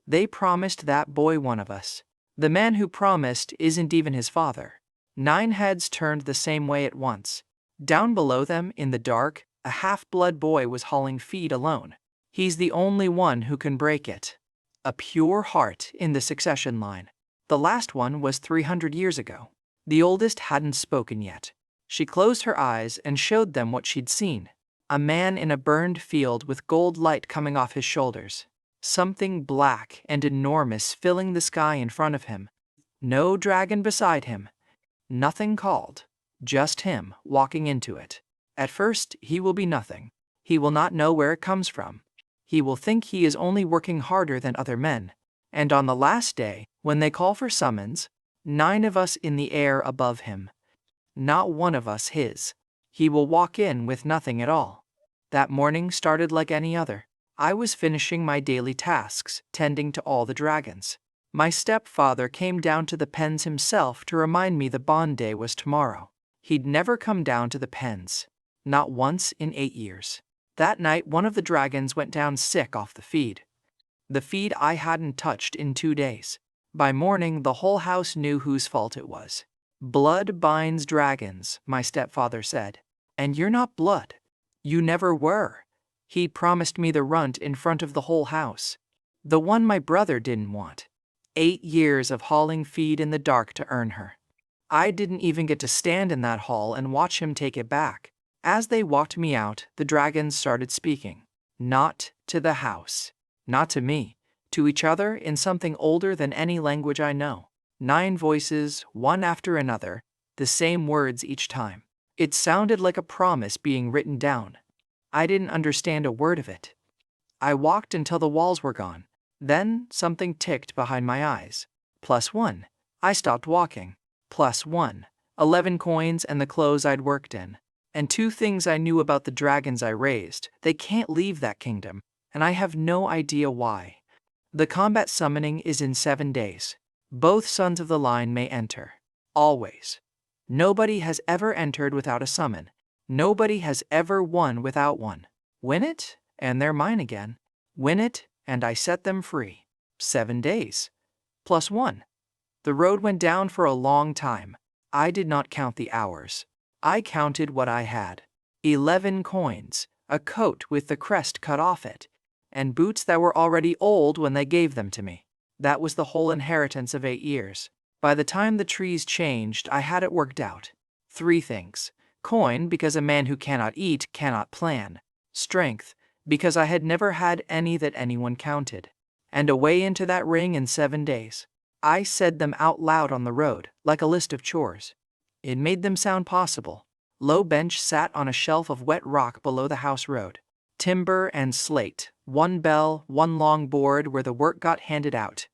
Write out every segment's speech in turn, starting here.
They promised that boy one of us. The man who promised isn't even his father. 9 heads turned the same way at once. Down below them, in the dark, a half-blood boy was hauling feed alone. He's the only one who can break it. A pure heart in the succession line. The last one was 300 years ago. The oldest hadn't spoken yet. She closed her eyes and showed them what she'd seen. A man in a burned field with gold light coming off his shoulders. Something black and enormous filling the sky in front of him. No dragon beside him. Nothing called. Just him walking into it. At first, he will be nothing. He will not know where it comes from. He will think he is only working harder than other men. And on the last day, when they call for summons, 9 of us in the air above him. Not one of us his. He will walk in with nothing at all. That morning started like any other. I was finishing my daily tasks, tending to all the dragons. My stepfather came down to the pens himself to remind me the bond day was tomorrow. He'd never come down to the pens. Not once in 8 years. That night, one of the dragons went down sick off the feed. The feed I hadn't touched in 2 days. By morning, the whole house knew whose fault it was. Blood binds dragons, my stepfather said. And you're not blood. You never were. He promised me the runt in front of the whole house. The one my brother didn't want. 8 years of hauling feed in the dark to earn her. I didn't even get to stand in that hall and watch him take it back. As they walked me out, the dragons started speaking. Not to the house. Not to me. To each other in something older than any language I know. 9 voices, one after another, the same words each time. It sounded like a promise being written down. I didn't understand a word of it. I walked until the walls were gone. Then something ticked behind my eyes. +1. I stopped walking. +1. 11 coins and the clothes I'd worked in. And 2 things I knew about the dragons I raised. They can't leave that kingdom, and I have no idea why. The combat summoning is in 7 days. Both sons of the line may enter. Always. Nobody has ever entered without a summon. Nobody has ever won without one. Win it, and they're mine again. Win it, and I set them free. 7 days. +1. The road went down for a long time. I did not count the hours. I counted what I had. 11 coins, a coat with the crest cut off it, and boots that were already old when they gave them to me. That was the whole inheritance of 8 years. By the time the trees changed, I had it worked out. 3 things. Coin, because a man who cannot eat cannot plan. Strength, because I had never had any that anyone counted. And a way into that ring in 7 days. I said them out loud on the road, like a list of chores. It made them sound possible. Low bench sat on a shelf of wet rock below the house road. Timber and slate, 1 bell, 1 long board where the work got handed out.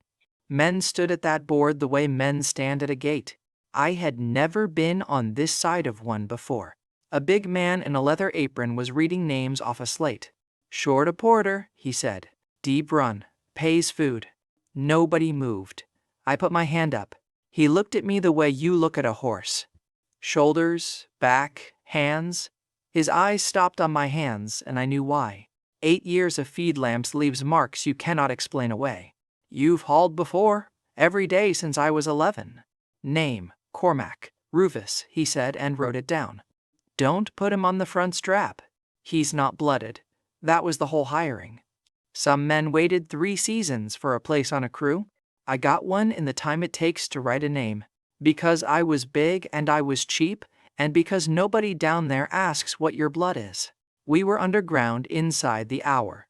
Men stood at that board the way men stand at a gate. I had never been on this side of one before. A big man in a leather apron was reading names off a slate. Short a porter, he said. Deep run. Pays food. Nobody moved. I put my hand up. He looked at me the way you look at a horse. Shoulders, back, hands. His eyes stopped on my hands, and I knew why. 8 years of feed lamps leaves marks you cannot explain away. You've hauled before, every day since I was 11. Name, Cormac, Rufus, he said and wrote it down. Don't put him on the front strap. He's not blooded. That was the whole hiring. Some men waited 3 seasons for a place on a crew. I got one in the time it takes to write a name. Because I was big and I was cheap, and because nobody down there asks what your blood is. We were underground inside the hour.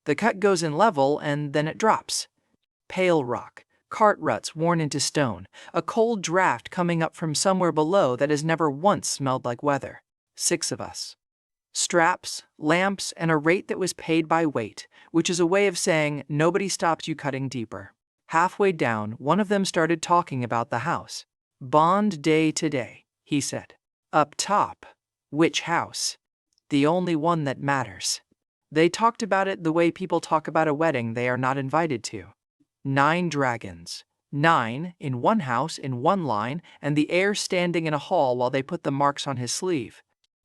The cut goes in level and then it drops. Pale rock, cart ruts worn into stone, a cold draft coming up from somewhere below that has never once smelled like weather. 6 of us. Straps, lamps, and a rate that was paid by weight, which is a way of saying nobody stops you cutting deeper. Halfway down, one of them started talking about the house. Bond day today, he said. Up top. Which house? The only one that matters. They talked about it the way people talk about a wedding they are not invited to. 9 dragons. 9 in one house in one line, and the heir standing in a hall while they put the marks on his sleeve.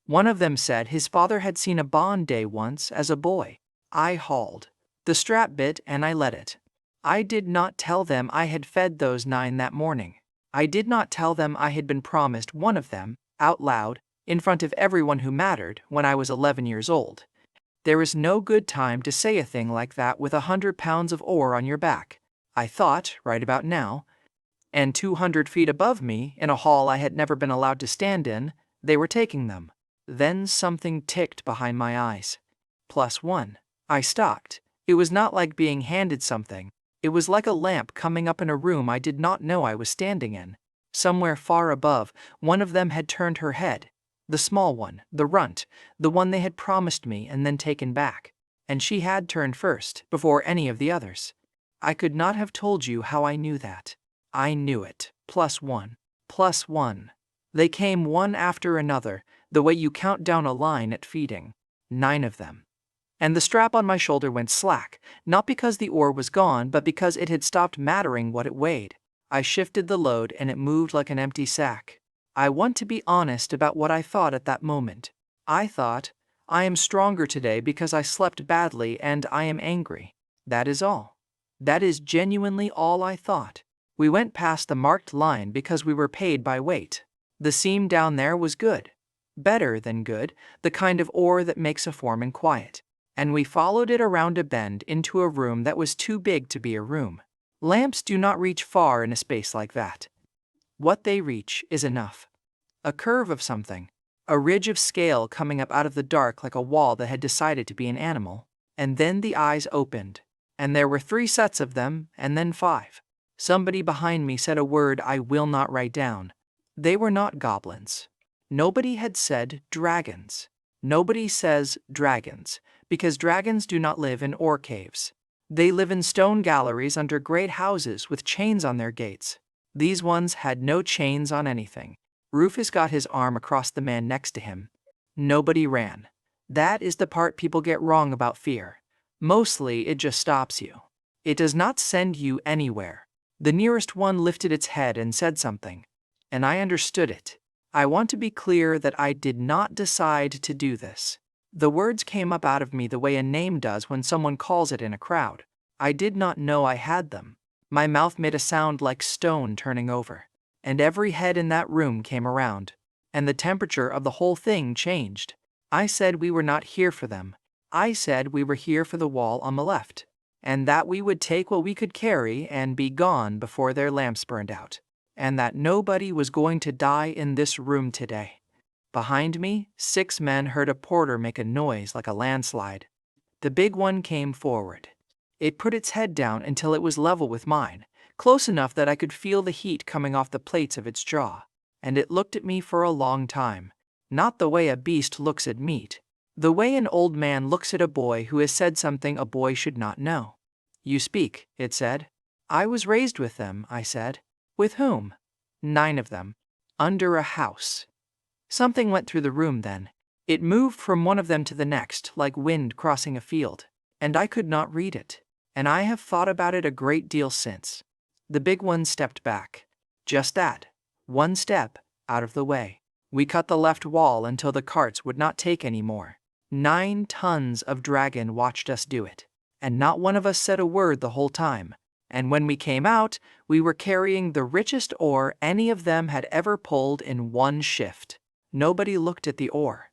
One of them said his father had seen a bond day once as a boy. I hauled. The strap bit and I let it. I did not tell them I had fed those 9 that morning. I did not tell them I had been promised one of them, out loud, in front of everyone who mattered, when I was 11 years old. There is no good time to say a thing like that with 100 pounds of ore on your back, I thought, right about now. And 200 feet above me, in a hall I had never been allowed to stand in, they were taking them. Then something ticked behind my eyes. +1. I stopped. It was not like being handed something. It was like a lamp coming up in a room I did not know I was standing in. Somewhere far above, one of them had turned her head. The small one, the runt, the one they had promised me and then taken back. And she had turned first, before any of the others. I could not have told you how I knew that. I knew it. +1. +1. They came one after another, the way you count down a line at feeding. 9 of them. And the strap on my shoulder went slack, not because the ore was gone, but because it had stopped mattering what it weighed. I shifted the load and it moved like an empty sack. I want to be honest about what I thought at that moment. I thought, I am stronger today because I slept badly and I am angry. That is all. That is genuinely all I thought. We went past the marked line because we were paid by weight. The seam down there was good. Better than good, the kind of ore that makes a foreman quiet. And we followed it around a bend into a room that was too big to be a room. Lamps do not reach far in a space like that. What they reach is enough. A curve of something. A ridge of scale coming up out of the dark like a wall that had decided to be an animal. And then the eyes opened. And there were 3 sets of them, and then 5. Somebody behind me said a word I will not write down. They were not goblins. Nobody had said dragons. Nobody says dragons, because dragons do not live in ore caves. They live in stone galleries under great houses with chains on their gates. These ones had no chains on anything. Rufus got his arm across the man next to him. Nobody ran. That is the part people get wrong about fear. Mostly it just stops you. It does not send you anywhere. The nearest one lifted its head and said something. And I understood it. I want to be clear that I did not decide to do this. The words came up out of me the way a name does when someone calls it in a crowd. I did not know I had them. My mouth made a sound like stone turning over. And every head in that room came around. And the temperature of the whole thing changed. I said we were not here for them. I said we were here for the wall on the left. And that we would take what we could carry and be gone before their lamps burned out. And that nobody was going to die in this room today. Behind me, 6 men heard a porter make a noise like a landslide. The big one came forward. It put its head down until it was level with mine, close enough that I could feel the heat coming off the plates of its jaw. And it looked at me for a long time. Not the way a beast looks at meat. The way an old man looks at a boy who has said something a boy should not know. You speak, it said. I was raised with them, I said. With whom? 9 of them. Under a house. Something went through the room then. It moved from one of them to the next, like wind crossing a field. And I could not read it. And I have thought about it a great deal since. The big one stepped back. Just that. 1 step, out of the way. We cut the left wall until the carts would not take any more. 9 tons of dragon watched us do it. And not one of us said a word the whole time. And when we came out, we were carrying the richest ore any of them had ever pulled in one shift. Nobody looked at the ore.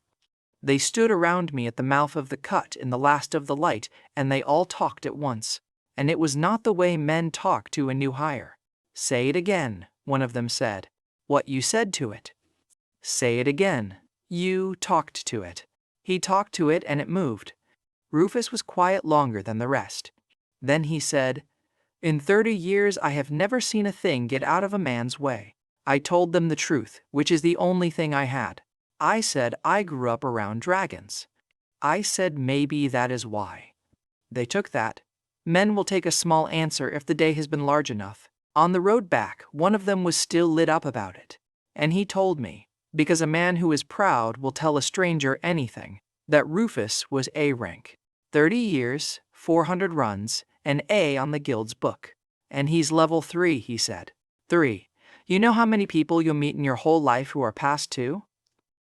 They stood around me at the mouth of the cut in the last of the light, and they all talked at once. And it was not the way men talk to a new hire. Say it again, one of them said. What you said to it. Say it again. You talked to it. He talked to it and it moved. Rufus was quiet longer than the rest. Then he said, In 30 years I have never seen a thing get out of a man's way. I told them the truth, which is the only thing I had. I said I grew up around dragons. I said maybe that is why. They took that. Men will take a small answer if the day has been large enough. On the road back, one of them was still lit up about it. And he told me, because a man who is proud will tell a stranger anything, that Rufus was A rank. 30 years, 400 runs, an A on the guild's book. And he's level 3, he said. 3. You know how many people you'll meet in your whole life who are past 2?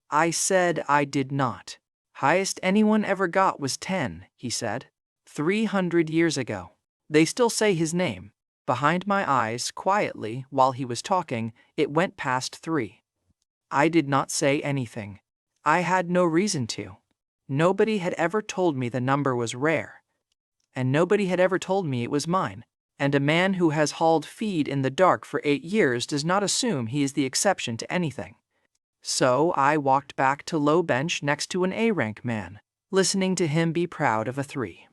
I said I did not. Highest anyone ever got was 10, he said. 300 years ago. They still say his name. Behind my eyes, quietly, while he was talking, it went past 3. I did not say anything. I had no reason to. Nobody had ever told me the number was rare. And nobody had ever told me it was mine. And a man who has hauled feed in the dark for 8 years does not assume he is the exception to anything. So I walked back to low bench next to an A-rank man, listening to him be proud of a 3.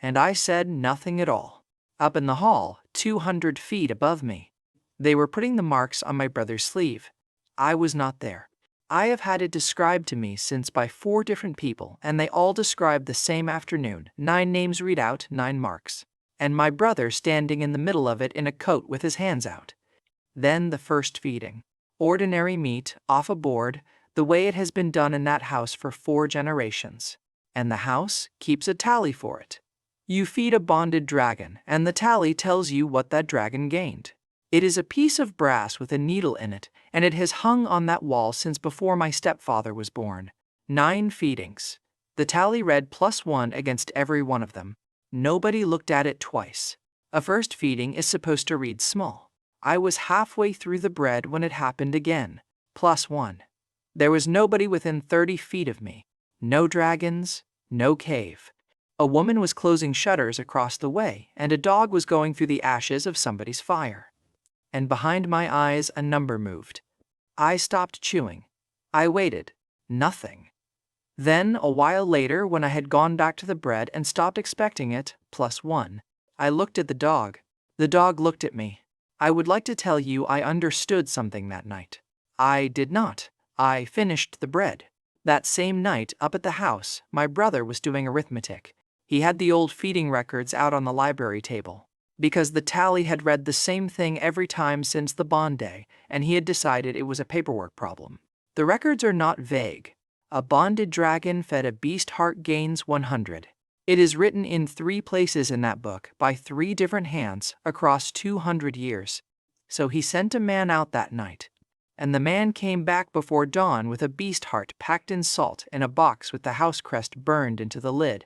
And I said nothing at all. Up in the hall, 200 feet above me, they were putting the marks on my brother's sleeve. I was not there. I have had it described to me since by 4 different people, and they all described the same afternoon. 9 names read out, 9 marks. And my brother standing in the middle of it in a coat with his hands out. Then the first feeding. Ordinary meat, off a board, the way it has been done in that house for 4 generations. And the house keeps a tally for it. You feed a bonded dragon, and the tally tells you what that dragon gained. It is a piece of brass with a needle in it, and it has hung on that wall since before my stepfather was born. 9 feedings. The tally read +1 against every one of them. Nobody looked at it twice. A first feeding is supposed to read small. I was halfway through the bread when it happened again. +1. There was nobody within 30 feet of me. No dragons, no cave. A woman was closing shutters across the way, and a dog was going through the ashes of somebody's fire. And behind my eyes a number moved. I stopped chewing. I waited. Nothing. Then, a while later, when I had gone back to the bread and stopped expecting it, +1, I looked at the dog. The dog looked at me. I would like to tell you I understood something that night. I did not. I finished the bread. That same night, up at the house, my brother was doing arithmetic. He had the old feeding records out on the library table, because the tally had read the same thing every time since the bond day, and he had decided it was a paperwork problem. The records are not vague. A bonded dragon fed a beast heart gains 100. It is written in 3 places in that book by 3 different hands across 200 years. So he sent a man out that night, and the man came back before dawn with a beast heart packed in salt in a box with the house crest burned into the lid.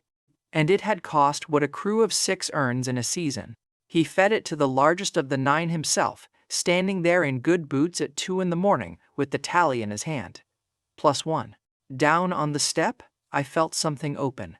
And it had cost what a crew of 6 earns in a season. He fed it to the largest of the 9 himself, standing there in good boots at 2 in the morning with the tally in his hand. +1. Down on the step, I felt something open.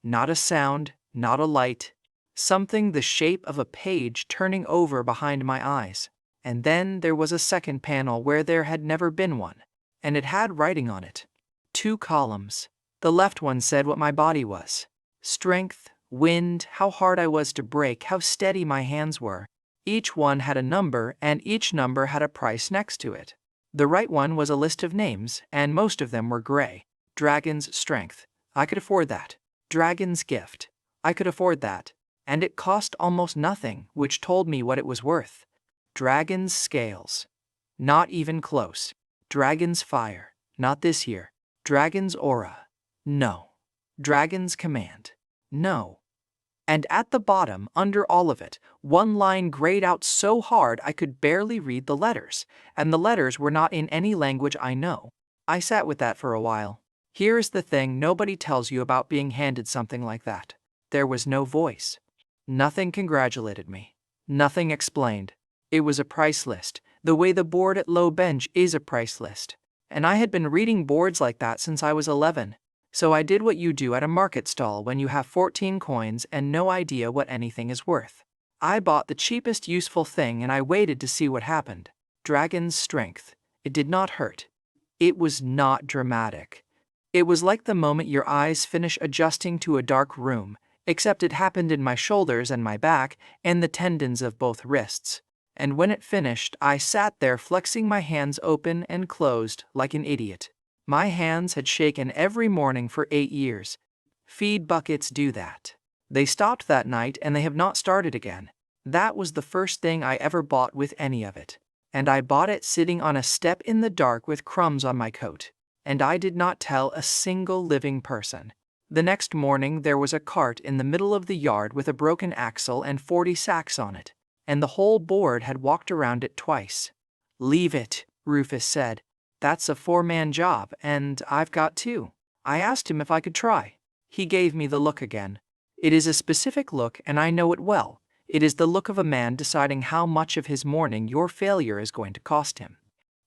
Not a sound, not a light. Something the shape of a page turning over behind my eyes. And then there was a second panel where there had never been one, and it had writing on it. 2 columns. The left one said what my body was. Strength, wind, how hard I was to break, how steady my hands were. Each one had a number, and each number had a price next to it. The right one was a list of names, and most of them were gray. Dragon's strength. I could afford that. Dragon's gift. I could afford that. And it cost almost nothing, which told me what it was worth. Dragon's scales. Not even close. Dragon's fire. Not this year. Dragon's aura. No. Dragon's command. No. And at the bottom, under all of it, one line grayed out so hard I could barely read the letters, and the letters were not in any language I know. I sat with that for a while. Here's the thing nobody tells you about being handed something like that. There was no voice. Nothing congratulated me. Nothing explained. It was a price list, the way the board at low bench is a price list. And I had been reading boards like that since I was 11. So I did what you do at a market stall when you have 14 coins and no idea what anything is worth. I bought the cheapest useful thing and I waited to see what happened. Dragon's strength. It did not hurt. It was not dramatic. It was like the moment your eyes finish adjusting to a dark room, except it happened in my shoulders and my back and the tendons of both wrists. And when it finished, I sat there flexing my hands open and closed like an idiot. My hands had shaken every morning for 8 years. Feed buckets do that. They stopped that night and they have not started again. That was the first thing I ever bought with any of it. And I bought it sitting on a step in the dark with crumbs on my coat. And I did not tell a single living person. The next morning there was a cart in the middle of the yard with a broken axle and 40 sacks on it. And the whole board had walked around it twice. "Leave it," Rufus said. "That's a 4-man job, and I've got 2. I asked him if I could try. He gave me the look again. It is a specific look, and I know it well. It is the look of a man deciding how much of his morning your failure is going to cost him.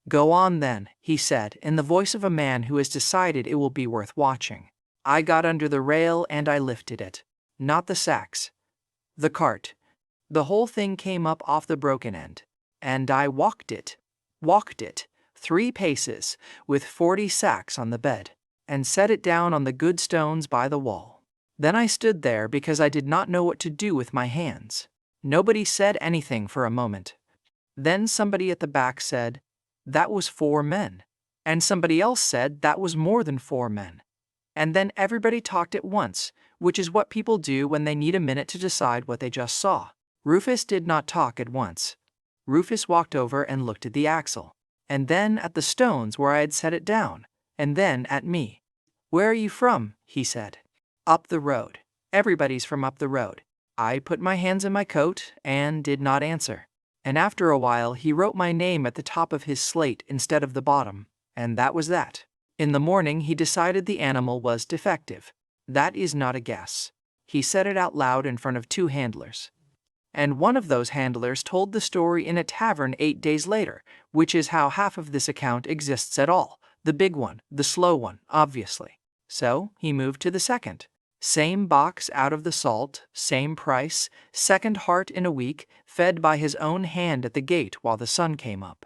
Go on then, he said, in the voice of a man who has decided it will be worth watching. I got under the rail and I lifted it. Not the sacks. The cart. The whole thing came up off the broken end. And I walked it, 3 paces, with 40 sacks on the bed, and set it down on the good stones by the wall. Then I stood there because I did not know what to do with my hands. Nobody said anything for a moment. Then somebody at the back said, "That was 4 men." And somebody else said that was more than 4 men. And then everybody talked at once, which is what people do when they need a minute to decide what they just saw. Rufus did not talk at once. Rufus walked over and looked at the axle, and then at the stones where I had set it down, and then at me. "Where are you from?" he said. "Up the road. Everybody's from up the road." I put my hands in my coat and did not answer. And after a while he wrote my name at the top of his slate instead of the bottom, and that was that. In the morning he decided the animal was defective. That is not a guess. He said it out loud in front of 2 handlers. And one of those handlers told the story in a tavern 8 days later, which is how half of this account exists at all. The big one, the slow one, obviously. So he moved to the second. Same box out of the salt, same price, second heart in a week, fed by his own hand at the gate while the sun came up.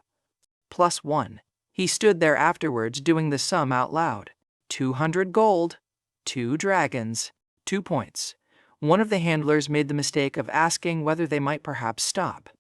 +1. He stood there afterwards doing the sum out loud. 200 gold, 2 dragons, 2 points. One of the handlers made the mistake of asking whether they might perhaps stop.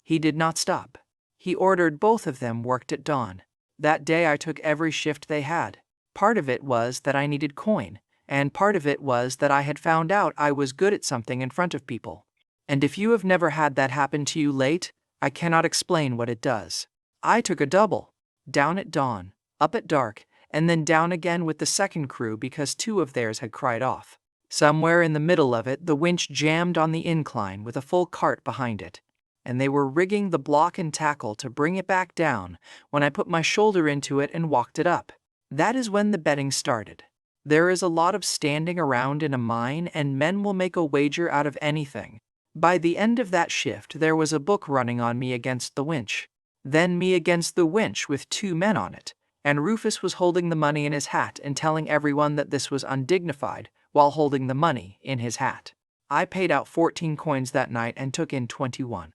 He did not stop. He ordered both of them worked at dawn. That day I took every shift they had. Part of it was that I needed coin, and part of it was that I had found out I was good at something in front of people. And if you have never had that happen to you late, I cannot explain what it does. I took a double, down at dawn, up at dark, and then down again with the second crew because 2 of theirs had cried off. Somewhere in the middle of it, the winch jammed on the incline with a full cart behind it, and they were rigging the block and tackle to bring it back down when I put my shoulder into it and walked it up. That is when the betting started. There is a lot of standing around in a mine, and men will make a wager out of anything. By the end of that shift, there was a book running on me against the winch. Then me against the winch with 2 men on it, and Rufus was holding the money in his hat and telling everyone that this was undignified while holding the money in his hat. I paid out 14 coins that night and took in 21.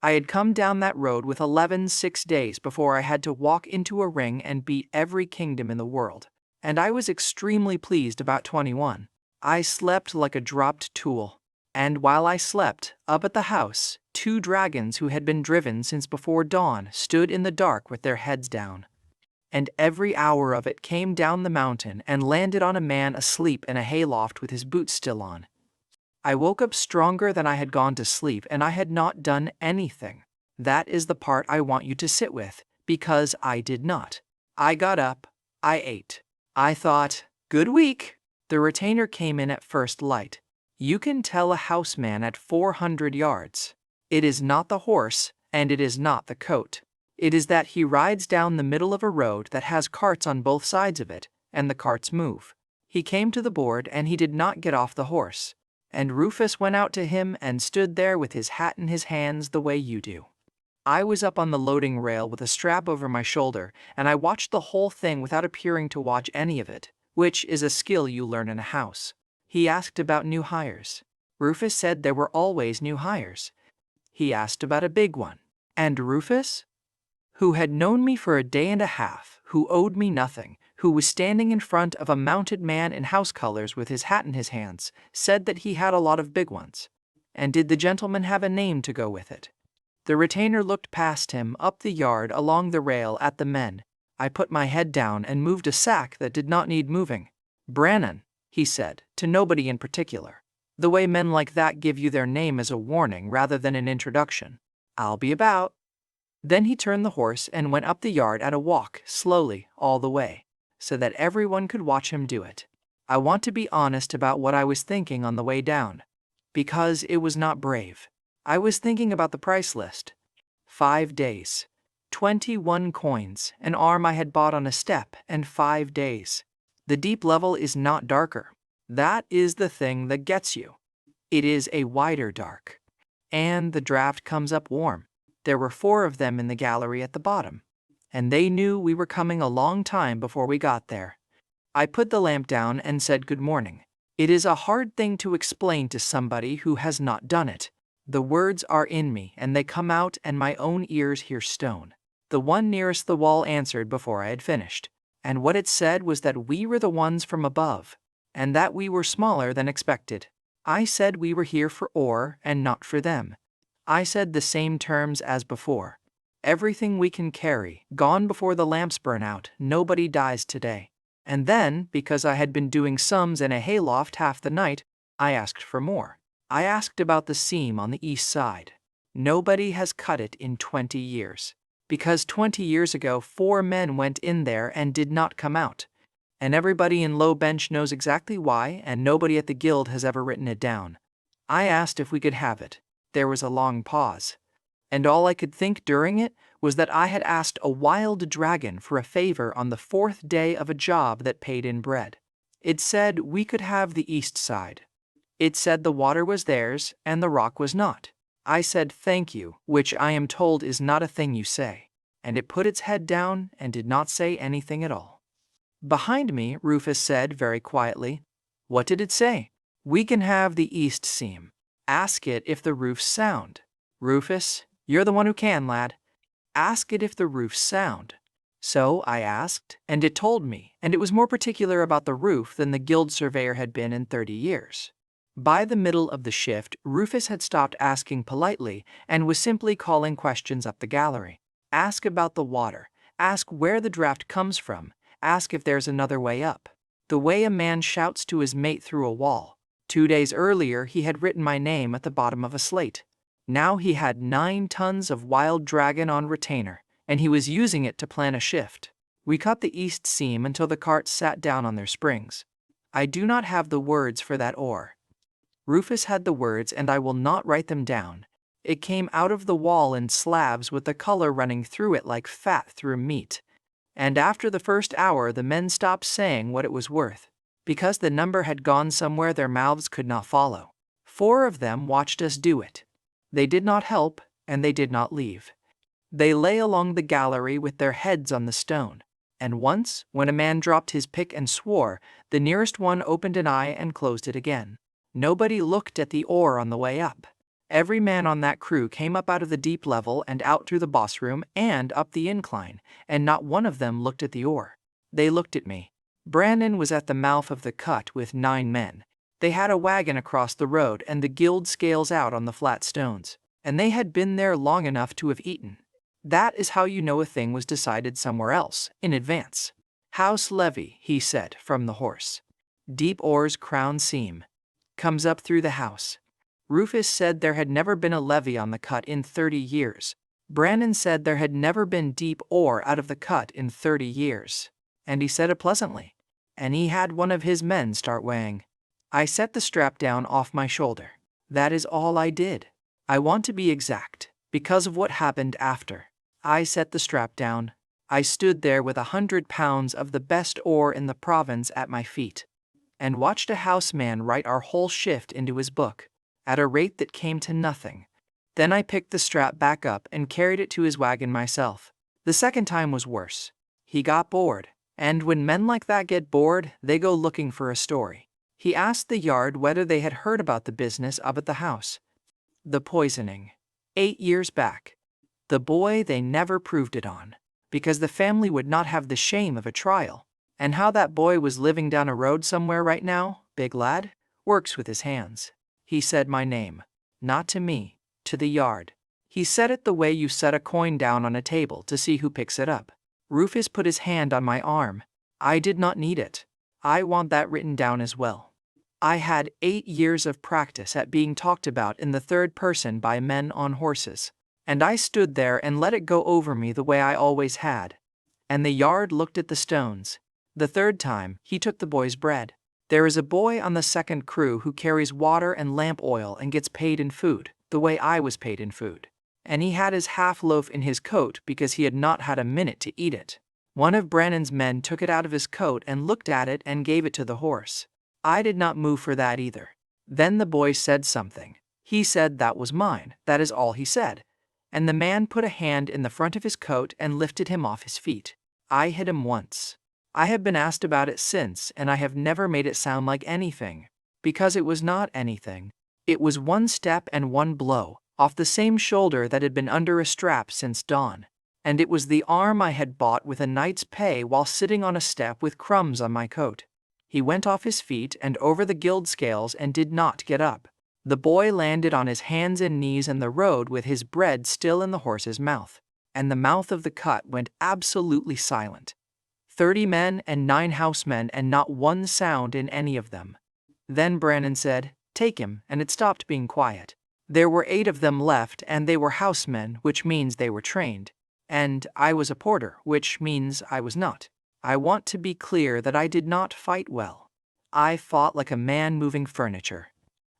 I had come down that road with 6 days before I had to walk into a ring and beat every kingdom in the world, and I was extremely pleased about 21. I slept like a dropped tool. And while I slept, up at the house, 2 dragons who had been driven since before dawn stood in the dark with their heads down. And every hour of it came down the mountain and landed on a man asleep in a hayloft with his boots still on. I woke up stronger than I had gone to sleep, and I had not done anything. That is the part I want you to sit with, because I did not. I got up, I ate. I thought, good week. The retainer came in at first light. You can tell a houseman at 400 yards. It is not the horse, and it is not the coat. It is that he rides down the middle of a road that has carts on both sides of it, and the carts move. He came to the board, and he did not get off the horse. And Rufus went out to him and stood there with his hat in his hands the way you do. I was up on the loading rail with a strap over my shoulder, and I watched the whole thing without appearing to watch any of it, which is a skill you learn in a house. He asked about new hires. Rufus said there were always new hires. He asked about a big one. And Rufus, who had known me for a day and a half, who owed me nothing, who was standing in front of a mounted man in house colors with his hat in his hands, said that he had a lot of big ones. And did the gentleman have a name to go with it? The retainer looked past him, up the yard, along the rail, at the men. I put my head down and moved a sack that did not need moving. "Brannan," he said, to nobody in particular. The way men like that give you their name as a warning rather than an introduction. "I'll be about." Then he turned the horse and went up the yard at a walk, slowly, all the way, so that everyone could watch him do it. I want to be honest about what I was thinking on the way down, because it was not brave. I was thinking about the price list. 5 days. 21 coins, an arm I had bought on a step, and 5 days. The deep level is not darker. That is the thing that gets you. It is a wider dark. And the draft comes up warm. There were 4 of them in the gallery at the bottom. And they knew we were coming a long time before we got there. I put the lamp down and said good morning. It is a hard thing to explain to somebody who has not done it. The words are in me and they come out and my own ears hear stone. The one nearest the wall answered before I had finished. And what it said was that we were the ones from above, and that we were smaller than expected. I said we were here for ore and not for them. I said the same terms as before. Everything we can carry, gone before the lamps burn out, nobody dies today. And then, because I had been doing sums in a hayloft half the night, I asked for more. I asked about the seam on the east side. Nobody has cut it in 20 years. Because 20 years ago 4 men went in there and did not come out. And everybody in Low Bench knows exactly why, and nobody at the guild has ever written it down. I asked if we could have it. There was a long pause. And all I could think during it was that I had asked a wild dragon for a favor on the 4th day of a job that paid in bread. It said we could have the east side. It said the water was theirs and the rock was not. I said thank you, which I am told is not a thing you say. And it put its head down and did not say anything at all. Behind me, Rufus said very quietly, "What did it say?" "We can have the east seam. Ask it if the roof's sound." "Rufus, you're the one who can, lad. Ask it if the roof's sound." So I asked, and it told me, and it was more particular about the roof than the guild surveyor had been in 30 years. By the middle of the shift, Rufus had stopped asking politely and was simply calling questions up the gallery. Ask about the water. Ask where the draft comes from. Ask if there's another way up. The way a man shouts to his mate through a wall. 2 days earlier, he had written my name at the bottom of a slate. Now he had 9 tons of wild dragon on retainer, and he was using it to plan a shift. We cut the east seam until the carts sat down on their springs. I do not have the words for that ore. Rufus had the words, and I will not write them down. It came out of the wall in slabs with the color running through it like fat through meat. And after the first hour, the men stopped saying what it was worth, because the number had gone somewhere their mouths could not follow. 4 of them watched us do it. They did not help, and they did not leave. They lay along the gallery with their heads on the stone. And once, when a man dropped his pick and swore, the nearest one opened an eye and closed it again. Nobody looked at the ore on the way up. Every man on that crew came up out of the deep level and out through the boss room and up the incline, and not one of them looked at the ore. They looked at me. Brandon was at the mouth of the cut with 9 men. They had a wagon across the road and the guild scales out on the flat stones, and they had been there long enough to have eaten. That is how you know a thing was decided somewhere else, in advance. "House levy," he said, from the horse. "Deep ore's crown seam. Comes up through the house." Rufus said there had never been a levy on the cut in 30 years. Brandon said there had never been deep ore out of the cut in 30 years. And he said it pleasantly. And he had one of his men start weighing. I set the strap down off my shoulder. That is all I did. I want to be exact, because of what happened after. I set the strap down. I stood there with 100 pounds of the best ore in the province at my feet, and watched a houseman write our whole shift into his book, at a rate that came to nothing. Then I picked the strap back up and carried it to his wagon myself. The second time was worse. He got bored, and when men like that get bored, they go looking for a story. He asked the yard whether they had heard about the business up at the house. The poisoning. 8 years back. The boy they never proved it on, because the family would not have the shame of a trial. And how that boy was living down a road somewhere right now, big lad, works with his hands. He said my name, not to me, to the yard. He said it the way you set a coin down on a table to see who picks it up. Rufus put his hand on my arm. I did not need it. I want that written down as well. I had 8 years of practice at being talked about in the third person by men on horses. And I stood there and let it go over me the way I always had. And the yard looked at the stones. The third time, he took the boy's bread. There is a boy on the second crew who carries water and lamp oil and gets paid in food, the way I was paid in food. And he had his half loaf in his coat because he had not had a minute to eat it. One of Brannon's men took it out of his coat and looked at it and gave it to the horse. I did not move for that either. Then the boy said something. He said that was mine, that is all he said. And the man put a hand in the front of his coat and lifted him off his feet. I hit him once. I have been asked about it since, and I have never made it sound like anything. Because it was not anything. It was one step and one blow, off the same shoulder that had been under a strap since dawn. And it was the arm I had bought with a night's pay while sitting on a step with crumbs on my coat. He went off his feet and over the guild scales and did not get up. The boy landed on his hands and knees in the road with his bread still in the horse's mouth. And the mouth of the cut went absolutely silent. 30 men and 9 housemen and not one sound in any of them. Then Brannon said, "Take him," and it stopped being quiet. There were 8 of them left and they were housemen, which means they were trained. And I was a porter, which means I was not. I want to be clear that I did not fight well. I fought like a man moving furniture.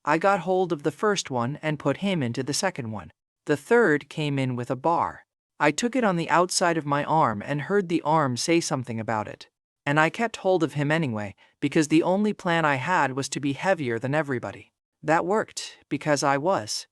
I got hold of the first one and put him into the second one. The third came in with a bar. I took it on the outside of my arm and heard the arm say something about it. And I kept hold of him anyway, because the only plan I had was to be heavier than everybody. That worked, because I was.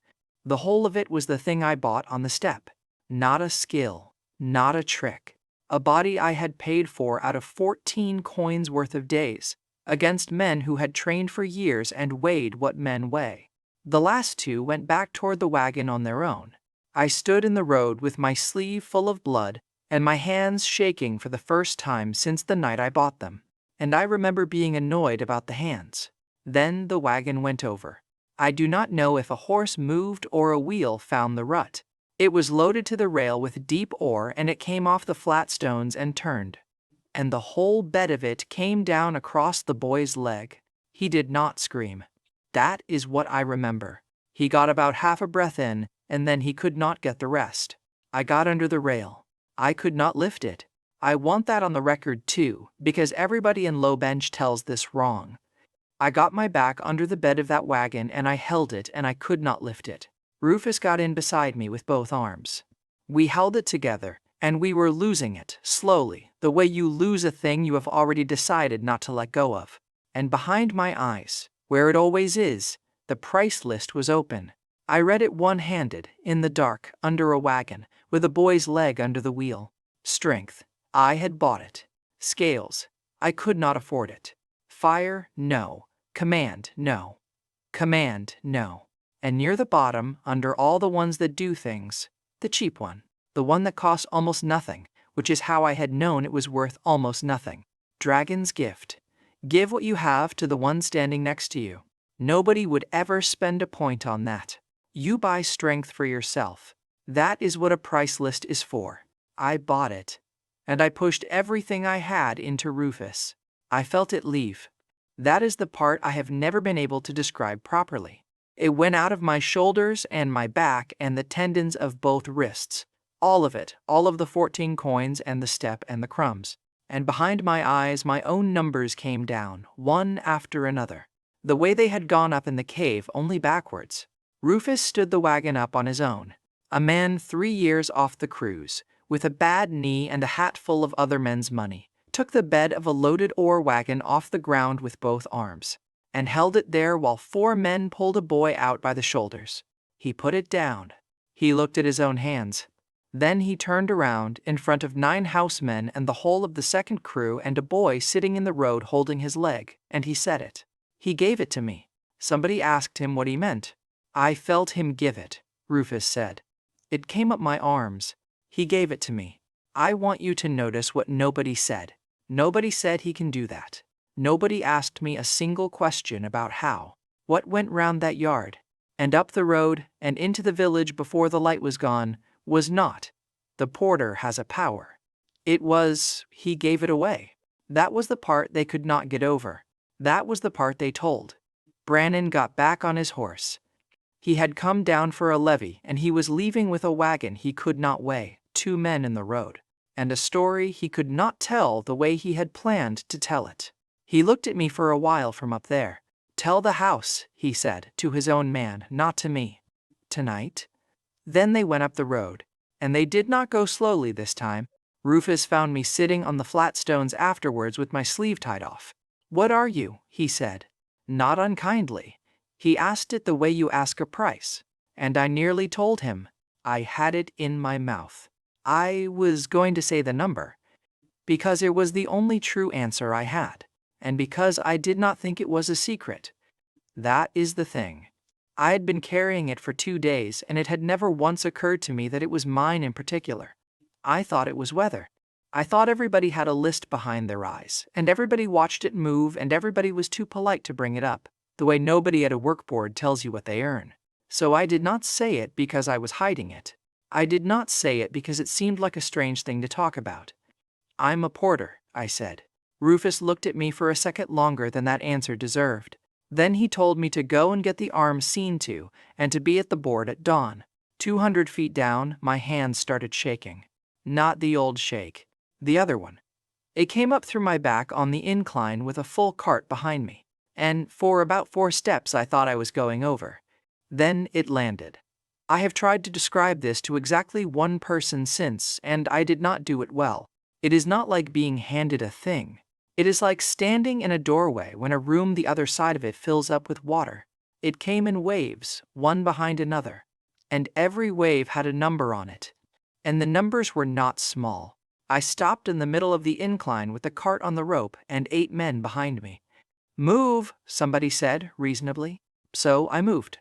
The whole of it was the thing I bought on the step. Not a skill, not a trick. A body I had paid for out of 14 coins worth of days, against men who had trained for years and weighed what men weigh. The last 2 went back toward the wagon on their own. I stood in the road with my sleeve full of blood and my hands shaking for the first time since the night I bought them. And I remember being annoyed about the hands. Then the wagon went over. I do not know if a horse moved or a wheel found the rut. It was loaded to the rail with deep ore and it came off the flat stones and turned. And the whole bed of it came down across the boy's leg. He did not scream. That is what I remember. He got about half a breath in, and then he could not get the rest. I got under the rail. I could not lift it. I want that on the record too, because everybody in Low Bench tells this wrong. I got my back under the bed of that wagon and I held it and I could not lift it. Rufus got in beside me with both arms. We held it together, and we were losing it, slowly, the way you lose a thing you have already decided not to let go of. And behind my eyes, where it always is, the price list was open. I read it one-handed, in the dark, under a wagon, with a boy's leg under the wheel. Strength. I had bought it. Scales. I could not afford it. Fire, no. Command, no. Command, no. And near the bottom, under all the ones that do things, the cheap one. The one that costs almost nothing, which is how I had known it was worth almost nothing. Dragon's gift. Give what you have to the one standing next to you. Nobody would ever spend a point on that. You buy strength for yourself. That is what a price list is for. I bought it. And I pushed everything I had into Rufus. I felt it leave. That is the part I have never been able to describe properly. It went out of my shoulders and my back and the tendons of both wrists. All of it, all of the 14 coins and the step and the crumbs. And behind my eyes my own numbers came down, one after another. The way they had gone up in the cave, only backwards. Rufus stood the wagon up on his own. A man 3 years off the cruise, with a bad knee and a hat full of other men's money, took the bed of a loaded ore wagon off the ground with both arms, and held it there while 4 men pulled a boy out by the shoulders. He put it down. He looked at his own hands. Then he turned around in front of 9 housemen and the whole of the second crew and a boy sitting in the road holding his leg, and he said it. He gave it to me. Somebody asked him what he meant. I felt him give it, Rufus said. It came up my arms. He gave it to me. I want you to notice what nobody said. Nobody said he can do that. Nobody asked me a single question about how. What went round that yard, and up the road, and into the village before the light was gone, was not, the porter has a power. It was, he gave it away. That was the part they could not get over. That was the part they told. Brannon got back on his horse. He had come down for a levy and he was leaving with a wagon he could not weigh, 2 men in the road, and a story he could not tell the way he had planned to tell it. He looked at me for a while from up there. Tell the house, he said, to his own man, not to me. Tonight? Then they went up the road, and they did not go slowly this time. Rufus found me sitting on the flat stones afterwards with my sleeve tied off. What are you? He said. Not unkindly. He asked it the way you ask a price. And I nearly told him. I had it in my mouth. I was going to say the number, because it was the only true answer I had, and because I did not think it was a secret. That is the thing. I had been carrying it for 2 days, and it had never once occurred to me that it was mine in particular. I thought it was weather. I thought everybody had a list behind their eyes, and everybody watched it move, and everybody was too polite to bring it up, the way nobody at a workboard tells you what they earn. So I did not say it because I was hiding it. I did not say it because it seemed like a strange thing to talk about. I'm a porter, I said. Rufus looked at me for a second longer than that answer deserved. Then he told me to go and get the arms seen to, and to be at the board at dawn. 200 feet down, my hands started shaking. Not the old shake. The other one. It came up through my back on the incline with a full cart behind me, and for about 4 steps I thought I was going over. Then it landed. I have tried to describe this to exactly one person since, and I did not do it well. It is not like being handed a thing. It is like standing in a doorway when a room the other side of it fills up with water. It came in waves, one behind another, and every wave had a number on it. And the numbers were not small. I stopped in the middle of the incline with the cart on the rope and 8 men behind me. Move, somebody said, reasonably. So I moved.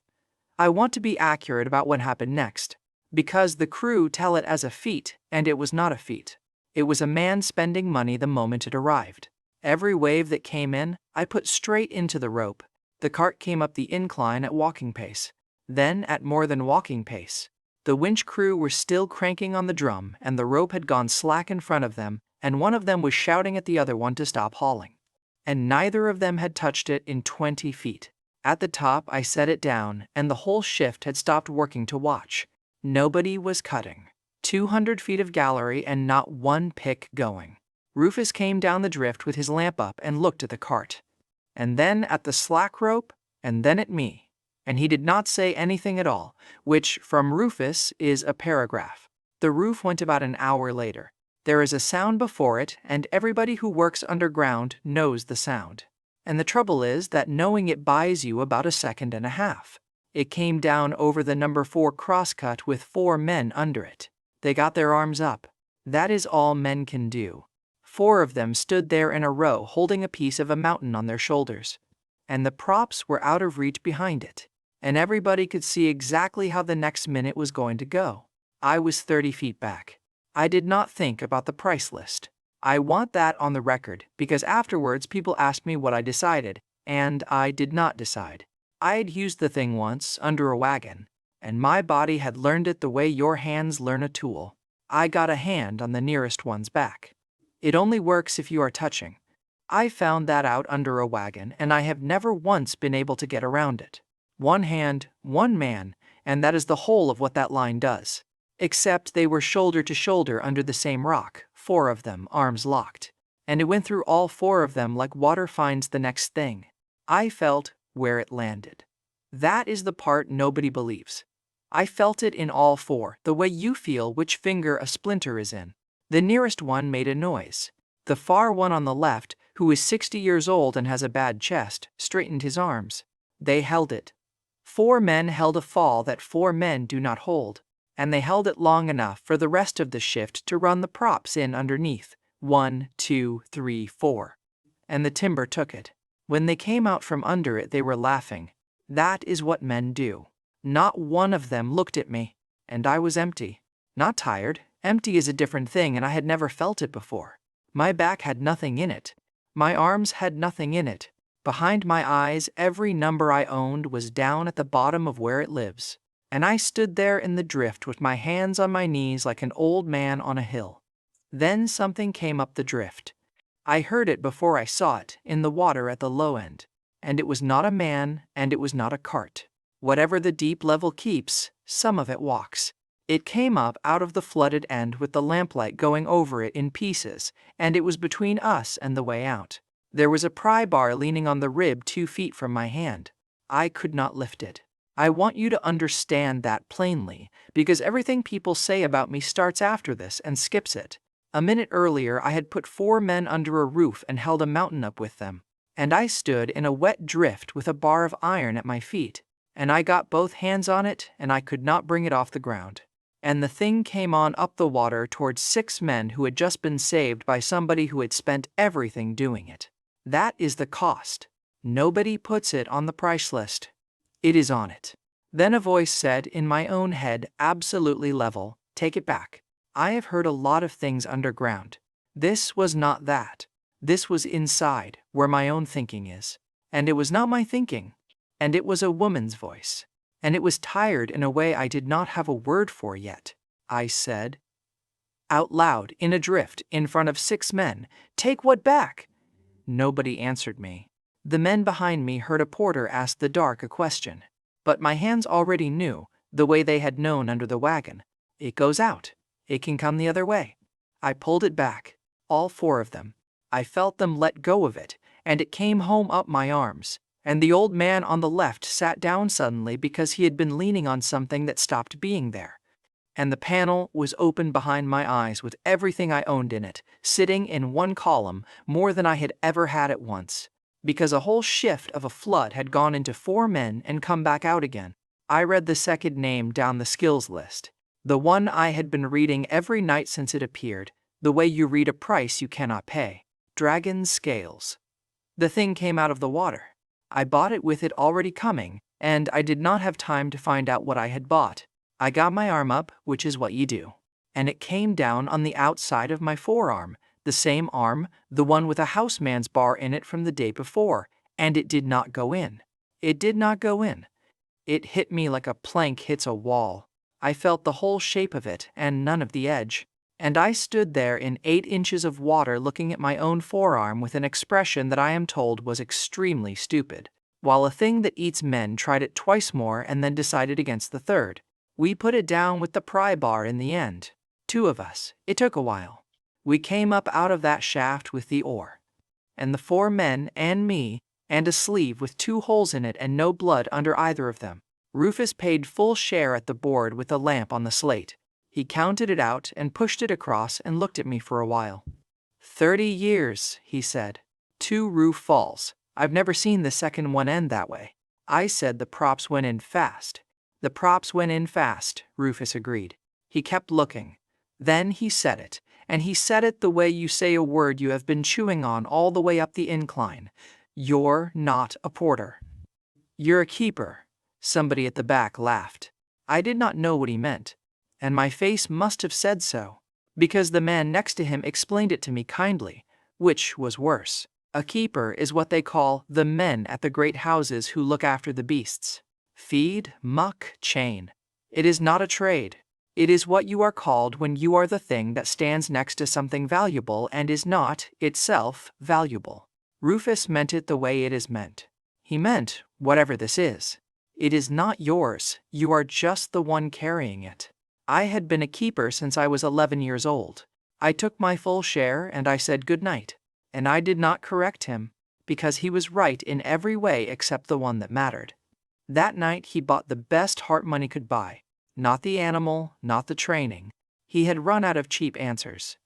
I want to be accurate about what happened next, because the crew tell it as a feat, and it was not a feat. It was a man spending money the moment it arrived. Every wave that came in, I put straight into the rope. The cart came up the incline at walking pace, then at more than walking pace. The winch crew were still cranking on the drum, and the rope had gone slack in front of them, and one of them was shouting at the other one to stop hauling. And neither of them had touched it in 20 feet. At the top, I set it down, and the whole shift had stopped working to watch. Nobody was cutting. 200 feet of gallery and not one pick going. Rufus came down the drift with his lamp up and looked at the cart, and then at the slack rope, and then at me. And he did not say anything at all, which, from Rufus, is a paragraph. The roof went about an hour later. There is a sound before it, and everybody who works underground knows the sound. And the trouble is that knowing it buys you about a second and a half. It came down over the number 4 crosscut with 4 men under it. They got their arms up. That is all men can do. 4 of them stood there in a row holding a piece of a mountain on their shoulders. And the props were out of reach behind it. And everybody could see exactly how the next minute was going to go. I was 30 feet back. I did not think about the price list. I want that on the record, because afterwards people asked me what I decided, and I did not decide. I had used the thing once, under a wagon, and my body had learned it the way your hands learn a tool. I got a hand on the nearest one's back. It only works if you are touching. I found that out under a wagon, and I have never once been able to get around it. 1 hand, 1 man, and that is the whole of what that line does. Except they were shoulder to shoulder under the same rock, 4 of them, arms locked. And it went through all 4 of them like water finds the next thing. I felt where it landed. That is the part nobody believes. I felt it in all 4, the way you feel which finger a splinter is in. The nearest one made a noise. The far one on the left, who is 60 years old and has a bad chest, straightened his arms. They held it. 4 men held a fall that 4 men do not hold. And they held it long enough for the rest of the shift to run the props in underneath. 1, 2, 3, 4. And the timber took it. When they came out from under it, they were laughing. That is what men do. Not one of them looked at me, and I was empty. Not tired. Empty is a different thing, and I had never felt it before. My back had nothing in it. My arms had nothing in it. Behind my eyes, every number I owned was down at the bottom of where it lives. And I stood there in the drift with my hands on my knees like an old man on a hill. Then something came up the drift. I heard it before I saw it, in the water at the low end. And it was not a man, and it was not a cart. Whatever the deep level keeps, some of it walks. It came up out of the flooded end with the lamplight going over it in pieces, and it was between us and the way out. There was a pry bar leaning on the rib 2 feet from my hand. I could not lift it. I want you to understand that plainly, because everything people say about me starts after this and skips it. A minute earlier I had put 4 men under a roof and held a mountain up with them. and I stood in a wet drift with a bar of iron at my feet, and I got both hands on it and I could not bring it off the ground. And the thing came on up the water towards 6 men who had just been saved by somebody who had spent everything doing it. That is the cost. Nobody puts it on the price list. It is on it. Then a voice said in my own head, absolutely level, take it back. I have heard a lot of things underground. This was not that. This was inside, where my own thinking is. And it was not my thinking. And it was a woman's voice. And it was tired in a way I did not have a word for yet. I said, out loud, in a drift, in front of 6 men, take what back? Nobody answered me. The men behind me heard a porter ask the dark a question. But my hands already knew, the way they had known under the wagon. It goes out. It can come the other way. I pulled it back. All 4 of them. I felt them let go of it, and it came home up my arms. And the old man on the left sat down suddenly because he had been leaning on something that stopped being there. And the panel was open behind my eyes with everything I owned in it, sitting in one column, more than I had ever had at once. Because a whole shift of a flood had gone into 4 men and come back out again. I read the second name down the skills list. The one I had been reading every night since it appeared, the way you read a price you cannot pay. Dragon Scales. The thing came out of the water. I bought it with it already coming, and I did not have time to find out what I had bought. I got my arm up, which is what you do. And it came down on the outside of my forearm, the same arm, the one with a houseman's bar in it from the day before, and it did not go in. It did not go in. It hit me like a plank hits a wall. I felt the whole shape of it and none of the edge. And I stood there in 8 inches of water looking at my own forearm with an expression that I am told was extremely stupid. While a thing that eats men tried it twice more and then decided against the third. We put it down with the pry bar in the end. 2 of us. It took a while. We came up out of that shaft with the oar. And the 4 men and me, and a sleeve with 2 holes in it and no blood under either of them. Rufus paid full share at the board with the lamp on the slate. He counted it out and pushed it across and looked at me for a while. 30 years, he said. 2 roof falls. I've never seen the second one end that way. I said the props went in fast. The props went in fast, Rufus agreed. He kept looking. Then he said it, and he said it the way you say a word you have been chewing on all the way up the incline. You're not a porter. You're a keeper. Somebody at the back laughed. I did not know what he meant. And my face must have said so, because the man next to him explained it to me kindly, which was worse. A keeper is what they call the men at the great houses who look after the beasts. Feed, muck, chain. It is not a trade. It is what you are called when you are the thing that stands next to something valuable and is not, itself, valuable. Rufus meant it the way it is meant. He meant, whatever this is. It is not yours, you are just the one carrying it. I had been a keeper since I was 11 years old. I took my full share and I said good night. And I did not correct him, because he was right in every way except the one that mattered. That night he bought the best heart money could buy. Not the animal, not the training. He had run out of cheap answers.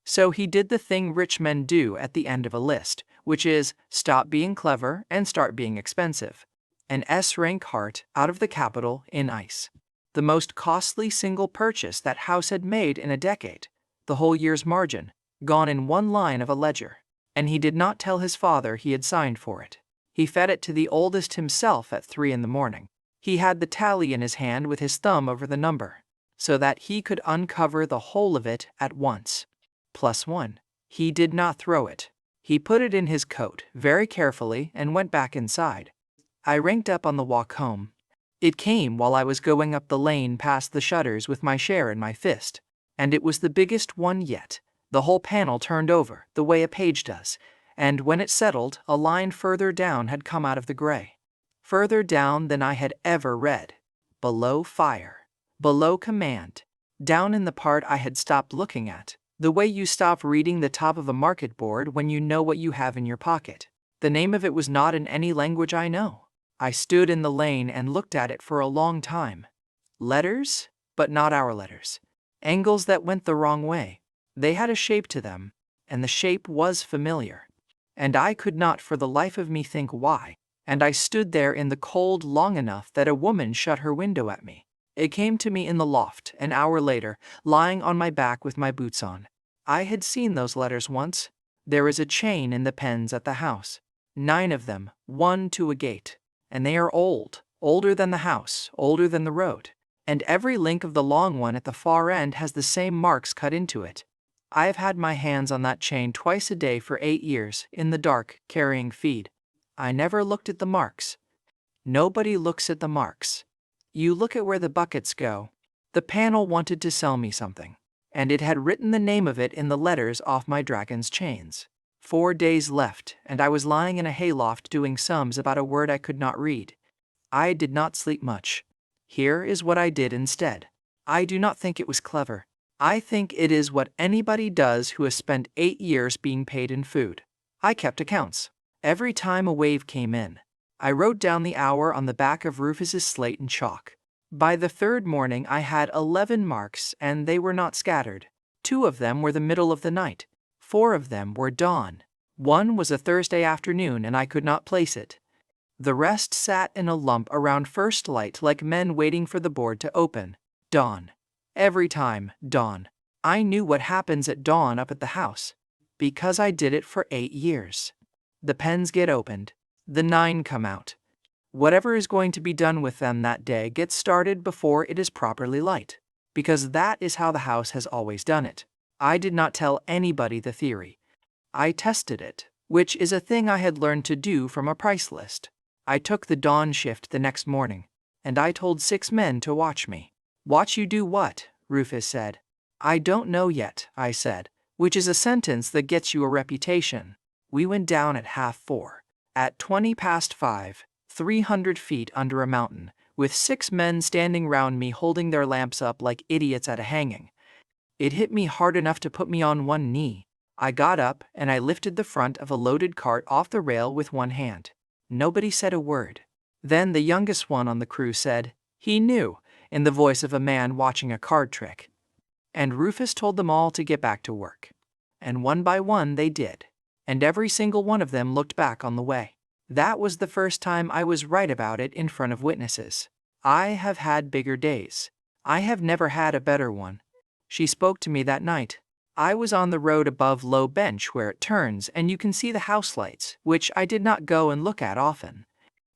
So he did the thing rich men do at the end of a list, which is stop being clever and start being expensive. An S-rank heart out of the capital in ice. The most costly single purchase that house had made in a decade, the whole year's margin, gone in one line of a ledger. And he did not tell his father he had signed for it. He fed it to the oldest himself at 3 in the morning. He had the tally in his hand with his thumb over the number, so that he could uncover the whole of it at once. +1. He did not throw it. He put it in his coat very carefully and went back inside. I ranked up on the walk home. It came while I was going up the lane past the shutters with my share in my fist, and it was the biggest one yet. The whole panel turned over, the way a page does, and when it settled, a line further down had come out of the gray. Further down than I had ever read. Below fire. Below command. Down in the part I had stopped looking at, the way you stop reading the top of a market board when you know what you have in your pocket. The name of it was not in any language I know. I stood in the lane and looked at it for a long time. Letters, but not our letters. Angles that went the wrong way. They had a shape to them, and the shape was familiar. and I could not for the life of me think why, and I stood there in the cold long enough that a woman shut her window at me. It came to me in the loft, an hour later, lying on my back with my boots on. I had seen those letters once. There is a chain in the pens at the house. 9 of them, one to a gate. And they are old, older than the house, older than the road. And every link of the long one at the far end has the same marks cut into it. I have had my hands on that chain twice a day for 8 years, in the dark, carrying feed. I never looked at the marks. Nobody looks at the marks. You look at where the buckets go. The panel wanted to sell me something, and it had written the name of it in the letters off my dragon's chains. 4 days left, and I was lying in a hayloft doing sums about a word I could not read. I did not sleep much. Here is what I did instead. I do not think it was clever. I think it is what anybody does who has spent 8 years being paid in food. I kept accounts. Every time a wave came in, I wrote down the hour on the back of Rufus's slate in chalk. By the 3rd morning I had 11 marks, and they were not scattered. 2 of them were the middle of the night. 4 of them were dawn. 1 was a Thursday afternoon, and I could not place it. The rest sat in a lump around first light like men waiting for the board to open. Dawn. Every time, dawn. I knew what happens at dawn up at the house, because I did it for 8 years. The pens get opened. The 9 come out. Whatever is going to be done with them that day gets started before it is properly light, because that is how the house has always done it. I did not tell anybody the theory. I tested it, which is a thing I had learned to do from a price list. I took the dawn shift the next morning, and I told 6 men to watch me. Watch you do what? Rufus said. I don't know yet, I said, which is a sentence that gets you a reputation. We went down at 4:30. At 5:20, 300 feet under a mountain, with 6 men standing round me holding their lamps up like idiots at a hanging. It hit me hard enough to put me on one knee. I got up and I lifted the front of a loaded cart off the rail with one hand. Nobody said a word. Then the youngest one on the crew said, he knew, in the voice of a man watching a card trick. And Rufus told them all to get back to work. And one by one they did. And every single one of them looked back on the way. That was the first time I was right about it in front of witnesses. I have had bigger days. I have never had a better one. She spoke to me that night. I was on the road above Low Bench where it turns and you can see the house lights, which I did not go and look at often.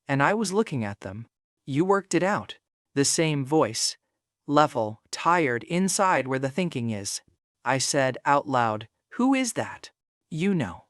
And I was looking at them. You worked it out. The same voice. Level, tired, inside where the thinking is. I said out loud, who is that? You know.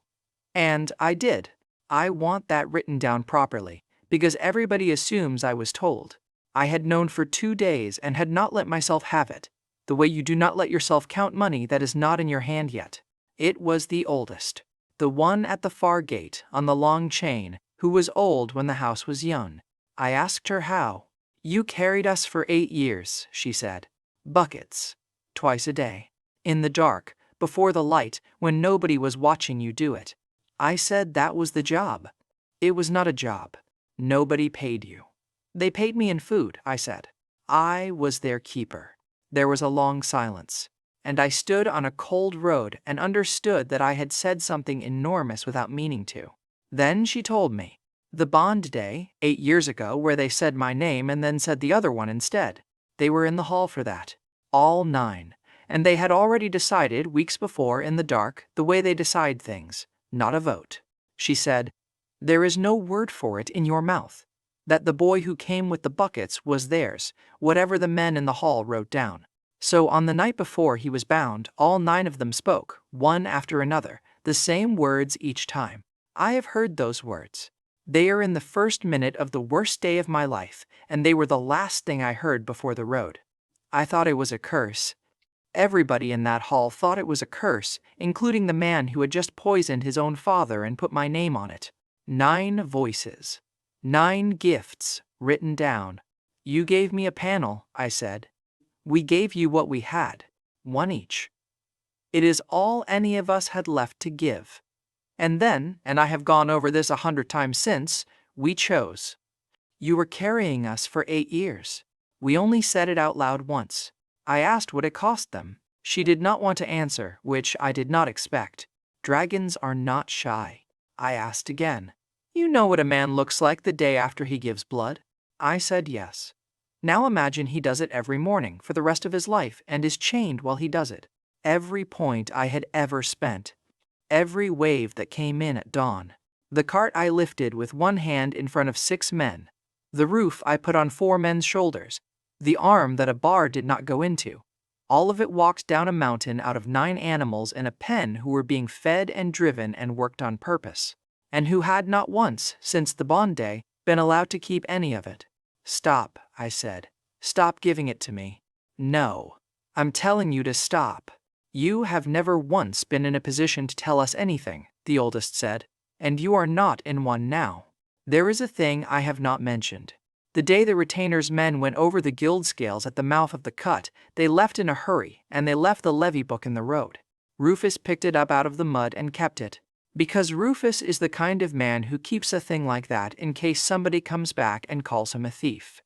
And I did. I want that written down properly, because everybody assumes I was told. I had known for 2 days and had not let myself have it, the way you do not let yourself count money that is not in your hand yet. It was the oldest, the one at the far gate on the long chain, who was old when the house was young. I asked her how. You carried us for 8 years, she said. Buckets. Twice a day. In the dark, before the light, when nobody was watching you do it. I said that was the job. It was not a job. Nobody paid you. They paid me in food, I said. I was their keeper. There was a long silence, and I stood on a cold road and understood that I had said something enormous without meaning to. Then she told me. The bond day, 8 years ago, where they said my name and then said the other one instead. They were in the hall for that. All 9. And they had already decided, weeks before, in the dark, the way they decide things. Not a vote. She said, there is no word for it in your mouth. That the boy who came with the buckets was theirs, whatever the men in the hall wrote down. So on the night before he was bound, all 9 of them spoke, one after another, the same words each time. I have heard those words. They are in the first minute of the worst day of my life, and they were the last thing I heard before the road. I thought it was a curse. Everybody in that hall thought it was a curse, including the man who had just poisoned his own father and put my name on it. 9 voices. 9 gifts, written down. You gave me a panel, I said. We gave you what we had, 1 each. It is all any of us had left to give. And then, and I have gone over this 100 times since, we chose. You were carrying us for 8 years. We only said it out loud once. I asked what it cost them. She did not want to answer, which I did not expect. Dragons are not shy. I asked again. You know what a man looks like the day after he gives blood? I said yes. Now imagine he does it every morning for the rest of his life and is chained while he does it. Every point I had ever spent. Every wave that came in at dawn. The cart I lifted with one hand in front of 6 men. The roof I put on 4 men's shoulders. The arm that a bar did not go into. All of it walked down a mountain out of 9 animals in a pen who were being fed and driven and worked on purpose, and who had not once, since the bond day, been allowed to keep any of it. Stop, I said. Stop giving it to me. No. I'm telling you to stop. You have never once been in a position to tell us anything, the oldest said, and you are not in one now. There is a thing I have not mentioned. The day the retainer's men went over the guild scales at the mouth of the cut, they left in a hurry, and they left the levy book in the road. Rufus picked it up out of the mud and kept it. Because Rufus is the kind of man who keeps a thing like that in case somebody comes back and calls him a thief.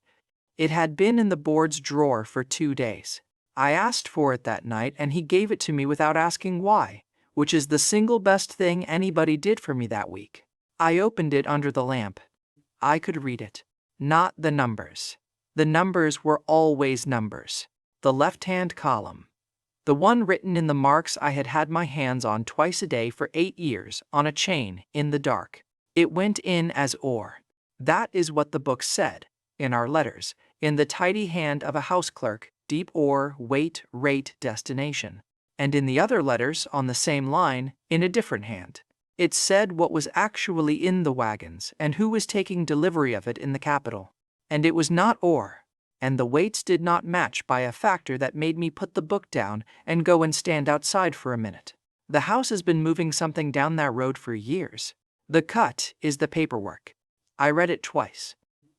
It had been in the board's drawer for 2 days. I asked for it that night and he gave it to me without asking why, which is the single best thing anybody did for me that week. I opened it under the lamp. I could read it. Not the numbers. The numbers were always numbers. The left-hand column. The one written in the marks I had had my hands on twice a day for 8 years, on a chain, in the dark. It went in as or. That is what the book said, in our letters, in the tidy hand of a house clerk, deep or, weight, rate, destination. And in the other letters, on the same line, in a different hand. It said what was actually in the wagons and who was taking delivery of it in the capital. And it was not or. And the weights did not match by a factor that made me put the book down and go and stand outside for a minute. The house has been moving something down that road for years. The cut is the paperwork. I read it twice.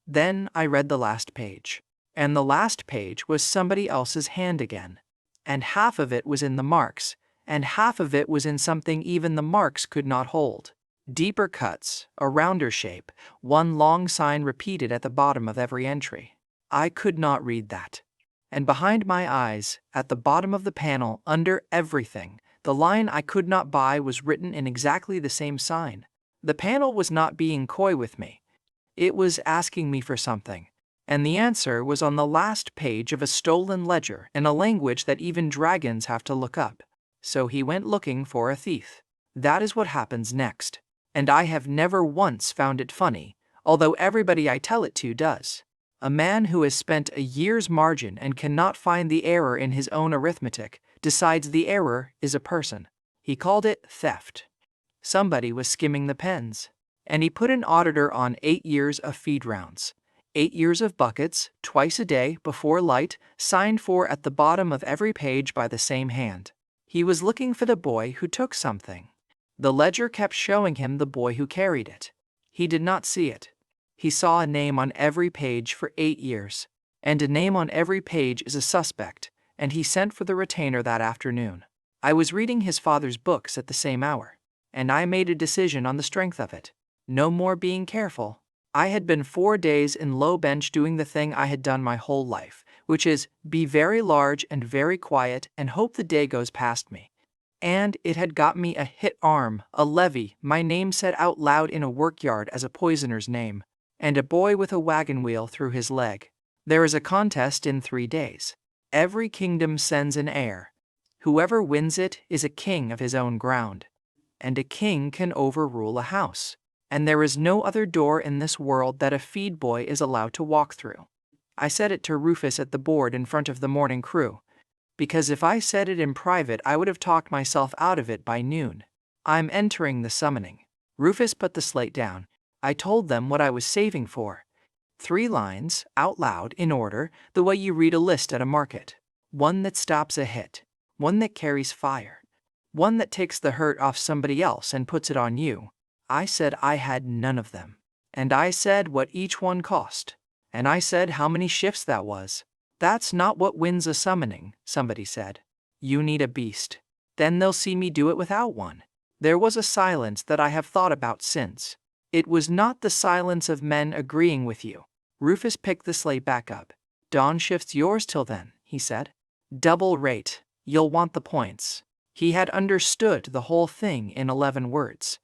Then I read the last page. And the last page was somebody else's hand again. And half of it was in the marks, and half of it was in something even the marks could not hold. Deeper cuts, a rounder shape, one long sign repeated at the bottom of every entry. I could not read that. And behind my eyes, at the bottom of the panel, under everything, the line I could not buy was written in exactly the same sign. The panel was not being coy with me. It was asking me for something. And the answer was on the last page of a stolen ledger in a language that even dragons have to look up. So he went looking for a thief. That is what happens next. And I have never once found it funny, although everybody I tell it to does. A man who has spent a year's margin and cannot find the error in his own arithmetic decides the error is a person. He called it theft. Somebody was skimming the pens. And he put an auditor on 8 years of feed rounds. 8 years of buckets, twice a day, before light, signed for at the bottom of every page by the same hand. He was looking for the boy who took something. The ledger kept showing him the boy who carried it. He did not see it. He saw a name on every page for 8 years. And a name on every page is a suspect, and he sent for the retainer that afternoon. I was reading his father's books at the same hour, and I made a decision on the strength of it. No more being careful. I had been 4 days in low bench doing the thing I had done my whole life, which is be very large and very quiet and hope the day goes past me. And it had got me a hit arm, a levy, my name said out loud in a workyard as a poisoner's name, and a boy with a wagon wheel through his leg. There is a contest in 3 days. Every kingdom sends an heir. Whoever wins it is a king of his own ground. And a king can overrule a house. And there is no other door in this world that a feed boy is allowed to walk through. I said it to Rufus at the board in front of the morning crew, because if I said it in private I would have talked myself out of it by noon. I'm entering the summoning. Rufus put the slate down. I told them what I was saving for. 3 lines, out loud, in order, the way you read a list at a market. One that stops a hit. One that carries fire. One that takes the hurt off somebody else and puts it on you. I said I had none of them. And I said what each one cost. And I said how many shifts that was. That's not what wins a summoning, somebody said. You need a beast. Then they'll see me do it without one. There was a silence that I have thought about since. It was not the silence of men agreeing with you. Rufus picked the slate back up. Dawn shifts yours till then, he said. Double rate. You'll want the points. He had understood the whole thing in 11 words.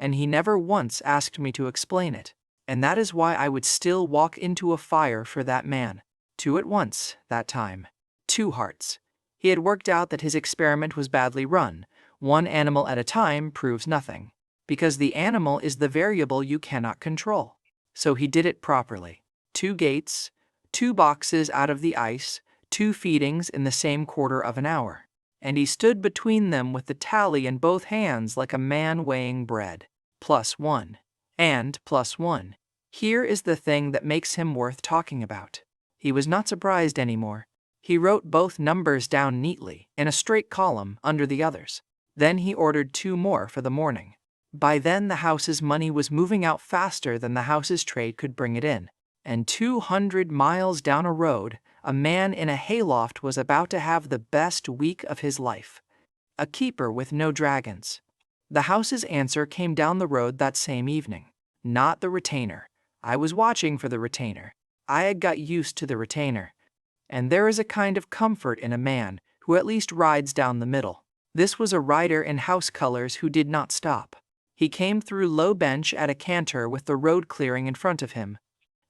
and he never once asked me to explain it. And that is why I would still walk into a fire for that man. 2 at once, that time. 2 hearts. He had worked out that his experiment was badly run. 1 animal at a time proves nothing. Because the animal is the variable you cannot control. So he did it properly. 2 gates, 2 boxes out of the ice, 2 feedings in the same quarter of an hour. And he stood between them with the tally in both hands like a man weighing bread. +1. And +1. Here is the thing that makes him worth talking about. He was not surprised anymore. He wrote both numbers down neatly in a straight column under the others. Then he ordered 2 more for the morning. By then the house's money was moving out faster than the house's trade could bring it in. And 200 miles down a road, a man in a hayloft was about to have the best week of his life. A keeper with no dragons. The house's answer came down the road that same evening. Not the retainer. I was watching for the retainer. I had got used to the retainer. And there is a kind of comfort in a man who at least rides down the middle. This was a rider in house colors who did not stop. He came through low bench at a canter with the road clearing in front of him.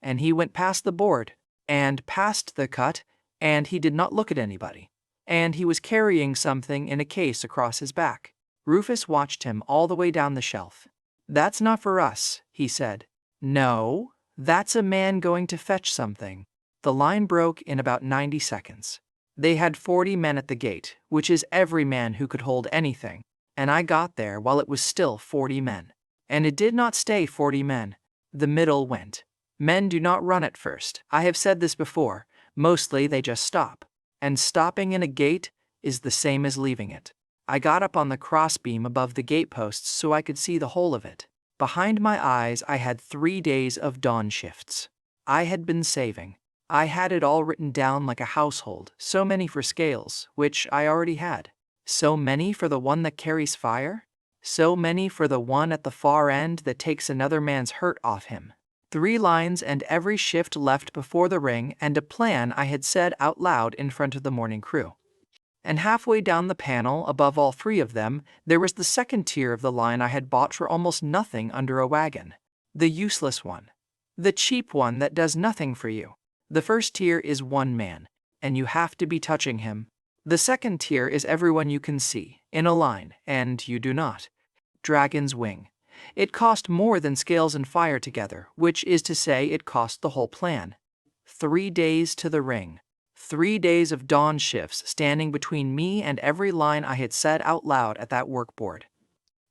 And he went past the board, and past the cut, and he did not look at anybody. And he was carrying something in a case across his back. Rufus watched him all the way down the shelf. "That's not for us," he said. "No, that's a man going to fetch something." The line broke in about 90 seconds. They had 40 men at the gate, which is every man who could hold anything. And I got there while it was still 40 men. And it did not stay 40 men. The middle went. Men do not run at first. I have said this before. Mostly they just stop. And stopping in a gate is the same as leaving it. I got up on the crossbeam above the gateposts so I could see the whole of it. Behind my eyes I had 3 days of dawn shifts. I had been saving. I had it all written down like a household, so many for scales, which I already had. So many for the one that carries fire? So many for the one at the far end that takes another man's hurt off him. 3 lines and every shift left before the ring, and a plan I had said out loud in front of the morning crew. And halfway down the panel, above all 3 of them, there was the second tier of the line I had bought for almost nothing under a wagon. The useless one. The cheap one that does nothing for you. The first tier is 1 man, and you have to be touching him. The second tier is everyone you can see, in a line, and you do not. Dragon's Wing. It cost more than scales and fire together, which is to say it cost the whole plan. 3 days to the ring. 3 days of dawn shifts standing between me and every line I had said out loud at that workboard.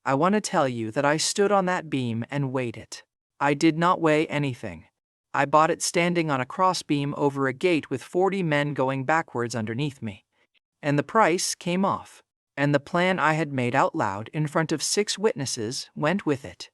I want to tell you that I stood on that beam and weighed it. I did not weigh anything. I bought it standing on a crossbeam over a gate with 40 men going backwards underneath me. And the price came off. And the plan I had made out loud in front of 6 witnesses went with it.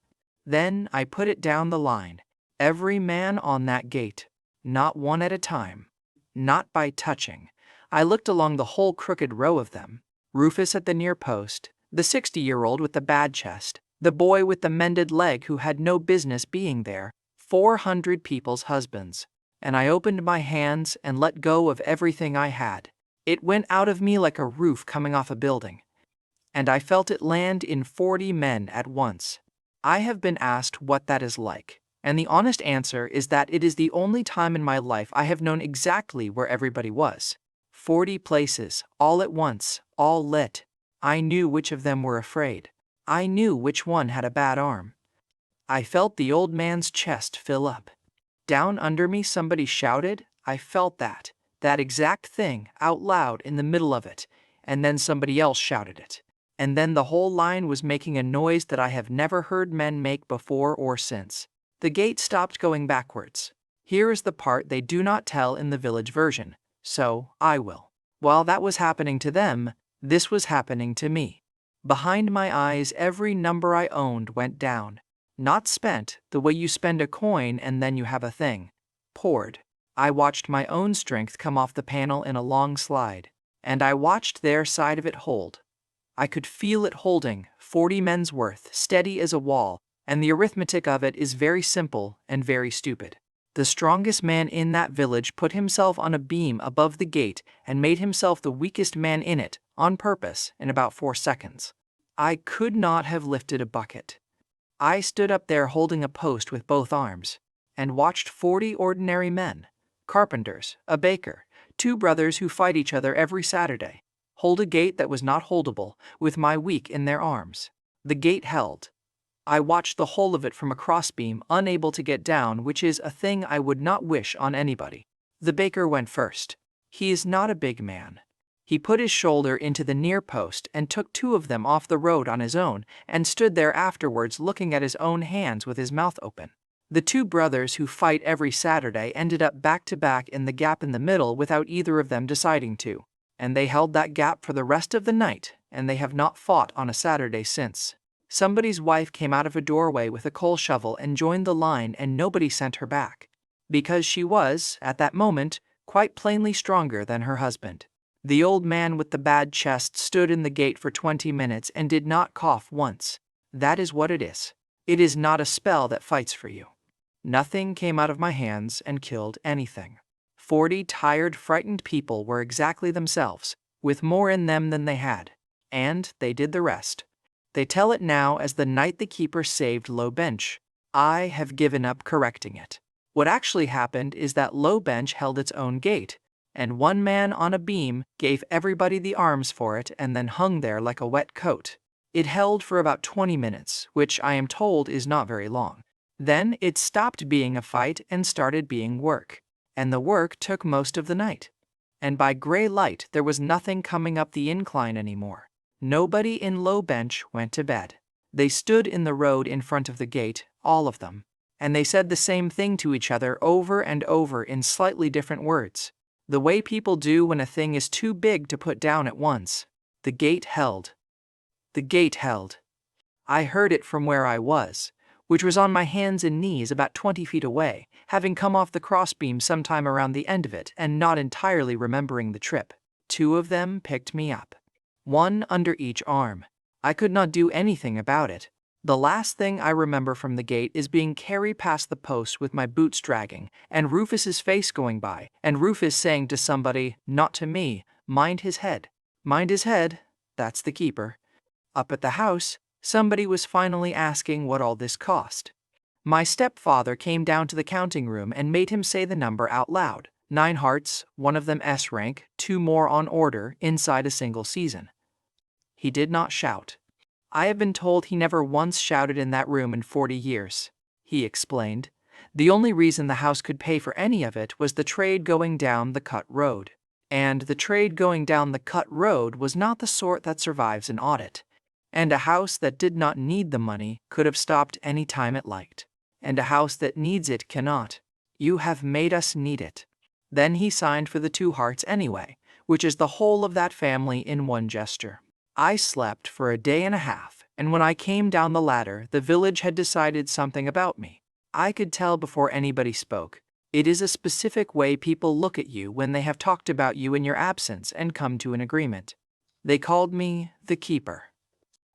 Then I put it down the line. Every man on that gate. Not one at a time. Not by touching. I looked along the whole crooked row of them. Rufus at the near post, the 60-year-old with the bad chest, the boy with the mended leg who had no business being there, 400 people's husbands. And I opened my hands and let go of everything I had. It went out of me like a roof coming off a building. And I felt it land in 40 men at once. I have been asked what that is like. And the honest answer is that it is the only time in my life I have known exactly where everybody was. 40 places, all at once, all lit. I knew which of them were afraid. I knew which one had a bad arm. I felt the old man's chest fill up. Down under me somebody shouted. I felt that exact thing out loud in the middle of it, and then somebody else shouted it. And then the whole line was making a noise that I have never heard men make before or since. The gate stopped going backwards. Here is the part they do not tell in the village version, so I will. While that was happening to them, this was happening to me. Behind my eyes every number I owned went down. Not spent, the way you spend a coin and then you have a thing. Poured. I watched my own strength come off the panel in a long slide, and I watched their side of it hold. I could feel it holding, 40 men's worth, steady as a wall, and the arithmetic of it is very simple and very stupid. The strongest man in that village put himself on a beam above the gate and made himself the weakest man in it, on purpose, in about 4 seconds. I could not have lifted a bucket. I stood up there holding a post with both arms, and watched 40 ordinary men, carpenters, a baker, two brothers who fight each other every Saturday, hold a gate that was not holdable, with my weak in their arms. The gate held. I watched the whole of it from a crossbeam, unable to get down, which is a thing I would not wish on anybody. The baker went first. He is not a big man. He put his shoulder into the near post and took two of them off the road on his own, and stood there afterwards looking at his own hands with his mouth open. The two brothers who fight every Saturday ended up back to back in the gap in the middle without either of them deciding to, and they held that gap for the rest of the night, and they have not fought on a Saturday since. Somebody's wife came out of a doorway with a coal shovel and joined the line, and nobody sent her back, because she was, at that moment, quite plainly stronger than her husband. The old man with the bad chest stood in the gate for 20 minutes and did not cough once. That is what it is. It is not a spell that fights for you. Nothing came out of my hands and killed anything. 40 tired, frightened people were exactly themselves, with more in them than they had, and they did the rest. They tell it now as the night the keeper saved Low Bench. I have given up correcting it. What actually happened is that Low Bench held its own gate, and one man on a beam gave everybody the arms for it and then hung there like a wet coat. It held for about 20 minutes, which I am told is not very long. Then it stopped being a fight and started being work, and the work took most of the night. And by gray light there was nothing coming up the incline anymore. Nobody in Low Bench went to bed. They stood in the road in front of the gate, all of them, and they said the same thing to each other over and over in slightly different words, the way people do when a thing is too big to put down at once. The gate held. The gate held. I heard it from where I was, which was on my hands and knees about 20 feet away, having come off the crossbeam sometime around the end of it and not entirely remembering the trip. Two of them picked me up, one under each arm. I could not do anything about it. The last thing I remember from the gate is being carried past the post with my boots dragging, and Rufus's face going by, and Rufus saying to somebody, not to me, mind his head. Mind his head, that's the keeper. Up at the house, somebody was finally asking what all this cost. My stepfather came down to the counting room and made him say the number out loud. 9 hearts, one of them S rank, 2 more on order, inside a single season. He did not shout. I have been told he never once shouted in that room in 40 years. He explained. The only reason the house could pay for any of it was the trade going down the cut road. And the trade going down the cut road was not the sort that survives an audit. And a house that did not need the money could have stopped any time it liked. And a house that needs it cannot. You have made us need it. Then he signed for the 2 hearts anyway, which is the whole of that family in one gesture. I slept for a day and a half, and when I came down the ladder, the village had decided something about me. I could tell before anybody spoke. It is a specific way people look at you when they have talked about you in your absence and come to an agreement. They called me the keeper.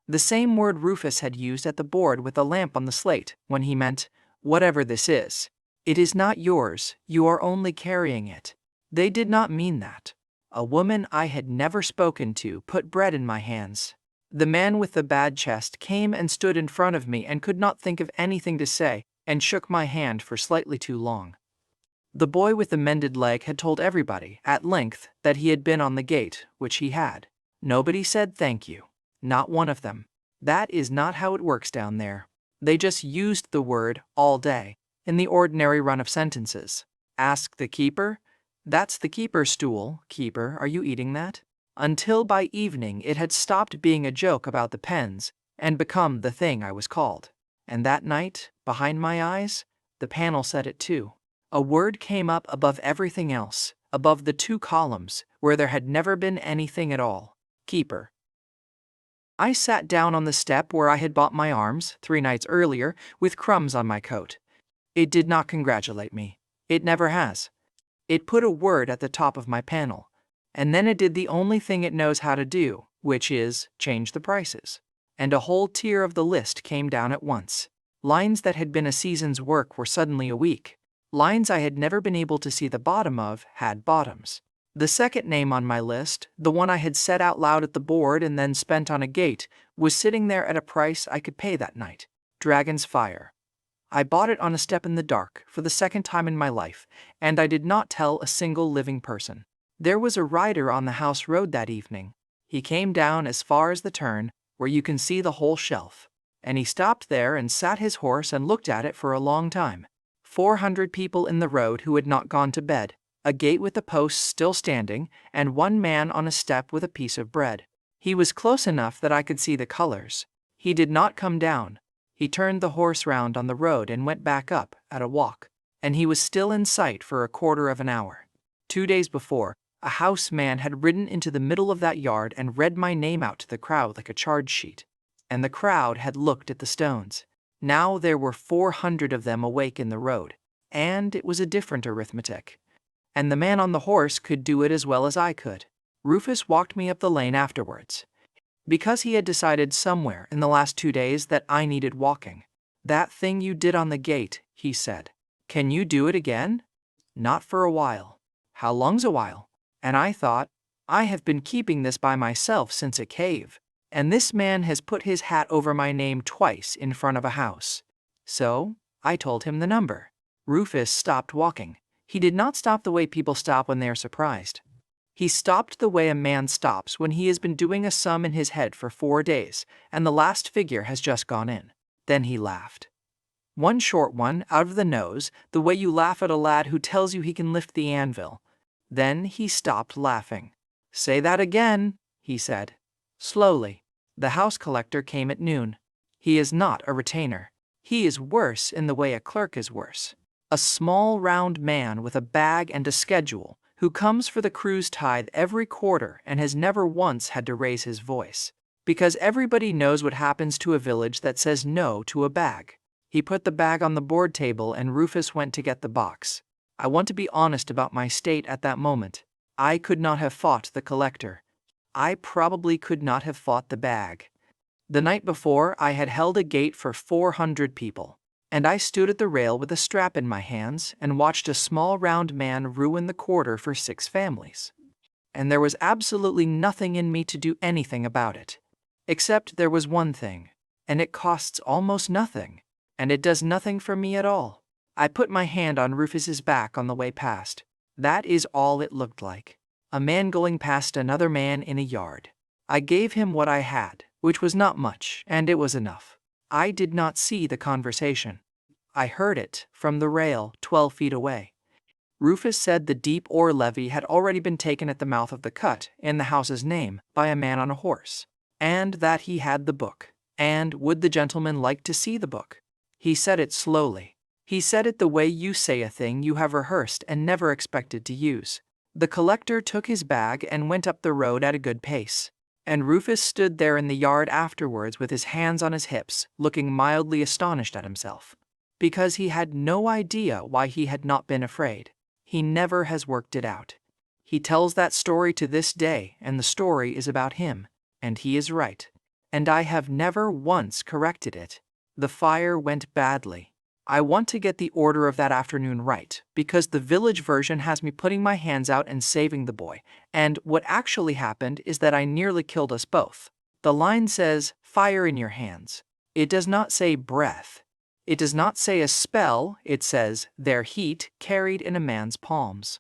The same word Rufus had used at the board with the lamp on the slate, when he meant, whatever this is, it is not yours, you are only carrying it. They did not mean that. A woman I had never spoken to put bread in my hands. The man with the bad chest came and stood in front of me and could not think of anything to say, and shook my hand for slightly too long. The boy with the mended leg had told everybody, at length, that he had been on the gate, which he had. Nobody said thank you. Not one of them. That is not how it works down there. They just used the word all day, in the ordinary run of sentences. Ask the keeper? That's the keeper's stool. Keeper, are you eating that? Until by evening it had stopped being a joke about the pens and become the thing I was called. And that night, behind my eyes, the panel said it too. A word came up above everything else, above the 2 columns, where there had never been anything at all. Keeper. I sat down on the step where I had bought my arms 3 nights earlier with crumbs on my coat. It did not congratulate me. It never has. It put a word at the top of my panel, and then it did the only thing it knows how to do, which is change the prices. And a whole tier of the list came down at once. Lines that had been a season's work were suddenly a week. Lines I had never been able to see the bottom of had bottoms. The second name on my list, the one I had said out loud at the board and then spent on a gate, was sitting there at a price I could pay that night. Dragon's Fire. I bought it on a step in the dark for the second time in my life, and I did not tell a single living person. There was a rider on the house road that evening. He came down as far as the turn, where you can see the whole shelf, and he stopped there and sat his horse and looked at it for a long time. 400 people in the road who had not gone to bed, a gate with the posts still standing, and one man on a step with a piece of bread. He was close enough that I could see the colors. He did not come down. He turned the horse round on the road and went back up at a walk, and he was still in sight for a quarter of an hour. 2 days before, a house man had ridden into the middle of that yard and read my name out to the crowd like a charge sheet. And the crowd had looked at the stones. Now there were 400 of them awake in the road, and it was a different arithmetic. And the man on the horse could do it as well as I could. Rufus walked me up the lane afterwards, because he had decided somewhere in the last 2 days that I needed walking. "That thing you did on the gate," he said. "Can you do it again?" "Not for a while." "How long's a while?" And I thought, I have been keeping this by myself since a cave, and this man has put his hat over my name twice in front of a house. So I told him the number. Rufus stopped walking. He did not stop the way people stop when they are surprised. He stopped the way a man stops when he has been doing a sum in his head for 4 days, and the last figure has just gone in. Then he laughed. One short one, out of the nose, the way you laugh at a lad who tells you he can lift the anvil. Then he stopped laughing. "Say that again," he said. Slowly. The house collector came at noon. He is not a retainer. He is worse in the way a clerk is worse. A small round man with a bag and a schedule, who comes for the crew's tithe every quarter and has never once had to raise his voice. Because everybody knows what happens to a village that says no to a bag. He put the bag on the board table and Rufus went to get the box. I want to be honest about my state at that moment. I could not have fought the collector. I probably could not have fought the bag. The night before, I had held a gate for 400 people, and I stood at the rail with a strap in my hands and watched a small round man ruin the quarter for 6 families. And there was absolutely nothing in me to do anything about it. Except there was one thing, and it costs almost nothing, and it does nothing for me at all. I put my hand on Rufus's back on the way past. That is all it looked like. A man going past another man in a yard. I gave him what I had, which was not much, and it was enough. I did not see the conversation. I heard it from the rail 12 feet away. Rufus said the deep ore levy had already been taken at the mouth of the cut in the house's name by a man on a horse, and that he had the book, and would the gentleman like to see the book? He said it slowly. He said it the way you say a thing you have rehearsed and never expected to use. The collector took his bag and went up the road at a good pace, and Rufus stood there in the yard afterwards with his hands on his hips, looking mildly astonished at himself, because he had no idea why he had not been afraid. He never has worked it out. He tells that story to this day, and the story is about him, and he is right. And I have never once corrected it. The fire went badly. I want to get the order of that afternoon right, because the village version has me putting my hands out and saving the boy, and what actually happened is that I nearly killed us both. The line says, "Fire in your hands." It does not say breath. It does not say a spell, it says, "their heat carried in a man's palms."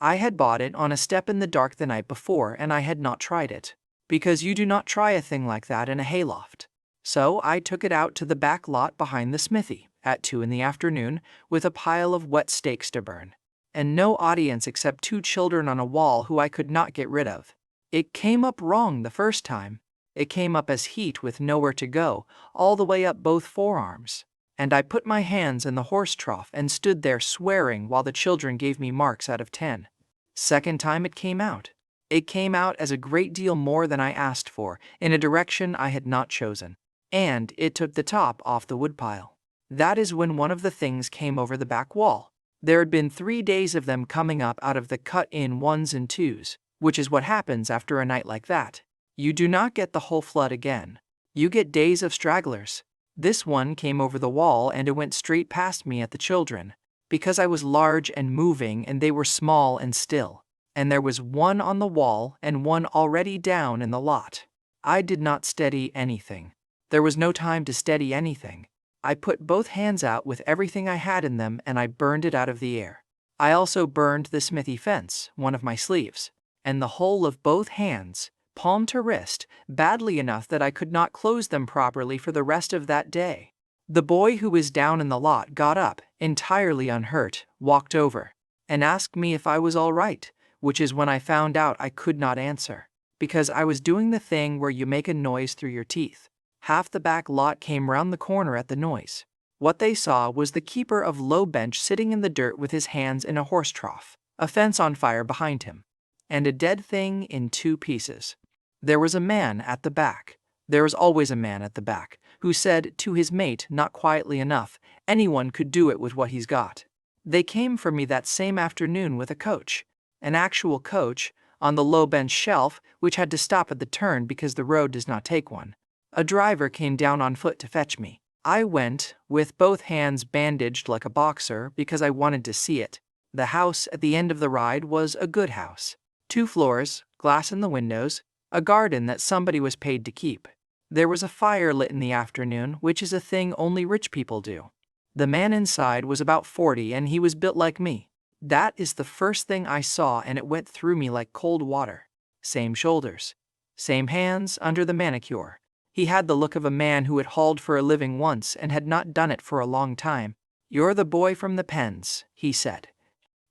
I had bought it on a step in the dark the night before, and I had not tried it, because you do not try a thing like that in a hayloft. So I took it out to the back lot behind the smithy at 2 in the afternoon with a pile of wet stakes to burn, and no audience except 2 children on a wall who I could not get rid of. It came up wrong the first time. It came up as heat with nowhere to go, all the way up both forearms. And I put my hands in the horse trough and stood there swearing while the children gave me marks out of 10. Second time it came out. It came out as a great deal more than I asked for, in a direction I had not chosen. And it took the top off the woodpile. That is when one of the things came over the back wall. There had been 3 days of them coming up out of the cut-in 1s and 2s, which is what happens after a night like that. You do not get the whole flood again. You get days of stragglers. This one came over the wall and it went straight past me at the children, because I was large and moving and they were small and still. And there was one on the wall and one already down in the lot. I did not steady anything. There was no time to steady anything. I put both hands out with everything I had in them and I burned it out of the air. I also burned the smithy fence, one of my sleeves, and the whole of both hands, palm to wrist, badly enough that I could not close them properly for the rest of that day. The boy who was down in the lot got up, entirely unhurt, walked over, and asked me if I was all right, which is when I found out I could not answer, because I was doing the thing where you make a noise through your teeth. Half the back lot came round the corner at the noise. What they saw was the keeper of Low Bench sitting in the dirt with his hands in a horse trough, a fence on fire behind him, and a dead thing in 2 pieces. There was a man at the back. There is always a man at the back, who said to his mate not quietly enough, anyone could do it with what he's got. They came for me that same afternoon with a coach, an actual coach, on the Low Bench shelf, which had to stop at the turn because the road does not take one. A driver came down on foot to fetch me. I went, with both hands bandaged like a boxer, because I wanted to see it. The house at the end of the ride was a good house. 2 floors, glass in the windows, a garden that somebody was paid to keep. There was a fire lit in the afternoon, which is a thing only rich people do. The man inside was about 40 and he was built like me. That is the first thing I saw and it went through me like cold water. Same shoulders. Same hands under the manicure. He had the look of a man who had hauled for a living once and had not done it for a long time. "You're the boy from the pens," he said.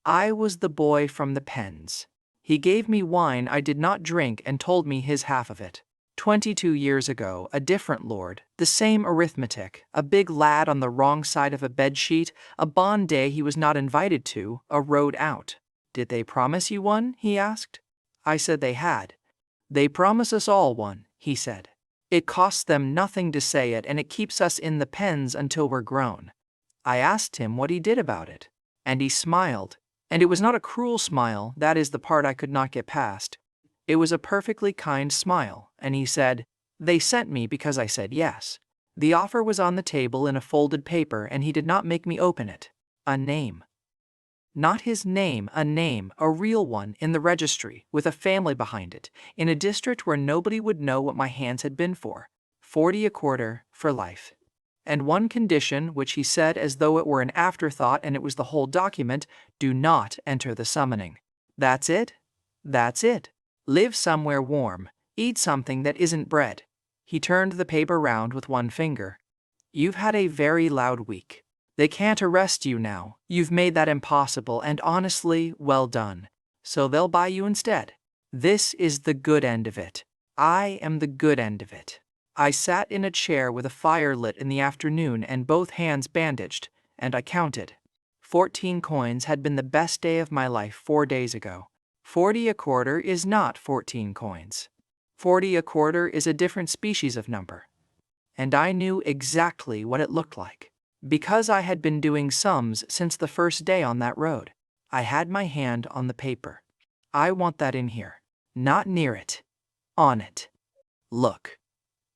I was the boy from the pens. He gave me wine I did not drink and told me his half of it. 22 years ago, a different lord, the same arithmetic, a big lad on the wrong side of a bedsheet, a bond day he was not invited to, a road out. "Did they promise you one?" he asked. I said they had. "They promise us all one," he said. "It costs them nothing to say it and it keeps us in the pens until we're grown." I asked him what he did about it, and he smiled, and it was not a cruel smile, that is the part I could not get past. It was a perfectly kind smile, and he said, "They sent me because I said yes." The offer was on the table in a folded paper and he did not make me open it. A name. Not his name, a real one, in the registry, with a family behind it, in a district where nobody would know what my hands had been for. 40 a quarter, for life. And one condition, which he said as though it were an afterthought and it was the whole document: do not enter the summoning. That's it? That's it. Live somewhere warm, eat something that isn't bread. He turned the paper round with one finger. You've had a very loud week. They can't arrest you now, you've made that impossible, and honestly, well done. So they'll buy you instead. This is the good end of it. I am the good end of it. I sat in a chair with a fire lit in the afternoon and both hands bandaged, and I counted. 14 coins had been the best day of my life 4 days ago. 40 a quarter is not 14 coins. 40 a quarter is a different species of number. And I knew exactly what it looked like. Because I had been doing sums since the first day on that road. I had my hand on the paper. I want that in here. Not near it. On it. Look.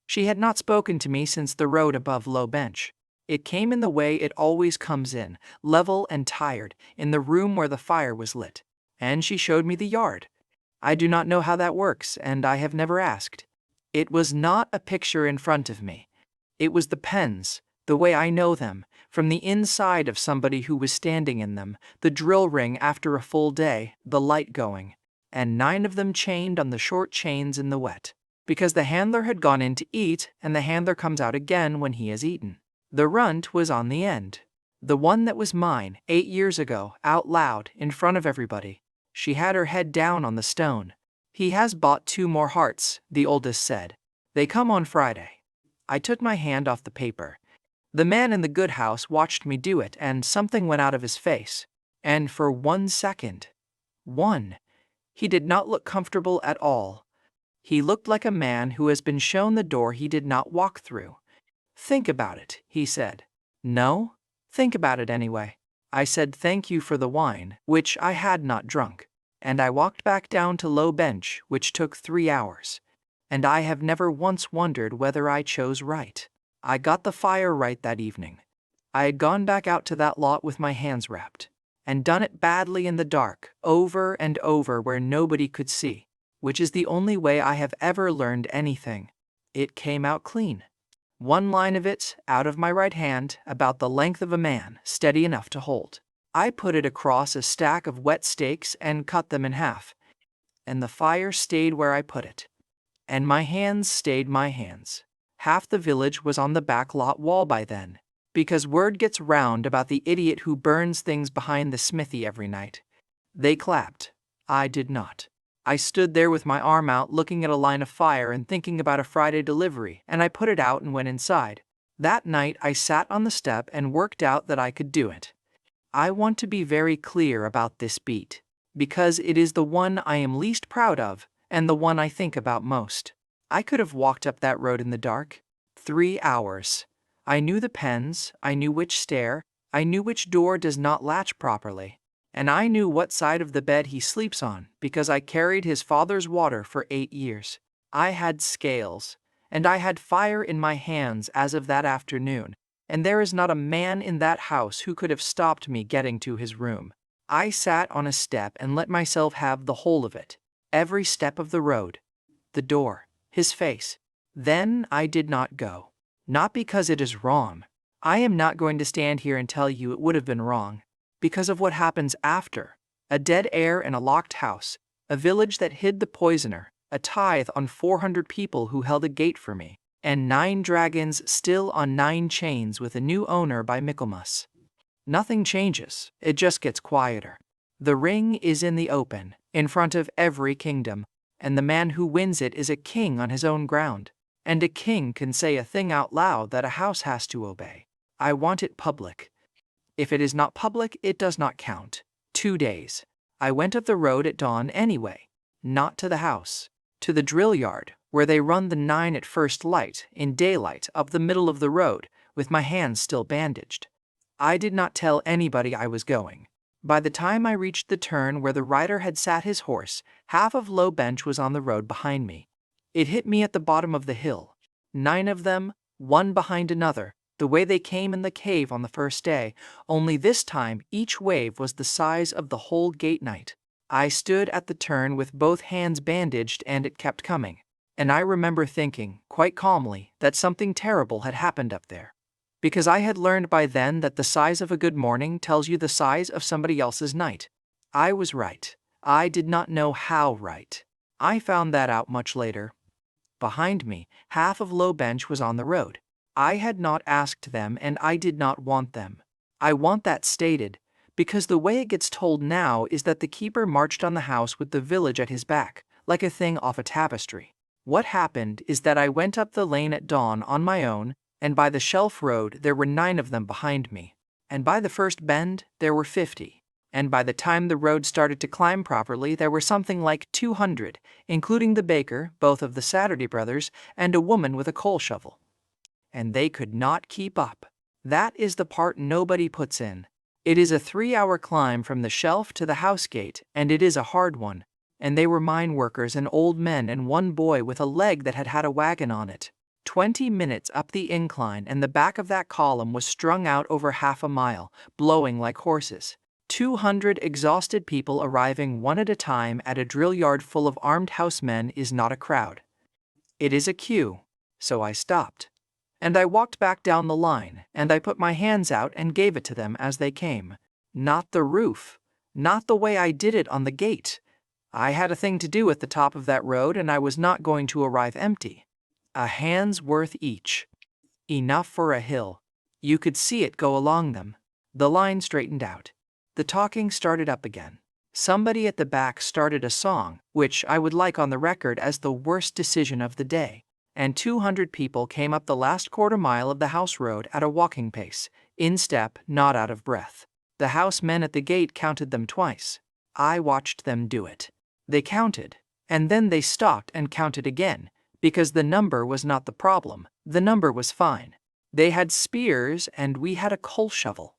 She had not spoken to me since the road above Low Bench. It came in the way it always comes in, level and tired, in the room where the fire was lit. And she showed me the yard. I do not know how that works, and I have never asked. It was not a picture in front of me. It was the pens, the way I know them, from the inside of somebody who was standing in them, the drill ring after a full day, the light going, and 9 of them chained on the short chains in the wet, because the handler had gone in to eat, and the handler comes out again when he has eaten. The runt was on the end. The one that was mine, 8 years ago, out loud, in front of everybody. She had her head down on the stone. "He has bought 2 more hearts," the oldest said. "They come on Friday." I took my hand off the paper. The man in the good house watched me do it, and something went out of his face. And for 1 second, he did not look comfortable at all. He looked like a man who has been shown the door he did not walk through. "Think about it," he said. "No? Think about it anyway." I said thank you for the wine, which I had not drunk, and I walked back down to Low Bench, which took 3 hours. And I have never once wondered whether I chose right. I got the fire right that evening. I had gone back out to that lot with my hands wrapped, and done it badly in the dark, over and over where nobody could see, which is the only way I have ever learned anything. It came out clean. One line of it, out of my right hand, about the length of a man, steady enough to hold. I put it across a stack of wet stakes and cut them in half, and the fire stayed where I put it. And my hands stayed my hands. Half the village was on the back lot wall by then, because word gets round about the idiot who burns things behind the smithy every night. They clapped. I did not. I stood there with my arm out looking at a line of fire and thinking about a Friday delivery, and I put it out and went inside. That night I sat on the step and worked out that I could do it. I want to be very clear about this beat, because it is the one I am least proud of and the one I think about most. I could have walked up that road in the dark. 3 hours. I knew the pens, I knew which stair, I knew which door does not latch properly, and I knew what side of the bed he sleeps on because I carried his father's water for 8 years. I had scales, and I had fire in my hands as of that afternoon, and there is not a man in that house who could have stopped me getting to his room. I sat on a step and let myself have the whole of it, every step of the road, the door, his face. Then I did not go. Not because it is wrong. I am not going to stand here and tell you it would have been wrong. Because of what happens after. A dead air in a locked house, a village that hid the poisoner, a tithe on 400 people who held a gate for me, and 9 dragons still on 9 chains with a new owner by Michaelmas. Nothing changes, it just gets quieter. The ring is in the open, in front of every kingdom, and the man who wins it is a king on his own ground. And a king can say a thing out loud that a house has to obey. I want it public. If it is not public, it does not count. 2 days. I went up the road at dawn anyway. Not to the house. To the drill yard, where they run the 9 at first light, in daylight, up the middle of the road, with my hands still bandaged. I did not tell anybody I was going. By the time I reached the turn where the rider had sat his horse, half of Low Bench was on the road behind me. It hit me at the bottom of the hill. 9 of them, one behind another, the way they came in the cave on the first day, only this time each wave was the size of the whole gate night. I stood at the turn with both hands bandaged and it kept coming. And I remember thinking, quite calmly, that something terrible had happened up there. Because I had learned by then that the size of a good morning tells you the size of somebody else's night. I was right. I did not know how right. I found that out much later. Behind me, half of Low Bench was on the road. I had not asked them and I did not want them. I want that stated, because the way it gets told now is that the keeper marched on the house with the village at his back, like a thing off a tapestry. What happened is that I went up the lane at dawn on my own, and by the shelf road there were 9 of them behind me. And by the first bend there were 50. And by the time the road started to climb properly, there were something like 200, including the baker, both of the Saturday brothers, and a woman with a coal shovel. And they could not keep up. That is the part nobody puts in. It is a 3-hour climb from the shelf to the house gate, and it is a hard one. And they were mine workers and old men and one boy with a leg that had had a wagon on it. 20 minutes up the incline, and the back of that column was strung out over half a mile, blowing like horses. 200 exhausted people arriving one at a time at a drill yard full of armed housemen is not a crowd. It is a queue. So I stopped. And I walked back down the line, and I put my hands out and gave it to them as they came. Not the roof. Not the way I did it on the gate. I had a thing to do at the top of that road, and I was not going to arrive empty. A hand's worth each. Enough for a hill. You could see it go along them. The line straightened out. The talking started up again. Somebody at the back started a song, which I would like on the record as the worst decision of the day. And 200 people came up the last quarter mile of the house road at a walking pace, in step, not out of breath. The house men at the gate counted them twice. I watched them do it. They counted, and then they stopped and counted again, because the number was not the problem. The number was fine. They had spears and we had a coal shovel.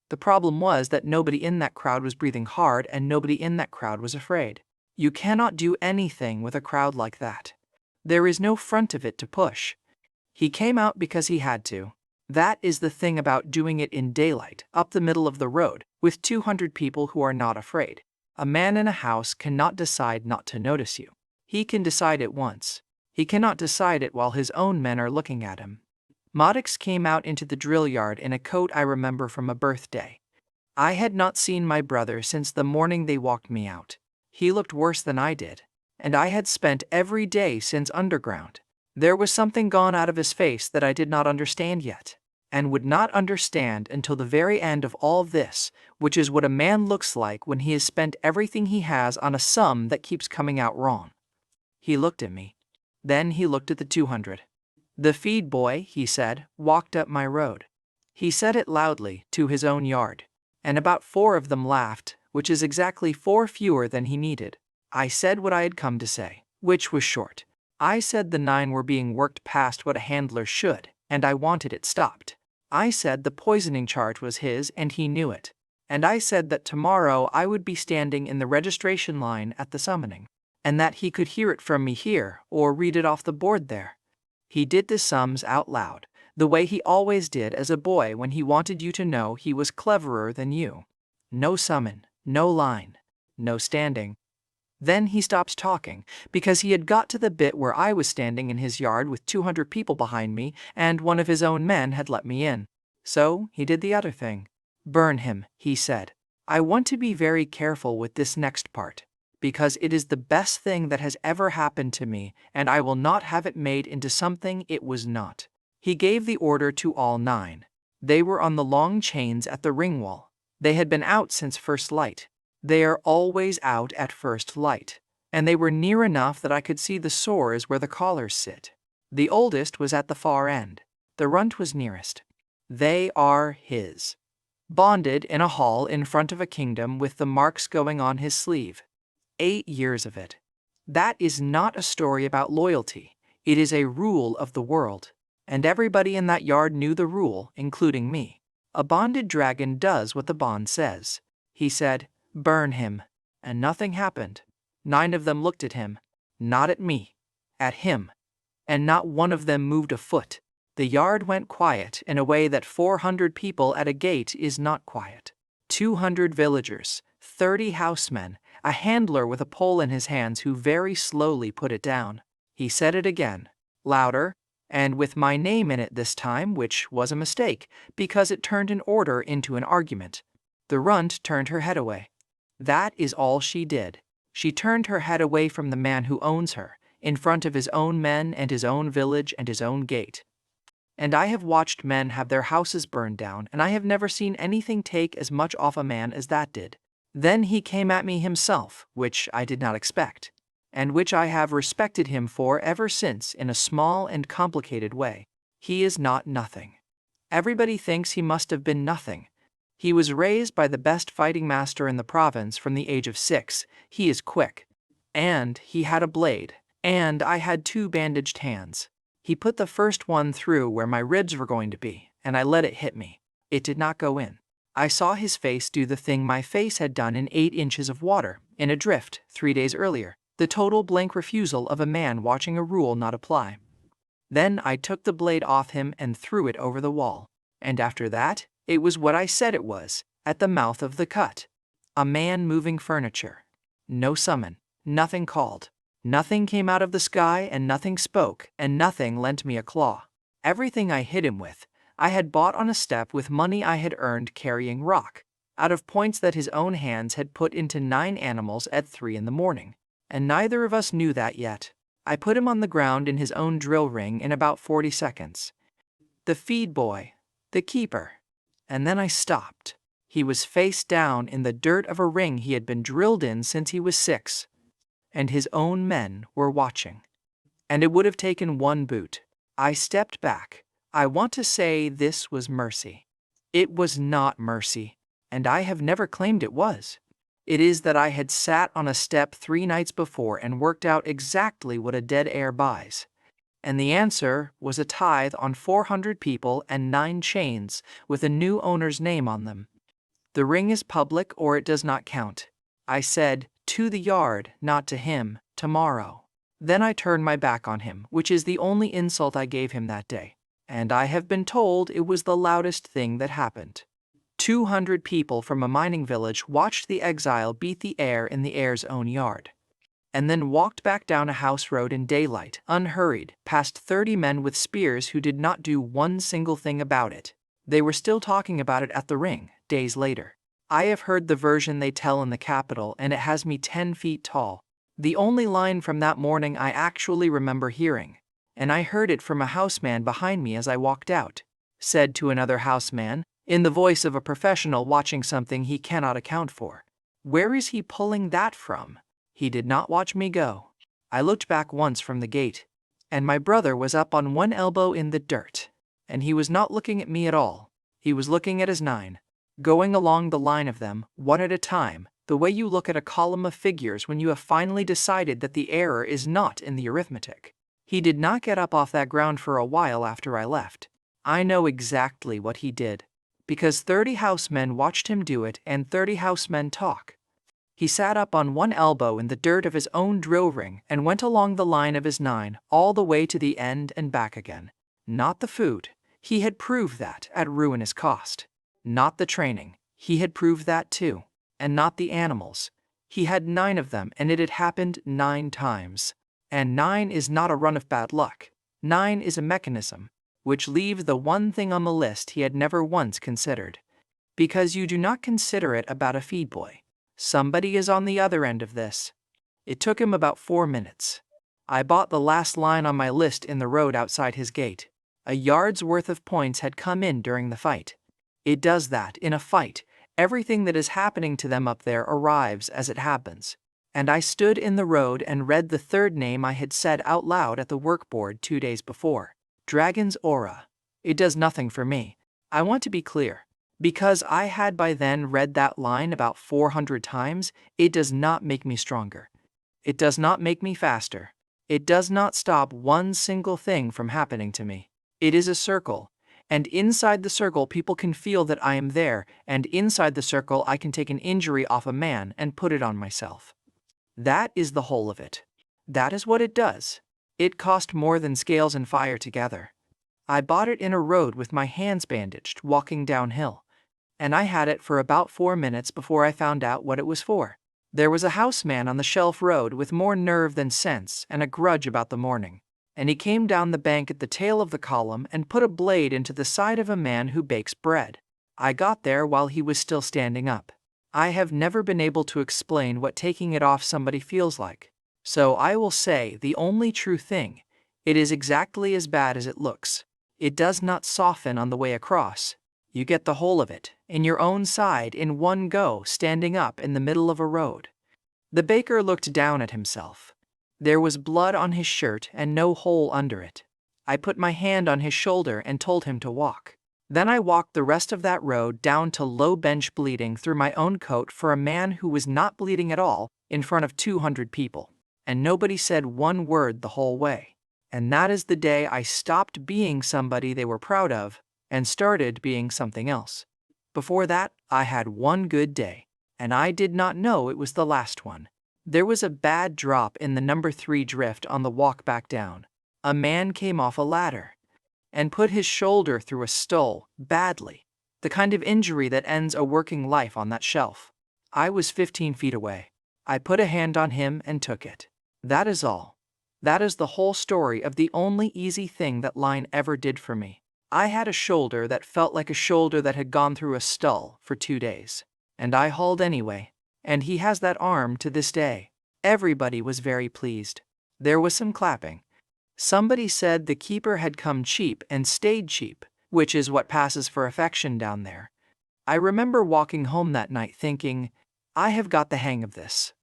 The problem was that nobody in that crowd was breathing hard and nobody in that crowd was afraid. You cannot do anything with a crowd like that. There is no front of it to push. He came out because he had to. That is the thing about doing it in daylight, up the middle of the road, with 200 people who are not afraid. A man in a house cannot decide not to notice you. He can decide it once. He cannot decide it while his own men are looking at him. Maddox came out into the drill yard in a coat I remember from a birthday. I had not seen my brother since the morning they walked me out. He looked worse than I did, and I had spent every day since underground. There was something gone out of his face that I did not understand yet, and would not understand until the very end of all this, which is what a man looks like when he has spent everything he has on a sum that keeps coming out wrong. He looked at me. Then he looked at the 200. The feed boy, he said, walked up my road. He said it loudly, to his own yard, and about 4 of them laughed, which is exactly 4 fewer than he needed. I said what I had come to say, which was short. I said the 9 were being worked past what a handler should, and I wanted it stopped. I said the poisoning charge was his and he knew it. And I said that tomorrow I would be standing in the registration line at the summoning, and that he could hear it from me here or read it off the board there. He did the sums out loud, the way he always did as a boy when he wanted you to know he was cleverer than you. No summon, no line, no standing. Then he stopped talking, because he had got to the bit where I was standing in his yard with 200 people behind me, and one of his own men had let me in. So he did the other thing. Burn him, he said. I want to be very careful with this next part, because it is the best thing that has ever happened to me, and I will not have it made into something it was not. He gave the order to all 9. They were on the long chains at the ring wall. They had been out since first light. They are always out at first light, and they were near enough that I could see the sores where the collars sit. The oldest was at the far end. The runt was nearest. They are his. Bonded in a hall in front of a kingdom with the marks going on his sleeve. 8 years of it. That is not a story about loyalty. It is a rule of the world. And everybody in that yard knew the rule, including me. A bonded dragon does what the bond says. He said, burn him. And nothing happened. 9 of them looked at him. Not at me. At him. And not one of them moved a foot. The yard went quiet in a way that 400 people at a gate is not quiet. 200 villagers, 30 housemen, a handler with a pole in his hands who very slowly put it down. He said it again, louder, and with my name in it this time, which was a mistake, because it turned an order into an argument. The runt turned her head away. That is all she did. She turned her head away from the man who owns her, in front of his own men and his own village and his own gate. And I have watched men have their houses burned down, and I have never seen anything take as much off a man as that did. Then he came at me himself, which I did not expect, and which I have respected him for ever since in a small and complicated way. He is not nothing. Everybody thinks he must have been nothing. He was raised by the best fighting master in the province from the age of 6. He is quick. And he had a blade, and I had 2 bandaged hands. He put the first one through where my ribs were going to be, and I let it hit me. It did not go in. I saw his face do the thing my face had done in 8 inches of water, in a drift, 3 days earlier, the total blank refusal of a man watching a rule not apply. Then I took the blade off him and threw it over the wall. And after that, it was what I said it was, at the mouth of the cut. A man moving furniture. No summon, nothing called. Nothing came out of the sky, and nothing spoke, and nothing lent me a claw. Everything I hit him with, I had bought on a step with money I had earned carrying rock, out of points that his own hands had put into 9 animals at 3 in the morning. And neither of us knew that yet. I put him on the ground in his own drill ring in about 40 seconds. The feed boy, the keeper. And then I stopped. He was face down in the dirt of a ring he had been drilled in since he was 6. And his own men were watching. And it would have taken 1 boot. I stepped back. I want to say this was mercy. It was not mercy, and I have never claimed it was. It is that I had sat on a step 3 nights before and worked out exactly what a dead air buys. And the answer was a tithe on 400 people and 9 chains with a new owner's name on them. The ring is public or it does not count. I said, to the yard, not to him, tomorrow. Then I turned my back on him, which is the only insult I gave him that day. And I have been told it was the loudest thing that happened. 200 people from a mining village watched the exile beat the air in the heir's own yard. and then walked back down a house road in daylight, unhurried, past 30 men with spears who did not do one single thing about it. They were still talking about it at the ring, days later. I have heard the version they tell in the capital, and it has me 10 feet tall. The only line from that morning I actually remember hearing, and I heard it from a houseman behind me as I walked out, said to another houseman, in the voice of a professional watching something he cannot account for. Where is he pulling that from? He did not watch me go. I looked back once from the gate, and my brother was up on one elbow in the dirt, and he was not looking at me at all. He was looking at his 9, going along the line of them, one at a time, the way you look at a column of figures when you have finally decided that the error is not in the arithmetic. He did not get up off that ground for a while after I left. I know exactly what he did, because 30 housemen watched him do it and 30 housemen talk. He sat up on one elbow in the dirt of his own drill ring and went along the line of his 9 all the way to the end and back again. Not the food. He had proved that at ruinous cost. Not the training. He had proved that too. And not the animals. He had 9 of them, and it had happened 9 times. And 9 is not a run of bad luck. 9 is a mechanism, which leaves the one thing on the list he had never once considered. Because you do not consider it about a feed boy. Somebody is on the other end of this. It took him about 4 minutes. I bought the last line on my list in the road outside his gate. A yard's worth of points had come in during the fight. It does that in a fight. Everything that is happening to them up there arrives as it happens. And I stood in the road and read the 3rd name I had said out loud at the workboard 2 days before. Dragon's Aura. It does nothing for me. I want to be clear. Because I had by then read that line about 400 times, it does not make me stronger. It does not make me faster. It does not stop one single thing from happening to me. It is a circle. And inside the circle people can feel that I am there, and inside the circle I can take an injury off a man and put it on myself. That is the whole of it. That is what it does. It cost more than scales and fire together. I bought it in a road with my hands bandaged, walking downhill. And I had it for about 4 minutes before I found out what it was for. There was a houseman on the shelf road with more nerve than sense and a grudge about the morning. And he came down the bank at the tail of the column and put a blade into the side of a man who bakes bread. I got there while he was still standing up. I have never been able to explain what taking it off somebody feels like. So I will say the only true thing. It is exactly as bad as it looks. It does not soften on the way across. You get the whole of it, in your own side, in one go, standing up in the middle of a road. The baker looked down at himself. There was blood on his shirt and no hole under it. I put my hand on his shoulder and told him to walk. Then I walked the rest of that road down to low bench bleeding through my own coat for a man who was not bleeding at all in front of 200 people. And nobody said one word the whole way. And that is the day I stopped being somebody they were proud of and started being something else. Before that, I had one good day, and I did not know it was the last one. There was a bad drop in the number 3 drift on the walk back down. A man came off a ladder and put his shoulder through a stole, badly. The kind of injury that ends a working life on that shelf. I was 15 feet away. I put a hand on him and took it. That is all. That is the whole story of the only easy thing that line ever did for me. I had a shoulder that felt like a shoulder that had gone through a stall for 2 days. And I hauled anyway. And he has that arm to this day. Everybody was very pleased. There was some clapping. Somebody said the keeper had come cheap and stayed cheap, which is what passes for affection down there. I remember walking home that night thinking, I have got the hang of this.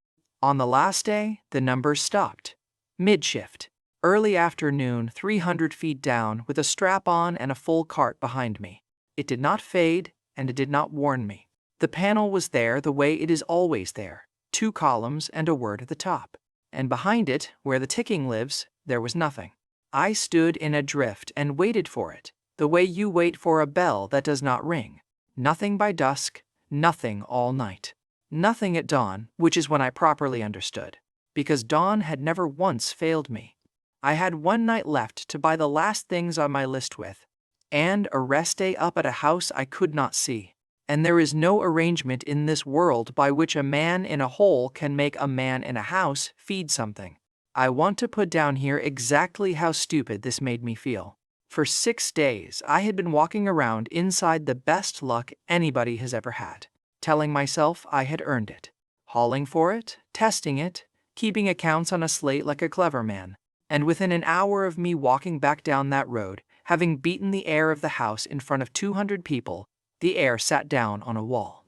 On the last day, the numbers stopped. Mid-shift. Early afternoon, 300 feet down, with a strap on and a full cart behind me. It did not fade, and it did not warn me. The panel was there the way it is always there, 2 columns and a word at the top. And behind it, where the ticking lives, there was nothing. I stood in a drift and waited for it, the way you wait for a bell that does not ring. Nothing by dusk, nothing all night. Nothing at dawn, which is when I properly understood, because dawn had never once failed me. I had 1 night left to buy the last things on my list with, and a rest day up at a house I could not see. and there is no arrangement in this world by which a man in a hole can make a man in a house feed something. I want to put down here exactly how stupid this made me feel. For 6 days, I had been walking around inside the best luck anybody has ever had, telling myself I had earned it, hauling for it, testing it, keeping accounts on a slate like a clever man. And within an hour of me walking back down that road, having beaten the air of the house in front of 200 people, the heir sat down on a wall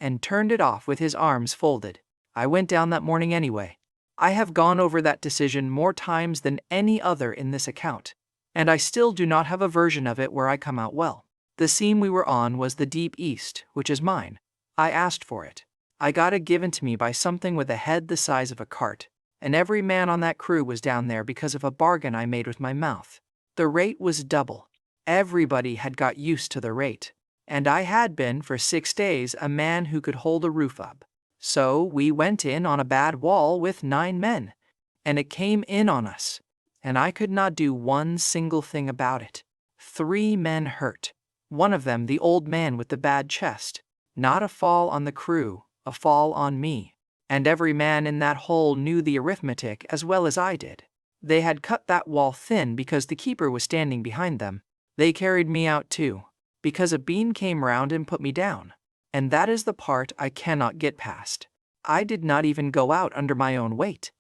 and turned it off with his arms folded. I went down that morning anyway. I have gone over that decision more times than any other in this account, and I still do not have a version of it where I come out well. The scene we were on was the Deep East, which is mine. I asked for it. I got it given to me by something with a head the size of a cart, and every man on that crew was down there because of a bargain I made with my mouth. The rate was double. Everybody had got used to the rate, and I had been for 6 days a man who could hold a roof up. So we went in on a bad wall with 9 men, and it came in on us, and I could not do one single thing about it. 3 men hurt. One of them the old man with the bad chest. Not a fall on the crew, a fall on me. And every man in that hole knew the arithmetic as well as I did. They had cut that wall thin because the keeper was standing behind them. They carried me out too, because a beam came round and put me down. And that is the part I cannot get past. I did not even go out under my own weight.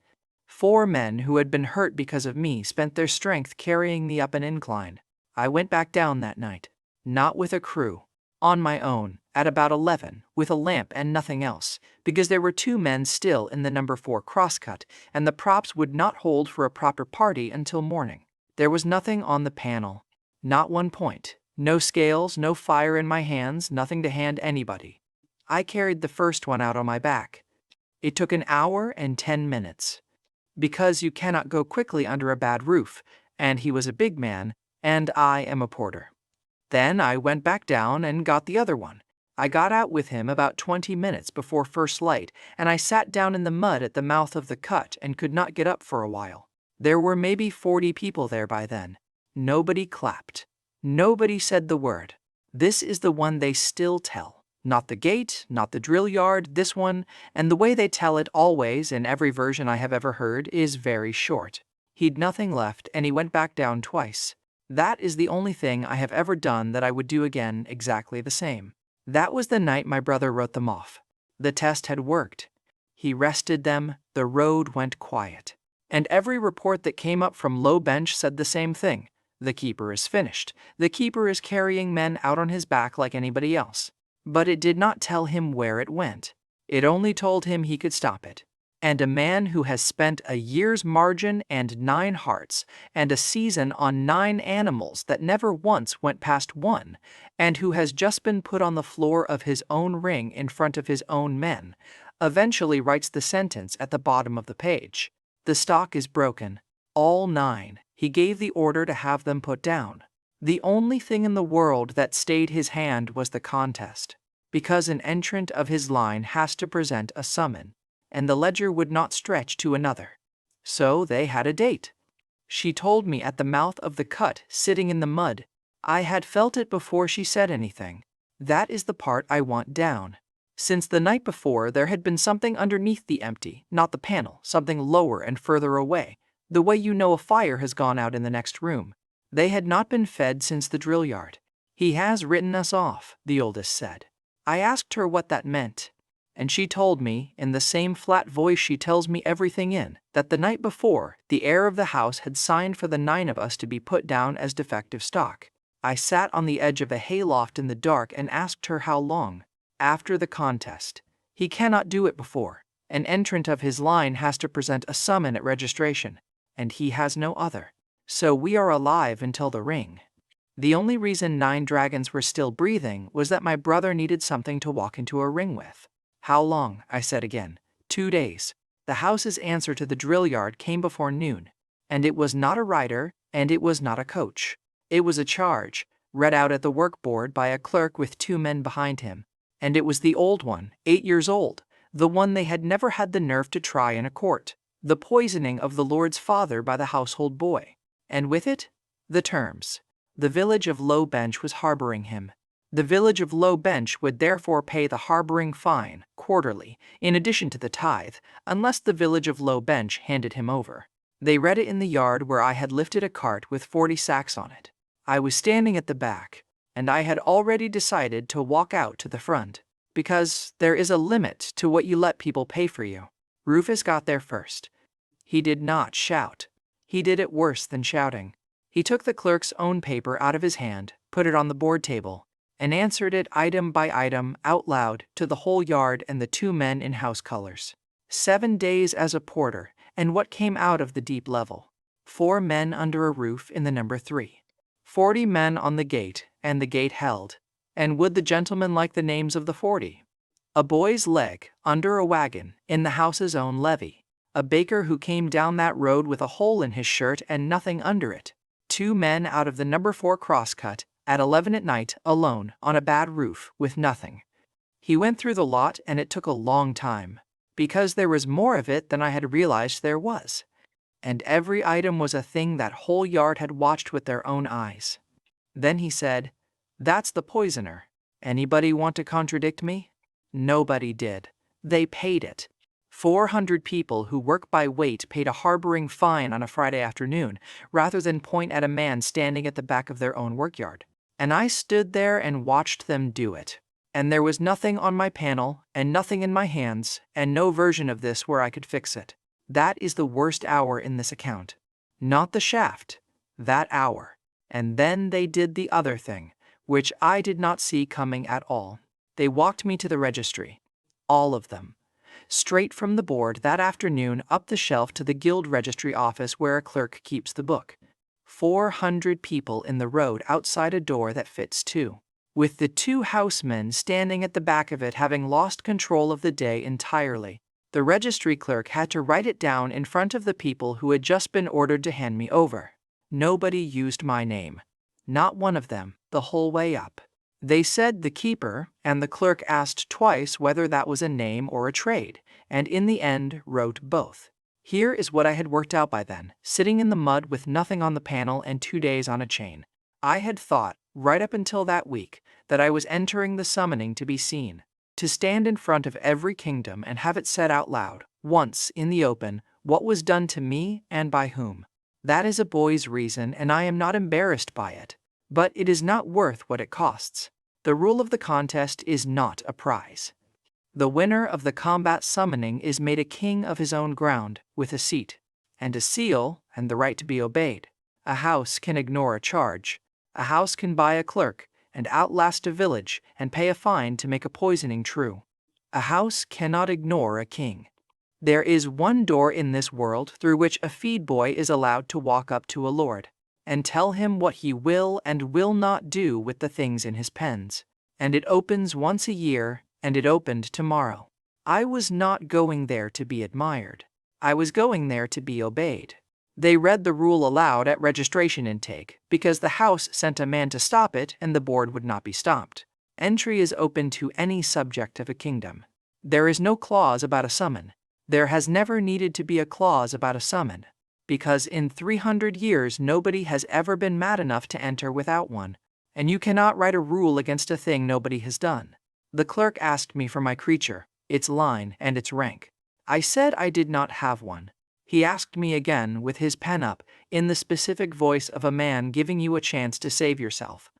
4 men who had been hurt because of me spent their strength carrying me up an incline. I went back down that night, not with a crew, on my own, at about 11, with a lamp and nothing else, because there were 2 men still in the number 4 crosscut, and the props would not hold for a proper party until morning. There was nothing on the panel, not one point, no scales, no fire in my hands, nothing to hand anybody. I carried the first one out on my back. It took an hour and 10 minutes. Because you cannot go quickly under a bad roof, and he was a big man, and I am a porter. Then I went back down and got the other one. I got out with him about 20 minutes before first light, and I sat down in the mud at the mouth of the cut and could not get up for a while. There were maybe 40 people there by then. Nobody clapped. Nobody said the word. This is the one they still tell. Not the gate, not the drill yard, this one, and the way they tell it always in every version I have ever heard is very short. He'd nothing left and he went back down twice. That is the only thing I have ever done that I would do again exactly the same. That was the night my brother wrote them off. The test had worked. He rested them, the road went quiet. And every report that came up from low bench said the same thing. The keeper is finished. The keeper is carrying men out on his back like anybody else. But it did not tell him where it went. It only told him he could stop it. And a man who has spent a year's margin and 9 hearts and a season on 9 animals that never once went past 1, and who has just been put on the floor of his own ring in front of his own men, eventually writes the sentence at the bottom of the page. The stock is broken. All 9. He gave the order to have them put down. The only thing in the world that stayed his hand was the contest, because an entrant of his line has to present a summon, and the ledger would not stretch to another. So they had a date. She told me at the mouth of the cut, sitting in the mud. I had felt it before she said anything. That is the part I want down. Since the night before, there had been something underneath the empty, not the panel, something lower and further away, the way you know a fire has gone out in the next room. They had not been fed since the drill yard. He has written us off, the oldest said. I asked her what that meant, and she told me, in the same flat voice she tells me everything in, that the night before, the heir of the house had signed for the 9 of us to be put down as defective stock. I sat on the edge of a hayloft in the dark and asked her how long. After the contest. He cannot do it before. An entrant of his line has to present a summon at registration, and he has no other. So we are alive until the ring. The only reason 9 dragons were still breathing was that my brother needed something to walk into a ring with. How long? I said again. 2 days. The house's answer to the drill yard came before noon, and it was not a rider, and it was not a coach. It was a charge, read out at the workboard by a clerk with 2 men behind him, and it was the old one, 8 years old, the one they had never had the nerve to try in a court, the poisoning of the Lord's father by the household boy. And with it, the terms. The village of Low Bench was harboring him. The village of Low Bench would therefore pay the harboring fine quarterly, in addition to the tithe, unless the village of Low Bench handed him over. They read it in the yard where I had lifted a cart with 40 sacks on it. I was standing at the back, and I had already decided to walk out to the front, because there is a limit to what you let people pay for you. Rufus got there first. He did not shout. He did it worse than shouting. He took the clerk's own paper out of his hand, put it on the board table, and answered it item by item out loud to the whole yard and the 2 men in house colors. 7 days as a porter, and what came out of the deep level? 4 men under a roof in the number 3. 40 men on the gate, and the gate held. And would the gentleman like the names of the 40? A boy's leg, under a wagon, in the house's own levee. A baker who came down that road with a hole in his shirt and nothing under it. 2 men out of the number 4 crosscut, at 11 at night, alone, on a bad roof, with nothing. He went through the lot, and it took a long time, because there was more of it than I had realized there was. And every item was a thing that whole yard had watched with their own eyes. Then he said, "That's the poisoner. Anybody want to contradict me?" Nobody did. They paid it. 400 people who work by weight paid a harboring fine on a Friday afternoon, rather than point at a man standing at the back of their own workyard. And I stood there and watched them do it. And there was nothing on my panel, and nothing in my hands, and no version of this where I could fix it. That is the worst hour in this account. Not the shaft. That hour. And then they did the other thing, which I did not see coming at all. They walked me to the registry. All of them. Straight from the board that afternoon up the shelf to the guild registry office where a clerk keeps the book. 400 people in the road outside a door that fits 2. With the 2 housemen standing at the back of it having lost control of the day entirely. The registry clerk had to write it down in front of the people who had just been ordered to hand me over. Nobody used my name. Not one of them, the whole way up. They said the keeper, and the clerk asked twice whether that was a name or a trade, and in the end wrote both. Here is what I had worked out by then, sitting in the mud with nothing on the panel and 2 days on a chain. I had thought, right up until that week, that I was entering the summoning to be seen, to stand in front of every kingdom and have it said out loud, once in the open, what was done to me and by whom. That is a boy's reason, and I am not embarrassed by it. But it is not worth what it costs. The rule of the contest is not a prize. The winner of the combat summoning is made a king of his own ground, with a seat, and a seal, and the right to be obeyed. A house can ignore a charge. A house can buy a clerk, and outlast a village, and pay a fine to make a poisoning true. A house cannot ignore a king. There is one door in this world through which a feed boy is allowed to walk up to a lord, and tell him what he will and will not do with the things in his pens. And it opens once a year, and it opened tomorrow. I was not going there to be admired. I was going there to be obeyed. They read the rule aloud at registration intake, because the house sent a man to stop it and the board would not be stopped. Entry is open to any subject of a kingdom. There is no clause about a summon. There has never needed to be a clause about a summon, because in 300 years nobody has ever been mad enough to enter without one, and you cannot write a rule against a thing nobody has done. The clerk asked me for my creature, its line, and its rank. I said I did not have one. He asked me again, with his pen up, in the specific voice of a man giving you a chance to save yourself.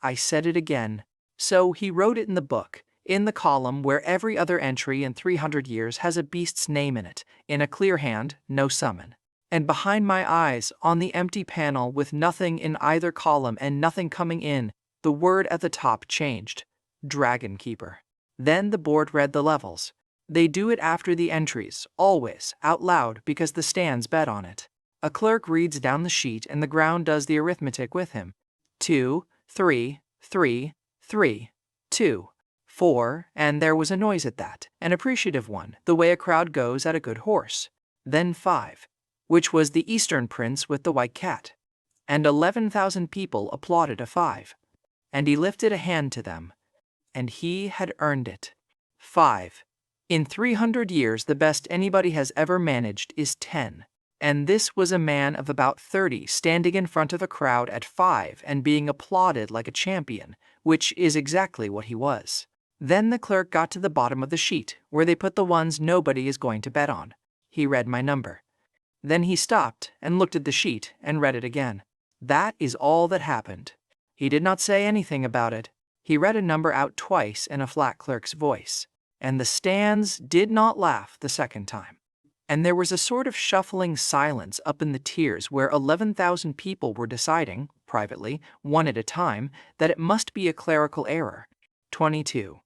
I said it again. So he wrote it in the book, in the column where every other entry in 300 years has a beast's name in it, in a clear hand, no summon. And behind my eyes, on the empty panel with nothing in either column and nothing coming in, the word at the top changed. Dragon Keeper. Then the board read the levels. They do it after the entries, always, out loud, because the stands bet on it. A clerk reads down the sheet and the ground does the arithmetic with him. 2, 3, 3, 3, 2, 4, and there was a noise at that, an appreciative one, the way a crowd goes at a good horse. Then 5. Which was the Eastern Prince with the white cat. And 11,000 people applauded a 5. And he lifted a hand to them. And he had earned it. 5. In 300 years the best anybody has ever managed is 10. And this was a man of about 30 standing in front of a crowd at 5 and being applauded like a champion, which is exactly what he was. Then the clerk got to the bottom of the sheet, where they put the ones nobody is going to bet on. He read my number. Then he stopped and looked at the sheet and read it again. That is all that happened. He did not say anything about it. He read a number out twice in a flat clerk's voice, and the stands did not laugh the second time. And there was a sort of shuffling silence up in the tiers where 11,000 people were deciding, privately, one at a time, that it must be a clerical error. 22.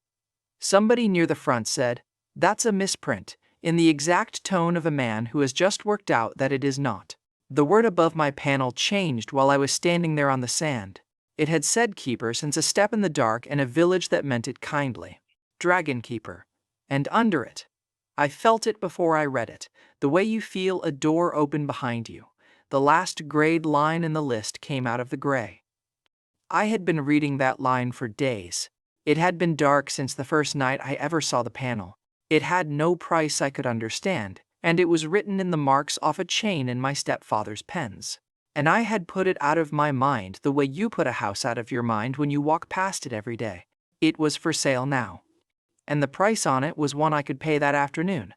Somebody near the front said, "That's a misprint," in the exact tone of a man who has just worked out that it is not. The word above my panel changed while I was standing there on the sand. It had said keeper since a step in the dark and a village that meant it kindly. Dragon keeper. And under it, I felt it before I read it, the way you feel a door open behind you. The last grayed line in the list came out of the gray. I had been reading that line for days. It had been dark since the first night I ever saw the panel. It had no price I could understand, and it was written in the marks off a chain in my stepfather's pens. And I had put it out of my mind the way you put a house out of your mind when you walk past it every day. It was for sale now. And the price on it was one I could pay that afternoon.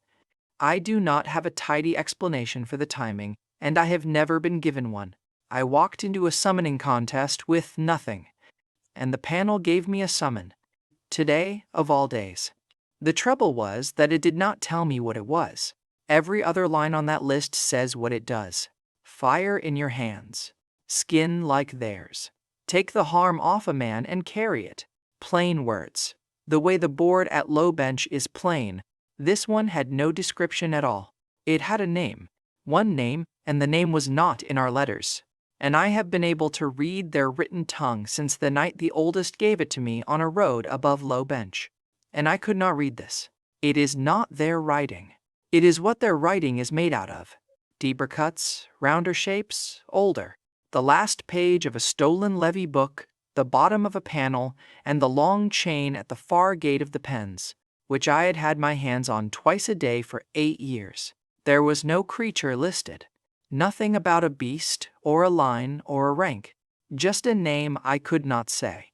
I do not have a tidy explanation for the timing, and I have never been given one. I walked into a summoning contest with nothing, and the panel gave me a summon. Today, of all days. The trouble was that it did not tell me what it was. Every other line on that list says what it does. Fire in your hands. Skin like theirs. Take the harm off a man and carry it. Plain words. The way the board at Low Bench is plain, this one had no description at all. It had a name. One name, and the name was not in our letters. And I have been able to read their written tongue since the night the oldest gave it to me on a road above Low Bench. And I could not read this. It is not their writing. It is what their writing is made out of. Deeper cuts, rounder shapes, older. The last page of a stolen levy book, the bottom of a panel, and the long chain at the far gate of the pens, which I had had my hands on twice a day for 8 years. There was no creature listed. Nothing about a beast, or a line, or a rank. Just a name I could not say.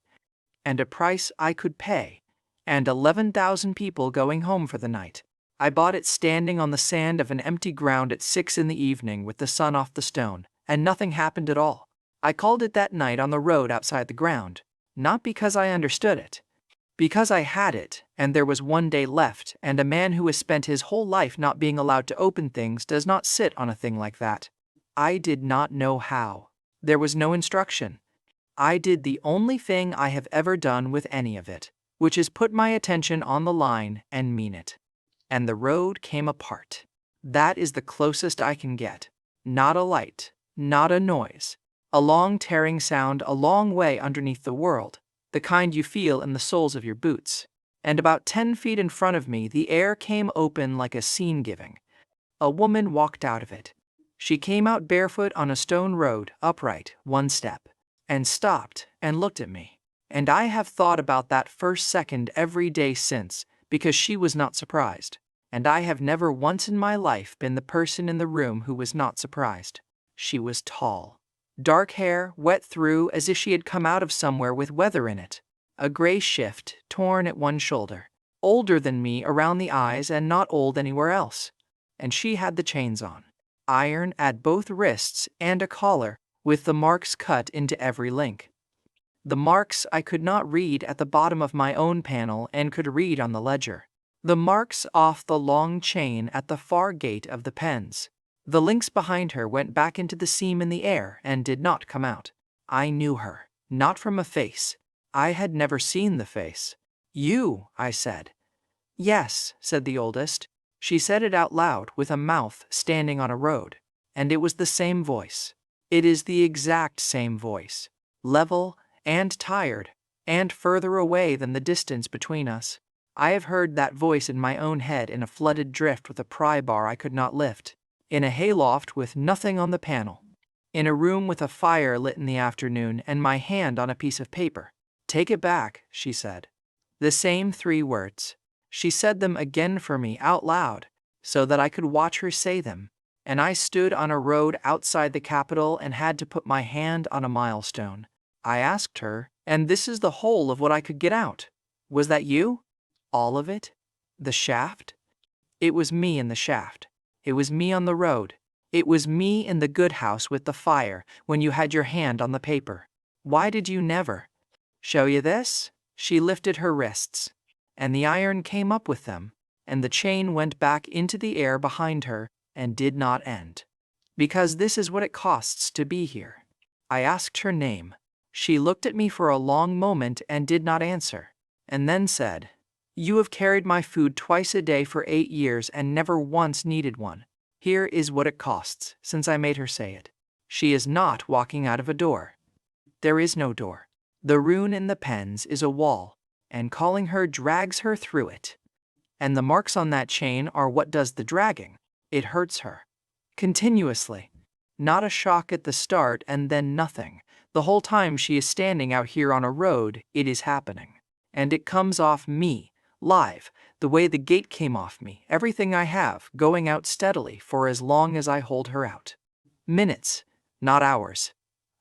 And a price I could pay. And 11,000 people going home for the night. I bought it standing on the sand of an empty ground at 6 in the evening with the sun off the stone, and nothing happened at all. I called it that night on the road outside the ground, not because I understood it. Because I had it, and there was one day left, and a man who has spent his whole life not being allowed to open things does not sit on a thing like that. I did not know how. There was no instruction. I did the only thing I have ever done with any of it, which is put my attention on the line and mean it. And the road came apart. That is the closest I can get. Not a light, not a noise. A long tearing sound a long way underneath the world, the kind you feel in the soles of your boots. And about 10 feet in front of me, the air came open like a scene giving. A woman walked out of it. She came out barefoot on a stone road, upright, one step, and stopped and looked at me. And I have thought about that first second every day since, because she was not surprised. And I have never once in my life been the person in the room who was not surprised. She was tall. Dark hair, wet through as if she had come out of somewhere with weather in it. A gray shift, torn at one shoulder. Older than me around the eyes and not old anywhere else. And she had the chains on. Iron at both wrists and a collar, with the marks cut into every link. The marks I could not read at the bottom of my own panel and could read on the ledger. The marks off the long chain at the far gate of the pens. The links behind her went back into the seam in the air and did not come out. I knew her, not from a face. I had never seen the face. "You," I said. "Yes," said the oldest. She said it out loud with a mouth standing on a road. And it was the same voice. It is the exact same voice. Level and tired, and further away than the distance between us. I have heard that voice in my own head in a flooded drift with a pry bar I could not lift. In a hayloft with nothing on the panel. In a room with a fire lit in the afternoon and my hand on a piece of paper. "Take it back," she said. The same 3 words. She said them again for me out loud, so that I could watch her say them. And I stood on a road outside the capital and had to put my hand on a milestone. I asked her, And this is the whole of what I could get out. Was that you? All of it? The shaft? It was me in the shaft. It was me on the road. It was me in the good house with the fire when you had your hand on the paper. Why did you never show you this? She lifted her wrists, and the iron came up with them, and the chain went back into the air behind her and did not end. Because this is what it costs to be here. I asked her name. She looked at me for a long moment and did not answer, and then said, "You have carried my food twice a day for 8 years and never once needed one. Here is what it costs," since I made her say it. She is not walking out of a door. There is no door. The rune in the pens is a wall, and calling her drags her through it. And the marks on that chain are what does the dragging. It hurts her. Continuously. Not a shock at the start and then nothing. The whole time she is standing out here on a road, it is happening. And it comes off me, live, the way the gate came off me, everything I have, going out steadily for as long as I hold her out. Minutes, not hours.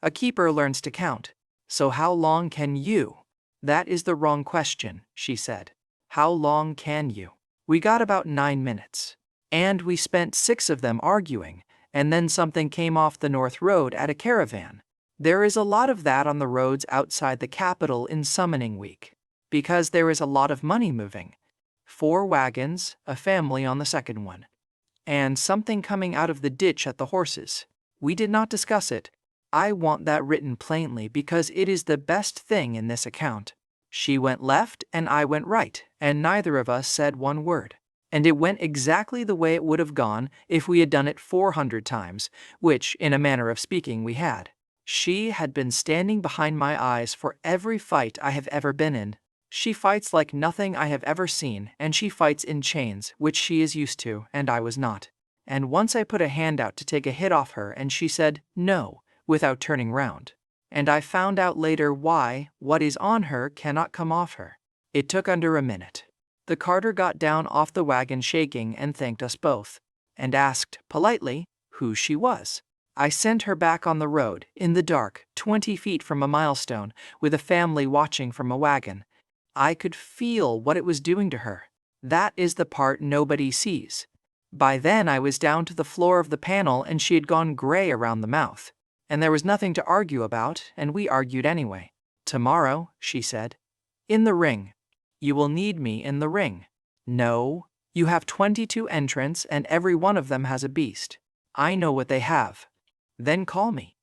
A keeper learns to count. So how long can you? That is the wrong question, she said. How long can you? We got about 9 minutes. And we spent 6 of them arguing, and then something came off the North Road at a caravan. There is a lot of that on the roads outside the capital in summoning week, because there is a lot of money moving. 4 wagons, a family on the second one. And something coming out of the ditch at the horses. We did not discuss it. I want that written plainly because it is the best thing in this account. She went left and I went right, and neither of us said one word. And it went exactly the way it would have gone if we had done it 400 times, which, in a manner of speaking, we had. She had been standing behind my eyes for every fight I have ever been in. She fights like nothing I have ever seen, and she fights in chains, which she is used to, and I was not. And once I put a hand out to take a hit off her, and she said, "No," without turning round. And I found out later why what is on her cannot come off her. It took under a minute. The carter got down off the wagon shaking and thanked us both, and asked, politely, who she was. I sent her back on the road, in the dark, 20 feet from a milestone, with a family watching from a wagon. I could feel what it was doing to her. That is the part nobody sees. By then I was down to the floor of the panel and she had gone gray around the mouth. And there was nothing to argue about, and we argued anyway. "Tomorrow," she said. "In the ring. You will need me in the ring." "No, you have 22 entrants and every one of them has a beast. I know what they have." "Then call me."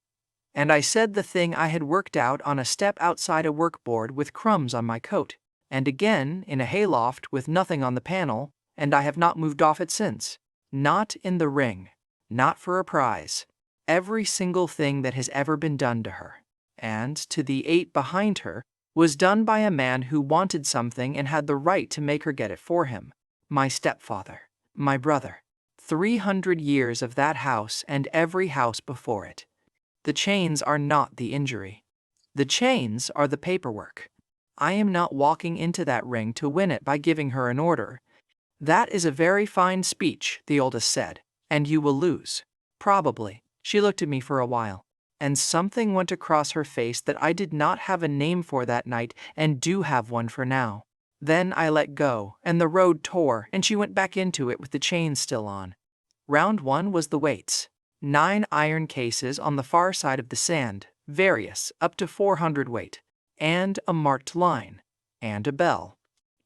And I said the thing I had worked out on a step outside a workboard with crumbs on my coat, and again in a hayloft with nothing on the panel, and I have not moved off it since. Not in the ring. Not for a prize. Every single thing that has ever been done to her, and to the 8 behind her, was done by a man who wanted something and had the right to make her get it for him. My stepfather. My brother. 300 years of that house and every house before it. The chains are not the injury. The chains are the paperwork. I am not walking into that ring to win it by giving her an order. "That is a very fine speech," the oldest said, "and you will lose." Probably. She looked at me for a while, and something went across her face that I did not have a name for that night and do have one for now. Then I let go, and the road tore, and she went back into it with the chains still on. Round 1 was the weights. 9 iron cases on the far side of the sand, various, up to 400 weight, and a marked line, and a bell.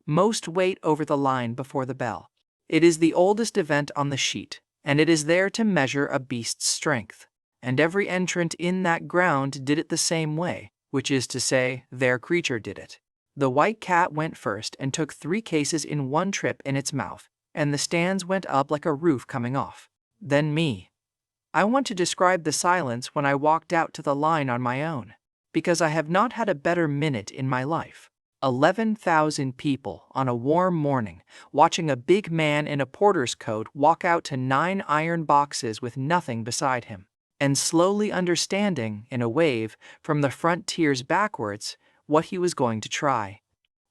Most weight over the line before the bell. It is the oldest event on the sheet, and it is there to measure a beast's strength. And every entrant in that ground did it the same way, which is to say, their creature did it. The white cat went first and took 3 cases in one trip in its mouth, and the stands went up like a roof coming off. Then me. I want to describe the silence when I walked out to the line on my own, because I have not had a better minute in my life. 11,000 people on a warm morning, watching a big man in a porter's coat walk out to 9 iron boxes with nothing beside him, and slowly understanding, in a wave, from the front tiers backwards, what he was going to try.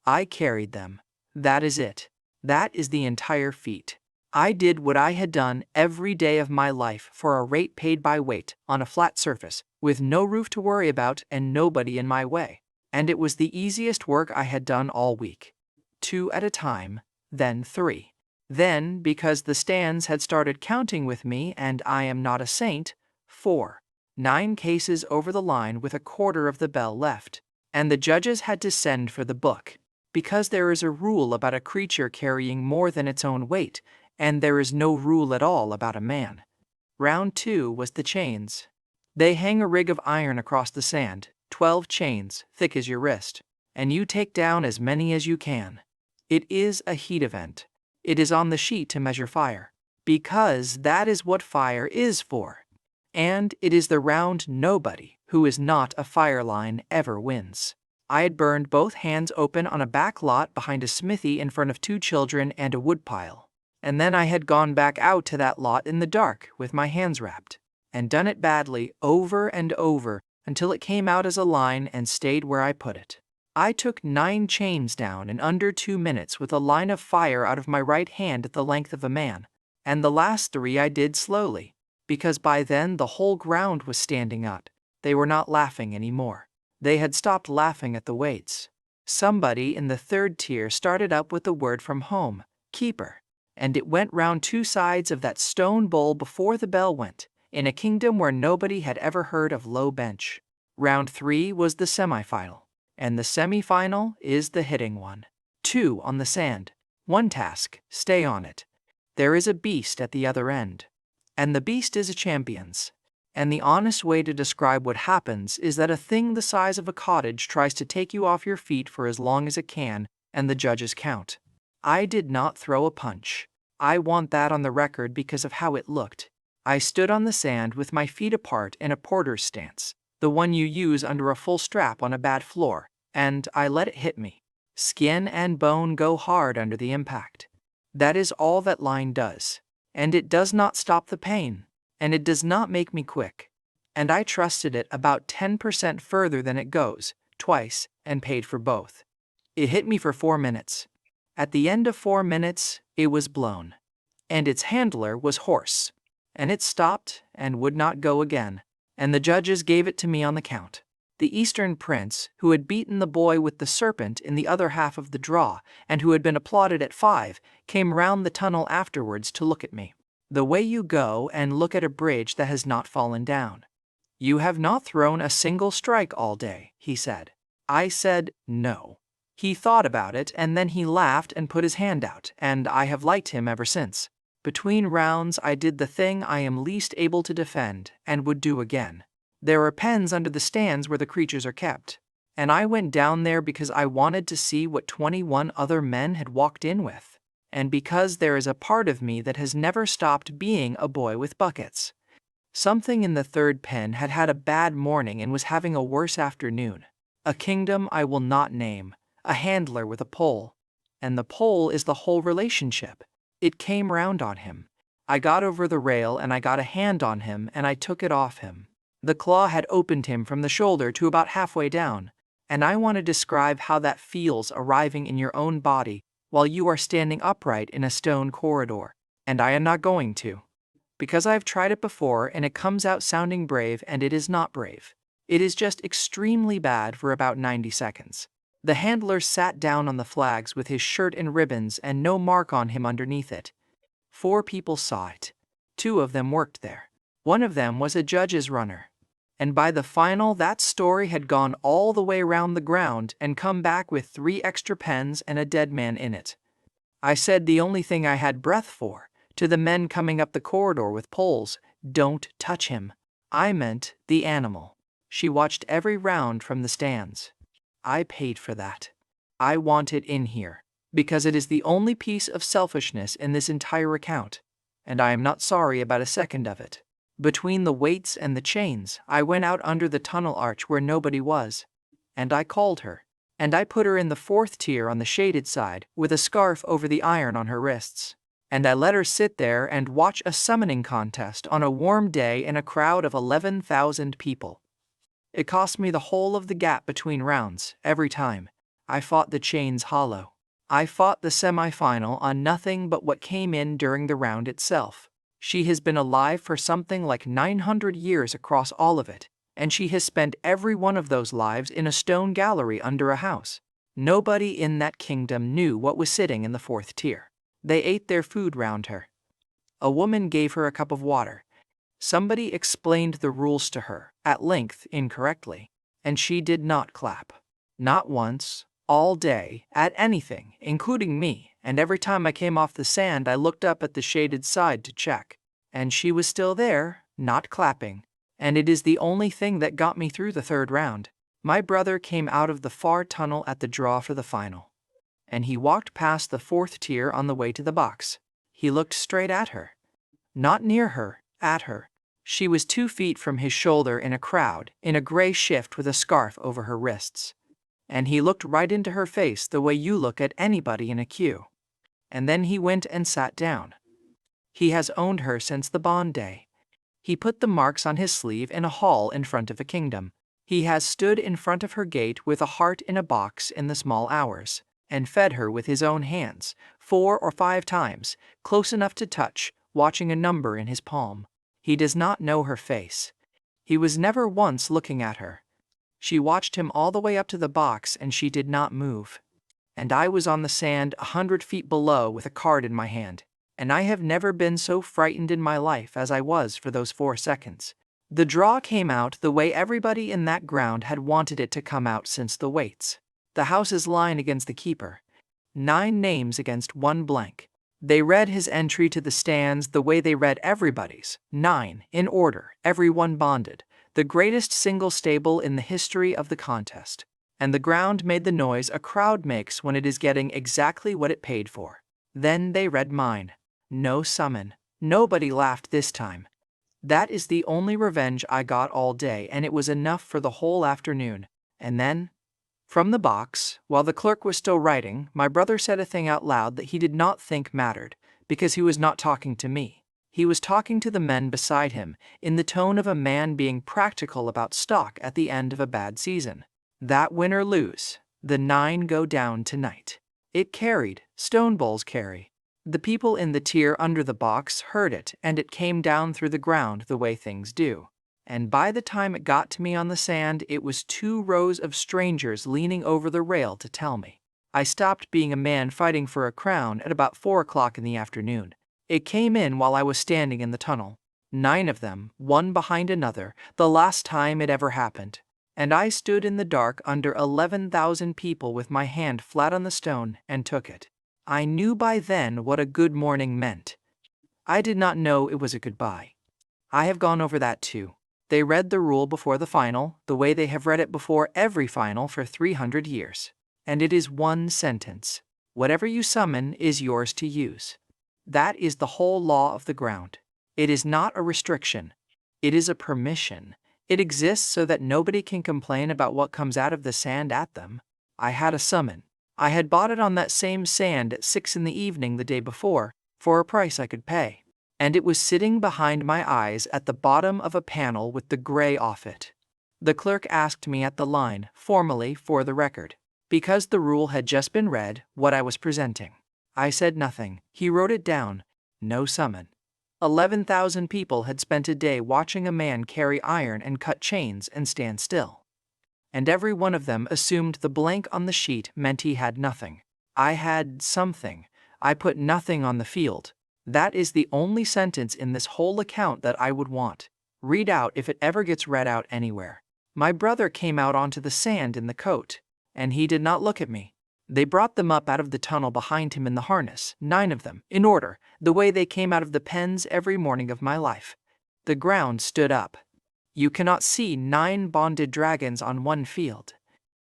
I carried them. That is it. That is the entire feat. I did what I had done every day of my life for a rate paid by weight, on a flat surface, with no roof to worry about and nobody in my way. and it was the easiest work I had done all week. 2 at a time, then 3. Then, because the stands had started counting with me and I am not a saint, 4. 9 cases over the line with a quarter of the bell left. And the judges had to send for the book, because there is a rule about a creature carrying more than its own weight, and there is no rule at all about a man. Round 2 was the chains. They hang a rig of iron across the sand, 12 chains, thick as your wrist, and you take down as many as you can. It is a heat event. It is on the sheet to measure fire, because that is what fire is for. And it is the round nobody who is not a fire line ever wins. I had burned both hands open on a back lot behind a smithy in front of 2 children and a woodpile. And then I had gone back out to that lot in the dark with my hands wrapped, and done it badly over and over until it came out as a line and stayed where I put it. I took 9 chains down in under 2 minutes with a line of fire out of my right hand at the length of a man, and the last 3 I did slowly, because by then the whole ground was standing up. They were not laughing anymore. They had stopped laughing at the weights. Somebody in the 3rd tier started up with the word from home, keeper, and it went round 2 sides of that stone bowl before the bell went, in a kingdom where nobody had ever heard of low bench. Round 3 was the semifinal, and the semifinal is the hitting one. 2 on the sand. 1 task, stay on it. There is a beast at the other end, and the beast is a champion's. And the honest way to describe what happens is that a thing the size of a cottage tries to take you off your feet for as long as it can, and the judges count. I did not throw a punch. I want that on the record because of how it looked. I stood on the sand with my feet apart in a porter's stance, the one you use under a full strap on a bad floor, and I let it hit me. Skin and bone go hard under the impact. That is all that line does. And it does not stop the pain. And it does not make me quick. And I trusted it about 10% further than it goes, twice, and paid for both. It hit me for 4 minutes. At the end of 4 minutes, it was blown. And its handler was hoarse. And it stopped and would not go again. And the judges gave it to me on the count. The Eastern prince, who had beaten the boy with the serpent in the other half of the draw, and who had been applauded at 5, came round the tunnel afterwards to look at me. The way you go and look at a bridge that has not fallen down. You have not thrown a single strike all day, he said. I said, no. He thought about it and then he laughed and put his hand out, and I have liked him ever since. Between rounds I did the thing I am least able to defend, and would do again. There are pens under the stands where the creatures are kept, and I went down there because I wanted to see what 21 other men had walked in with. And because there is a part of me that has never stopped being a boy with buckets. Something in the 3rd pen had had a bad morning and was having a worse afternoon. A kingdom I will not name, a handler with a pole. And the pole is the whole relationship. It came round on him. I got over the rail and I got a hand on him and I took it off him. The claw had opened him from the shoulder to about halfway down. And I want to describe how that feels arriving in your own body while you are standing upright in a stone corridor, and I am not going to. Because I have tried it before and it comes out sounding brave and it is not brave. It is just extremely bad for about 90 seconds. The handler sat down on the flags with his shirt in ribbons and no mark on him underneath it. 4 people saw it. 2 of them worked there. 1 of them was a judge's runner. And by the final, that story had gone all the way round the ground and come back with 3 extra pens and a dead man in it. I said the only thing I had breath for, to the men coming up the corridor with poles, don't touch him. I meant the animal. She watched every round from the stands. I paid for that. I want it in here, because it is the only piece of selfishness in this entire account, and I am not sorry about a second of it. Between the weights and the chains, I went out under the tunnel arch where nobody was, and I called her, and I put her in the 4th tier on the shaded side with a scarf over the iron on her wrists, and I let her sit there and watch a summoning contest on a warm day in a crowd of 11,000 people. It cost me the whole of the gap between rounds, every time. I fought the chains hollow. I fought the semi-final on nothing but what came in during the round itself. She has been alive for something like 900 years across all of it, and she has spent every one of those lives in a stone gallery under a house. Nobody in that kingdom knew what was sitting in the fourth tier. They ate their food round her. A woman gave her a cup of water. Somebody explained the rules to her, at length incorrectly, and she did not clap. Not once, all day, at anything, including me, and every time I came off the sand I looked up at the shaded side to check. And she was still there, not clapping. And it is the only thing that got me through the third round. My brother came out of the far tunnel at the draw for the final. And he walked past the fourth tier on the way to the box. He looked straight at her. Not near her, at her. She was 2 feet from his shoulder in a crowd, in a gray shift with a scarf over her wrists. And he looked right into her face the way you look at anybody in a queue. And then he went and sat down. He has owned her since the bond day. He put the marks on his sleeve in a hall in front of a kingdom. He has stood in front of her gate with a heart in a box in the small hours, and fed her with his own hands, 4 or 5 times, close enough to touch, watching a number in his palm. He does not know her face. He was never once looking at her. She watched him all the way up to the box and she did not move. And I was on the sand 100 feet below with a card in my hand. And I have never been so frightened in my life as I was for those 4 seconds. The draw came out the way everybody in that ground had wanted it to come out since the weights. The house's line against the keeper. 9 names against 1 blank. They read his entry to the stands the way they read everybody's, 9, in order, everyone bonded, the greatest single stable in the history of the contest. And the ground made the noise a crowd makes when it is getting exactly what it paid for. Then they read mine. No summon. Nobody laughed this time. That is the only revenge I got all day, and it was enough for the whole afternoon. And then, from the box, while the clerk was still writing, my brother said a thing out loud that he did not think mattered, because he was not talking to me. He was talking to the men beside him, in the tone of a man being practical about stock at the end of a bad season. That win or lose, the 9 go down tonight. It carried, stone bowls carry. The people in the tier under the box heard it, and it came down through the ground the way things do. And by the time it got to me on the sand, it was 2 rows of strangers leaning over the rail to tell me. I stopped being a man fighting for a crown at about 4 o'clock in the afternoon. It came in while I was standing in the tunnel. 9 of them, one behind another, the last time it ever happened. And I stood in the dark under 11,000 people with my hand flat on the stone and took it. I knew by then what a good morning meant. I did not know it was a goodbye. I have gone over that too. They read the rule before the final, the way they have read it before every final for 300 years. And it is 1 sentence. Whatever you summon is yours to use. That is the whole law of the ground. It is not a restriction. It is a permission. It exists so that nobody can complain about what comes out of the sand at them. I had a summon. I had bought it on that same sand at 6 in the evening the day before, for a price I could pay. And it was sitting behind my eyes at the bottom of a panel with the gray off it. The clerk asked me at the line, formally for the record, because the rule had just been read, what I was presenting. I said nothing. He wrote it down. No summon. 11,000 people had spent a day watching a man carry iron and cut chains and stand still. And every one of them assumed the blank on the sheet meant he had nothing. I had something. I put nothing on the field. That is the only sentence in this whole account that I would want. Read out if it ever gets read out anywhere. My brother came out onto the sand in the coat, and he did not look at me. They brought them up out of the tunnel behind him in the harness, 9 of them, in order, the way they came out of the pens every morning of my life. The ground stood up. You cannot see 9 bonded dragons on one field.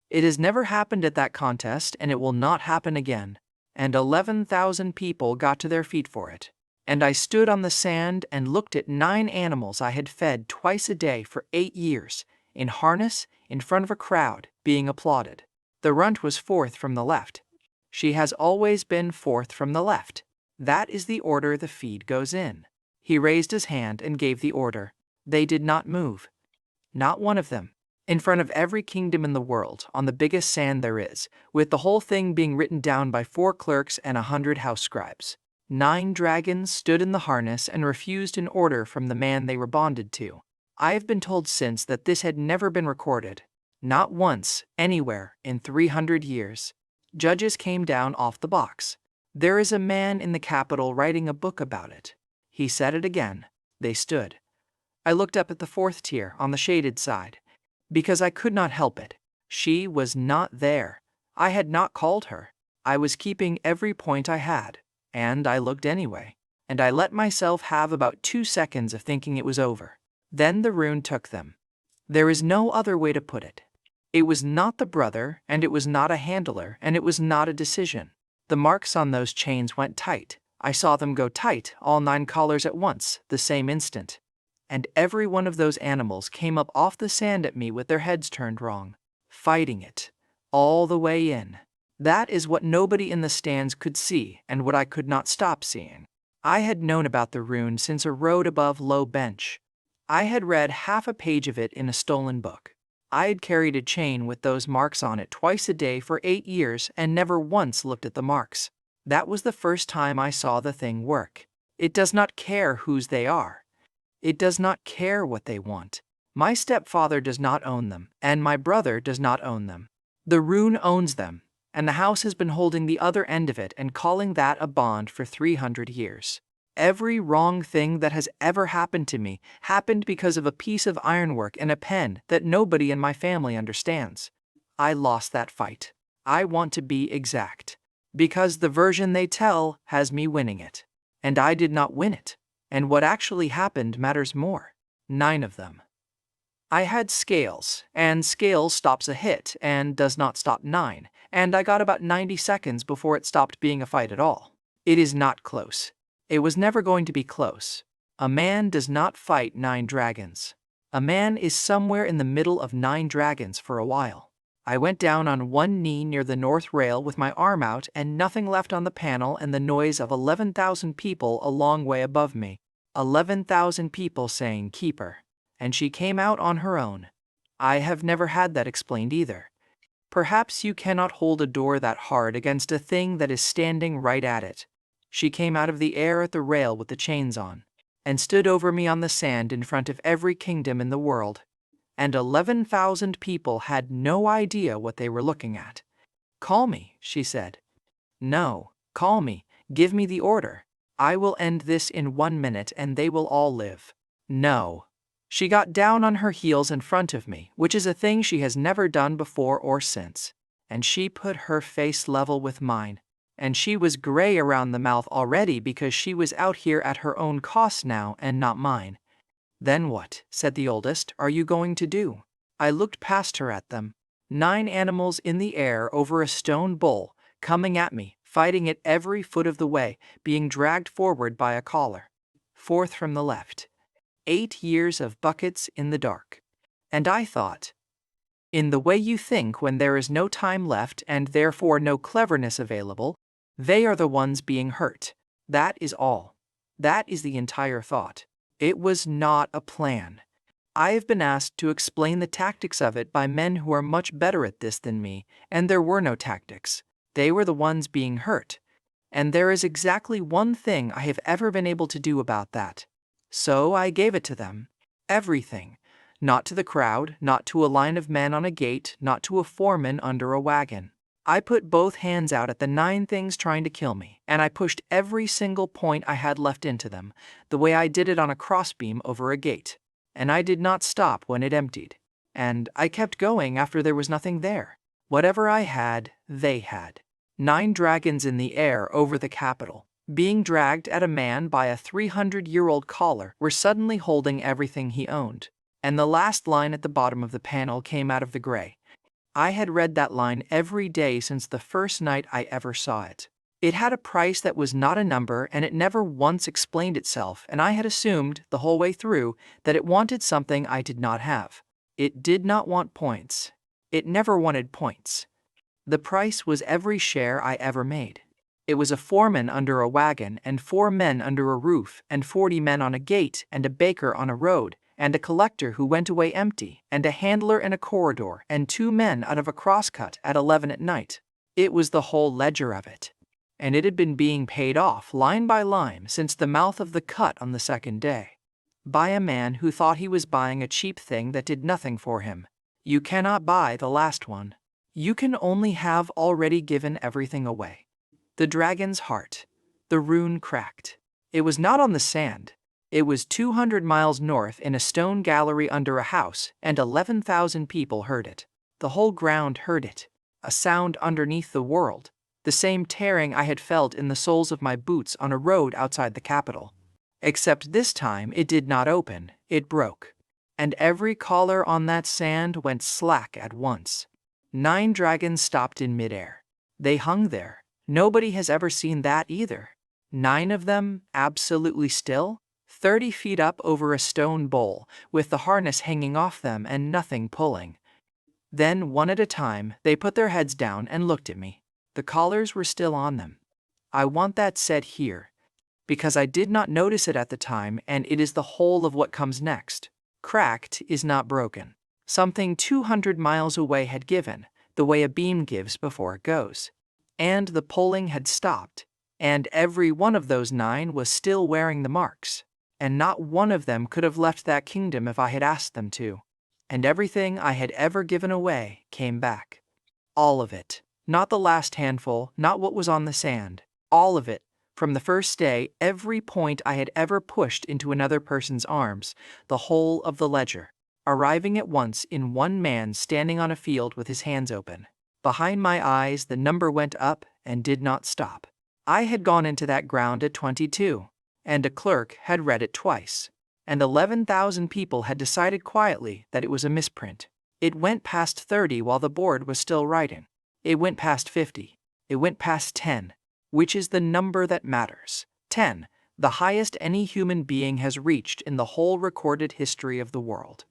It has never happened at that contest, and it will not happen again. And 11,000 people got to their feet for it. And I stood on the sand and looked at 9 animals I had fed twice a day for 8 years, in harness, in front of a crowd, being applauded. The runt was 4th from the left. She has always been 4th from the left. That is the order the feed goes in. He raised his hand and gave the order. They did not move. Not one of them. In front of every kingdom in the world, on the biggest sand there is, with the whole thing being written down by 4 clerks and 100 house scribes. 9 dragons stood in the harness and refused an order from the man they were bonded to. I have been told since that this had never been recorded. Not once, anywhere, in 300 years. Judges came down off the box. There is a man in the capital writing a book about it. He said it again. They stood. I looked up at the fourth tier on the shaded side. Because I could not help it. She was not there. I had not called her. I was keeping every point I had. And I looked anyway. And I let myself have about 2 seconds of thinking it was over. Then the rune took them. There is no other way to put it. It was not the brother, and it was not a handler, and it was not a decision. The marks on those chains went tight. I saw them go tight, all 9 collars at once, the same instant. And every one of those animals came up off the sand at me with their heads turned wrong, fighting it, all the way in. That is what nobody in the stands could see and what I could not stop seeing. I had known about the rune since a road above low bench. I had read half a page of it in a stolen book. I had carried a chain with those marks on it twice a day for 8 years and never once looked at the marks. That was the first time I saw the thing work. It does not care whose they are. It does not care what they want. My stepfather does not own them, and my brother does not own them. The rune owns them, and the house has been holding the other end of it and calling that a bond for 300 years. Every wrong thing that has ever happened to me happened because of a piece of ironwork and a pen that nobody in my family understands. I lost that fight. I want to be exact. Because the version they tell has me winning it. And I did not win it. And what actually happened matters more. 9 of them. I had scales, and scales stops a hit and does not stop 9, and I got about 90 seconds before it stopped being a fight at all. It is not close. It was never going to be close. A man does not fight 9 dragons. A man is somewhere in the middle of 9 dragons for a while. I went down on one knee near the north rail with my arm out and nothing left on the panel and the noise of 11,000 people a long way above me. 11,000 people saying keep her. And she came out on her own. I have never had that explained either. Perhaps you cannot hold a door that hard against a thing that is standing right at it. She came out of the air at the rail with the chains on, and stood over me on the sand in front of every kingdom in the world. And 11,000 people had no idea what they were looking at. Call me, she said. No, call me, give me the order. I will end this in 1 minute and they will all live. No. She got down on her heels in front of me, which is a thing she has never done before or since. And she put her face level with mine. And she was gray around the mouth already because she was out here at her own cost now and not mine. Then what, said the oldest, are you going to do? I looked past her at them. 9 animals in the air over a stone bowl, coming at me, fighting it every foot of the way, being dragged forward by a collar. 4th from the left. 8 years of buckets in the dark. And I thought, in the way you think when there is no time left and therefore no cleverness available, they are the ones being hurt. That is all. That is the entire thought. It was not a plan. I have been asked to explain the tactics of it by men who are much better at this than me, and there were no tactics. They were the ones being hurt. And there is exactly one thing I have ever been able to do about that. So I gave it to them. Everything. Not to the crowd, not to a line of men on a gate, not to a foreman under a wagon. I put both hands out at the 9 things trying to kill me, and I pushed every single point I had left into them, the way I did it on a crossbeam over a gate. And I did not stop when it emptied. And I kept going after there was nothing there. Whatever I had, they had. 9 dragons in the air over the capital, being dragged at a man by a 300-year-old collar, were suddenly holding everything he owned. And the last line at the bottom of the panel came out of the gray. I had read that line every day since the first night I ever saw it. It had a price that was not a number and it never once explained itself, and I had assumed, the whole way through, that it wanted something I did not have. It did not want points. It never wanted points. The price was every share I ever made. It was a foreman under a wagon and 4 men under a roof and 40 men on a gate and a baker on a road, and a collector who went away empty, and a handler in a corridor, and 2 men out of a crosscut at 11 at night. It was the whole ledger of it. And it had been being paid off line by line since the mouth of the cut on the 2nd day. by a man who thought he was buying a cheap thing that did nothing for him. You cannot buy the last one. You can only have already given everything away. The dragon's heart. The rune cracked. It was not on the sand. It was 200 miles north in a stone gallery under a house, and 11,000 people heard it. The whole ground heard it. A sound underneath the world. The same tearing I had felt in the soles of my boots on a road outside the capital. Except this time it did not open, it broke. And every collar on that sand went slack at once. 9 dragons stopped in midair. They hung there. Nobody has ever seen that either. 9 of them, absolutely still, 30 feet up over a stone bowl, with the harness hanging off them and nothing pulling. Then, one at a time, they put their heads down and looked at me. The collars were still on them. I want that said here, because I did not notice it at the time, and it is the whole of what comes next. Cracked is not broken. Something 200 miles away had given, the way a beam gives before it goes. And the pulling had stopped, and every one of those 9 was still wearing the marks, and not one of them could have left that kingdom if I had asked them to. And everything I had ever given away came back. All of it. Not the last handful, not what was on the sand. All of it. From the first day, every point I had ever pushed into another person's arms, the whole of the ledger, arriving at once in one man standing on a field with his hands open. Behind my eyes, the number went up and did not stop. I had gone into that ground at 22, and a clerk had read it twice, and 11,000 people had decided quietly that it was a misprint. It went past 30 while the board was still writing. It went past 50. It went past 10, which is the number that matters. 10, the highest any human being has reached in the whole recorded history of the world.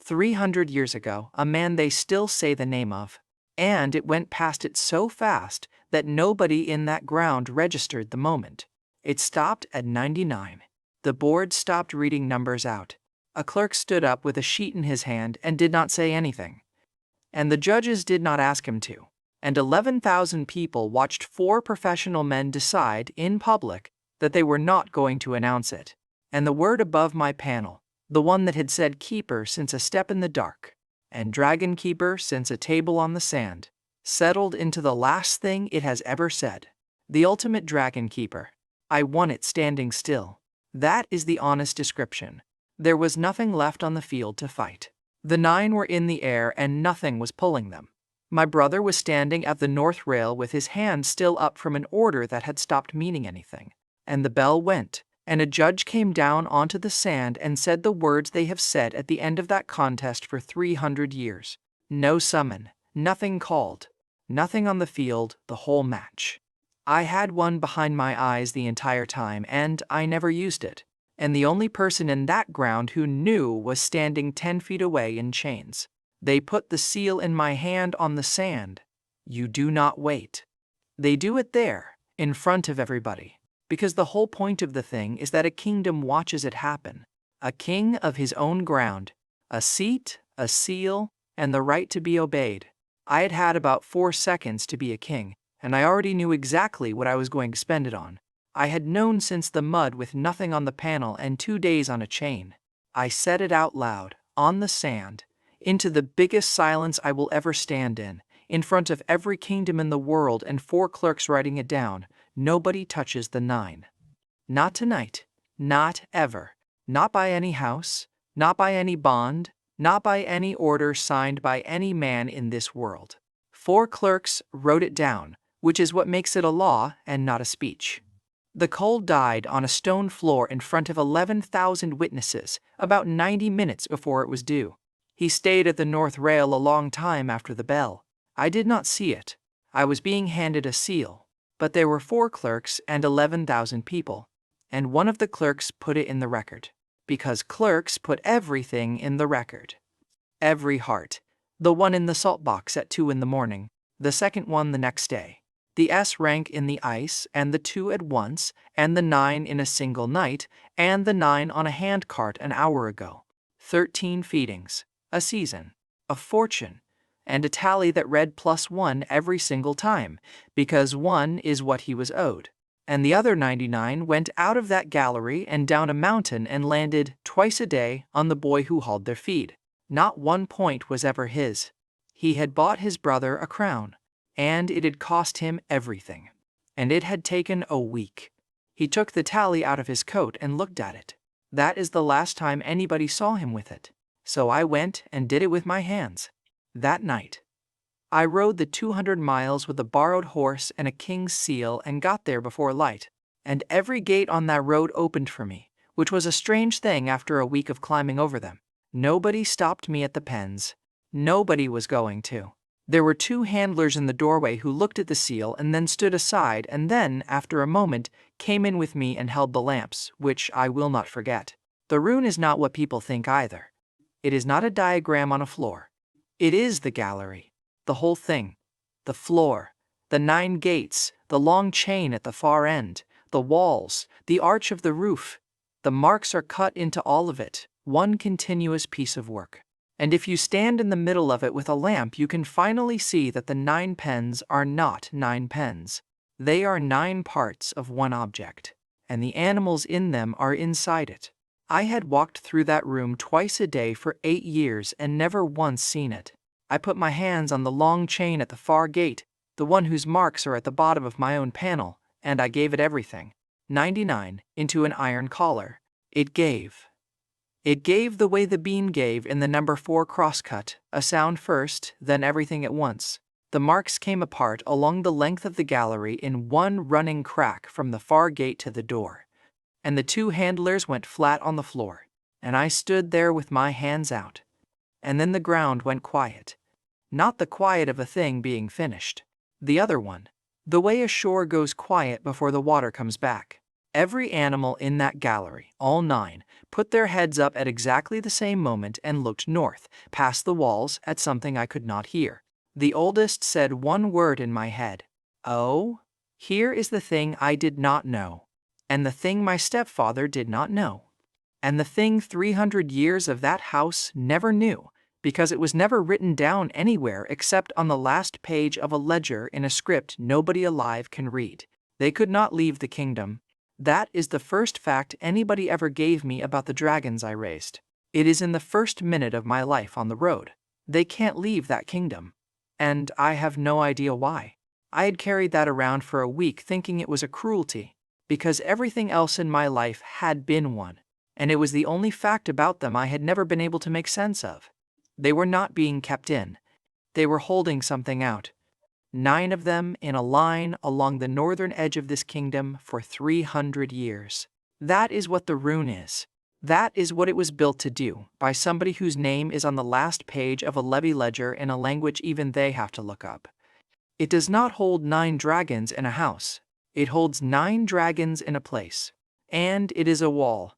300 years ago, a man they still say the name of, and it went past it so fast that nobody in that ground registered the moment. It stopped at 99. The board stopped reading numbers out. A clerk stood up with a sheet in his hand and did not say anything. And the judges did not ask him to. And 11,000 people watched 4 professional men decide in public that they were not going to announce it. And the word above my panel, the one that had said keeper since a step in the dark, and dragon keeper since a table on the sand, settled into the last thing it has ever said. The ultimate dragon keeper. I won it standing still. That is the honest description. There was nothing left on the field to fight. The 9 were in the air and nothing was pulling them. My brother was standing at the north rail with his hand still up from an order that had stopped meaning anything. And the bell went, and a judge came down onto the sand and said the words they have said at the end of that contest for 300 years. No summon, nothing called, nothing on the field the whole match. I had one behind my eyes the entire time, and I never used it. And the only person in that ground who knew was standing 10 feet away in chains. They put the seal in my hand on the sand. You do not wait. They do it there, in front of everybody, because the whole point of the thing is that a kingdom watches it happen. A king of his own ground, a seat, a seal, and the right to be obeyed. I had had about 4 seconds to be a king, and I already knew exactly what I was going to spend it on. I had known since the mud with nothing on the panel and 2 days on a chain. I said it out loud, on the sand, into the biggest silence I will ever stand in front of every kingdom in the world and 4 clerks writing it down. Nobody touches the 9. Not tonight, not ever, not by any house, not by any bond, not by any order signed by any man in this world. 4 clerks wrote it down, which is what makes it a law and not a speech. The coal died on a stone floor in front of 11,000 witnesses about 90 minutes before it was due. He stayed at the north rail a long time after the bell. I did not see it. I was being handed a seal. But there were 4 clerks and 11,000 people. And one of the clerks put it in the record. Because clerks put everything in the record. Every heart. The one in the salt box at 2 in the morning. The second one the next day. The S rank in the ice, and the 2 at once, and the 9 in a single night, and the 9 on a hand cart an hour ago. 13 feedings. A season. A fortune. And a tally that read +1 every single time, because 1 is what he was owed. and the other 99 went out of that gallery and down a mountain and landed twice a day on the boy who hauled their feed. Not one point was ever his. He had bought his brother a crown, and it had cost him everything. And it had taken a week. He took the tally out of his coat and looked at it. That is the last time anybody saw him with it. So I went and did it with my hands. That night, I rode the 200 miles with a borrowed horse and a king's seal and got there before light. And every gate on that road opened for me, which was a strange thing after a week of climbing over them. Nobody stopped me at the pens. Nobody was going to. There were 2 handlers in the doorway who looked at the seal and then stood aside and then, after a moment, came in with me and held the lamps, which I will not forget. The rune is not what people think either. It is not a diagram on a floor. It is the gallery. The whole thing. The floor. The 9 gates. The long chain at the far end. The walls. The arch of the roof. The marks are cut into all of it. One continuous piece of work. And if you stand in the middle of it with a lamp, you can finally see that the 9 pens are not 9 pens. They are 9 parts of one object, and the animals in them are inside it. I had walked through that room twice a day for 8 years and never once seen it. I put my hands on the long chain at the far gate, the one whose marks are at the bottom of my own panel, and I gave it everything. 99 into an iron collar. It gave. It gave the way the bean gave in the number 4 crosscut, a sound first, then everything at once. The marks came apart along the length of the gallery in one running crack from the far gate to the door. And the 2 handlers went flat on the floor, and I stood there with my hands out. And then the ground went quiet. Not the quiet of a thing being finished. The other one. The way a shore goes quiet before the water comes back. Every animal in that gallery, all 9, put their heads up at exactly the same moment and looked north, past the walls, at something I could not hear. The oldest said one word in my head. Oh, here is the thing I did not know. And the thing my stepfather did not know. And the thing 300 years of that house never knew, because it was never written down anywhere except on the last page of a ledger in a script nobody alive can read. They could not leave the kingdom. That is the first fact anybody ever gave me about the dragons I raised. It is in the first minute of my life on the road. They can't leave that kingdom. And I have no idea why. I had carried that around for a week thinking it was a cruelty, because everything else in my life had been one, and it was the only fact about them I had never been able to make sense of. They were not being kept in. They were holding something out. 9 of them in a line along the northern edge of this kingdom for 300 years. That is what the rune is. That is what it was built to do, by somebody whose name is on the last page of a levy ledger in a language even they have to look up. It does not hold 9 dragons in a house. It holds 9 dragons in a place. And it is a wall.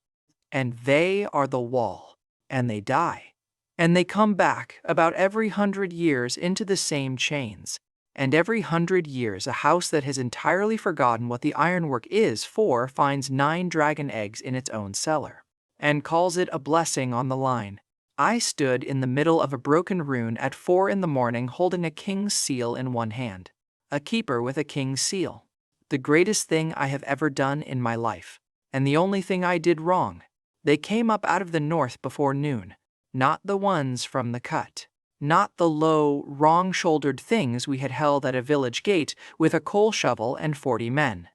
And they are the wall. And they die. And they come back about every 100 years into the same chains. And every 100 years a house that has entirely forgotten what the ironwork is for finds 9 dragon eggs in its own cellar, and calls it a blessing on the line. I stood in the middle of a broken rune at 4 in the morning holding a king's seal in one hand. A keeper with a king's seal. The greatest thing I have ever done in my life. And the only thing I did wrong. They came up out of the north before noon. Not the ones from the cut. Not the low, wrong-shouldered things we had held at a village gate with a coal shovel and 40 men.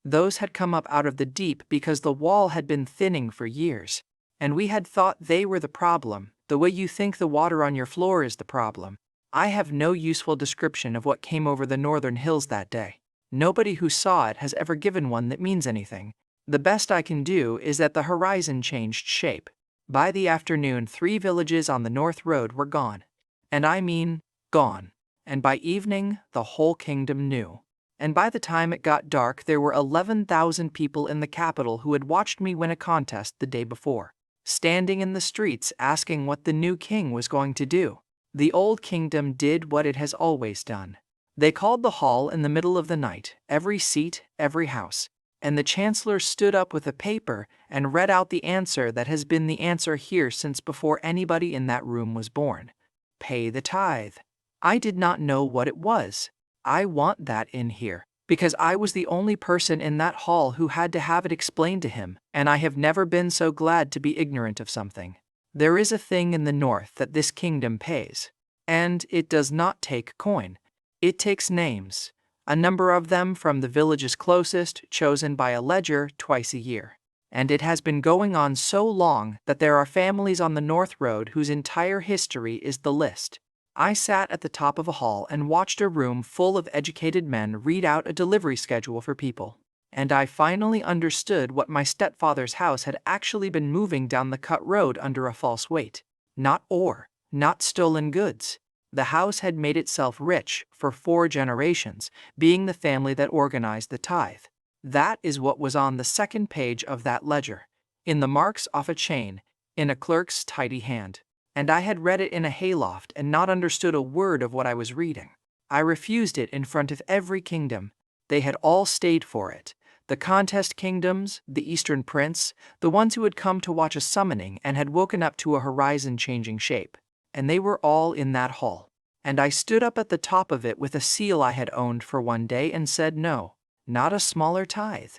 Those had come up out of the deep because the wall had been thinning for years, and we had thought they were the problem, the way you think the water on your floor is the problem. I have no useful description of what came over the northern hills that day. Nobody who saw it has ever given one that means anything. The best I can do is that the horizon changed shape. By the afternoon, 3 villages on the north road were gone. And I mean, gone. And by evening, the whole kingdom knew. And by the time it got dark, there were 11,000 people in the capital who had watched me win a contest the day before, standing in the streets asking what the new king was going to do. The old kingdom did what it has always done. They called the hall in the middle of the night, every seat, every house, and the chancellor stood up with a paper and read out the answer that has been the answer here since before anybody in that room was born. Pay the tithe. I did not know what it was. I want that in here. because I was the only person in that hall who had to have it explained to him, and I have never been so glad to be ignorant of something. There is a thing in the north that this kingdom pays, and it does not take coin. It takes names, a number of them from the villages closest, chosen by a ledger twice a year. And it has been going on so long that there are families on the North Road whose entire history is the list. I sat at the top of a hall and watched a room full of educated men read out a delivery schedule for people. And I finally understood what my stepfather's house had actually been moving down the cut road under a false weight. Not ore, not stolen goods. The house had made itself rich for 4 generations, being the family that organized the tithe. That is what was on the second page of that ledger, in the marks off a chain, in a clerk's tidy hand. And I had read it in a hayloft and not understood a word of what I was reading. I refused it in front of every kingdom. They had all stayed for it. The contest kingdoms, the Eastern Prince, the ones who had come to watch a summoning and had woken up to a horizon-changing shape. And they were all in that hall. And I stood up at the top of it with a seal I had owned for one day and said no. Not a smaller tithe.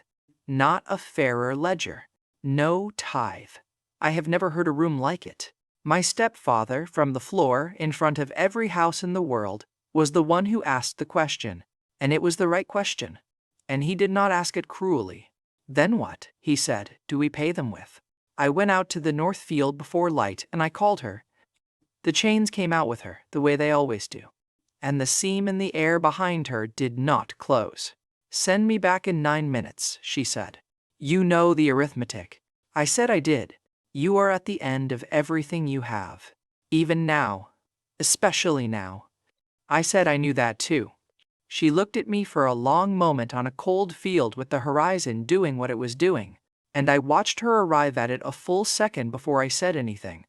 Not a fairer ledger. No tithe. I have never heard a room like it. My stepfather, from the floor, in front of every house in the world, was the one who asked the question. And it was the right question. And he did not ask it cruelly. Then what, he said, do we pay them with? I went out to the north field before light and I called her. The chains came out with her, the way they always do. And the seam in the air behind her did not close. Send me back in 9 minutes, she said. You know the arithmetic. I said I did. You are at the end of everything you have. Even now. Especially now. I said I knew that too. She looked at me for a long moment on a cold field with the horizon doing what it was doing, and I watched her arrive at it a full second before I said anything.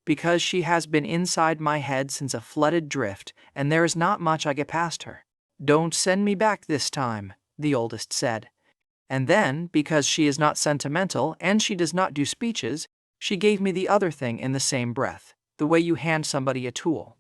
Because she has been inside my head since a flooded drift, and there is not much I get past her. Don't send me back this time, the oldest said. And then, because she is not sentimental and she does not do speeches, she gave me the other thing in the same breath, the way you hand somebody a tool.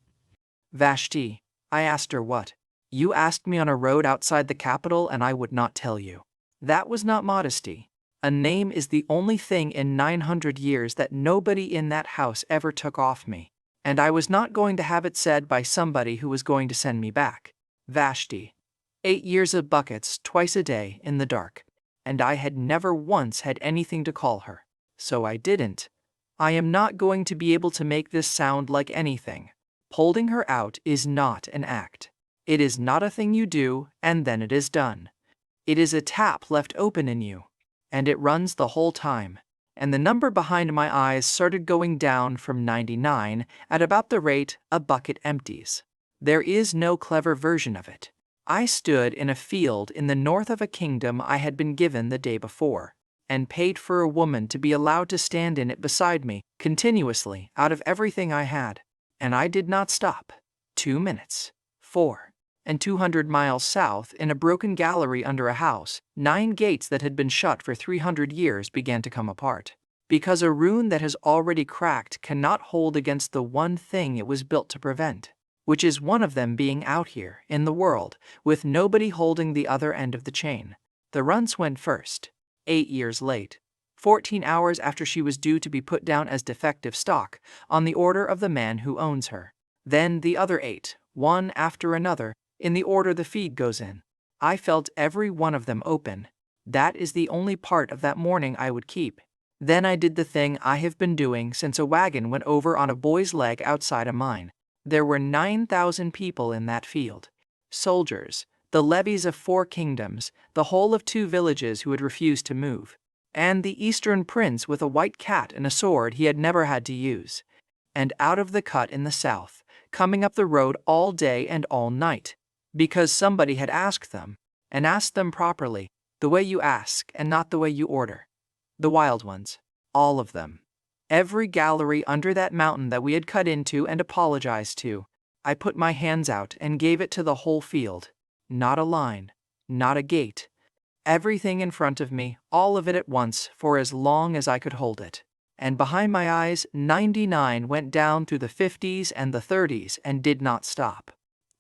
Vashti, I asked her what. You asked me on a road outside the capital and I would not tell you. That was not modesty. A name is the only thing in 900 years that nobody in that house ever took off me. And I was not going to have it said by somebody who was going to send me back. Vashti. 8 years of buckets twice a day in the dark. And I had never once had anything to call her. So I didn't. I am not going to be able to make this sound like anything. Holding her out is not an act. It is not a thing you do and then it is done. It is a tap left open in you. And it runs the whole time. And the number behind my eyes started going down from 99 at about the rate a bucket empties. There is no clever version of it. I stood in a field in the north of a kingdom I had been given the day before, and paid for a woman to be allowed to stand in it beside me, continuously, out of everything I had. And I did not stop. 2 minutes. 4. And 200 miles south, in a broken gallery under a house, 9 gates that had been shut for 300 years began to come apart. Because a rune that has already cracked cannot hold against the one thing it was built to prevent, which is one of them being out here, in the world, with nobody holding the other end of the chain. The runs went first, 8 years late, 14 hours after she was due to be put down as defective stock, on the order of the man who owns her. Then the other 8, one after another, in the order the feed goes in. I felt every one of them open. That is the only part of that morning I would keep. Then I did the thing I have been doing since a wagon went over on a boy's leg outside a mine. There were 9,000 people in that field. Soldiers, the levies of 4 kingdoms, the whole of 2 villages who had refused to move, and the Eastern Prince with a white cat and a sword he had never had to use. And out of the cut in the south, coming up the road all day and all night, because somebody had asked them, and asked them properly, the way you ask and not the way you order. The wild ones, all of them. Every gallery under that mountain that we had cut into and apologized to, I put my hands out and gave it to the whole field. Not a line, not a gate. Everything in front of me, all of it at once, for as long as I could hold it. And behind my eyes, 99 went down through the 50s and the 30s and did not stop.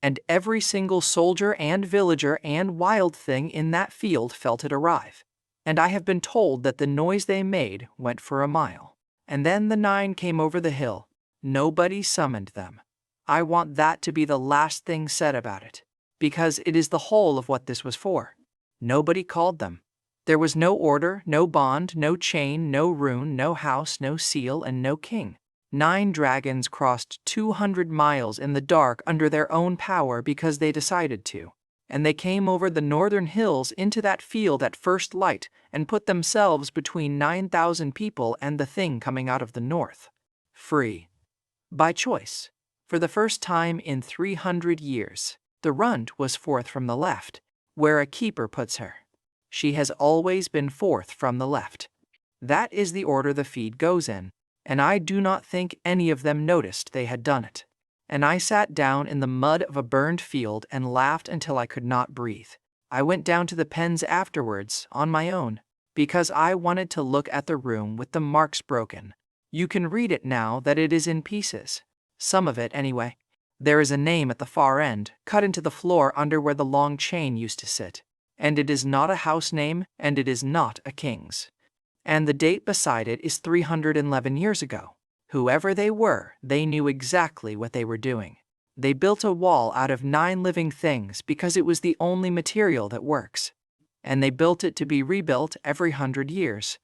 and every single soldier and villager and wild thing in that field felt it arrive. And I have been told that the noise they made went for a mile. And then the 9 came over the hill. Nobody summoned them. I want that to be the last thing said about it, because it is the whole of what this was for. Nobody called them. There was no order, no bond, no chain, no rune, no house, no seal, and no king. 9 dragons crossed 200 miles in the dark under their own power because they decided to. And they came over the northern hills into that field at first light and put themselves between 9,000 people and the thing coming out of the north. Free. By choice. For the first time in 300 years, the runt was forth from the left, where a keeper puts her. She has always been forth from the left. That is the order the feed goes in, and I do not think any of them noticed they had done it. And I sat down in the mud of a burned field and laughed until I could not breathe. I went down to the pens afterwards, on my own, because I wanted to look at the room with the marks broken. You can read it now that it is in pieces. Some of it, anyway. There is a name at the far end, cut into the floor under where the long chain used to sit. And it is not a house name, and it is not a king's. And the date beside it is 311 years ago. Whoever they were, they knew exactly what they were doing. They built a wall out of 9 living things because it was the only material that works. And they built it to be rebuilt every 100 years.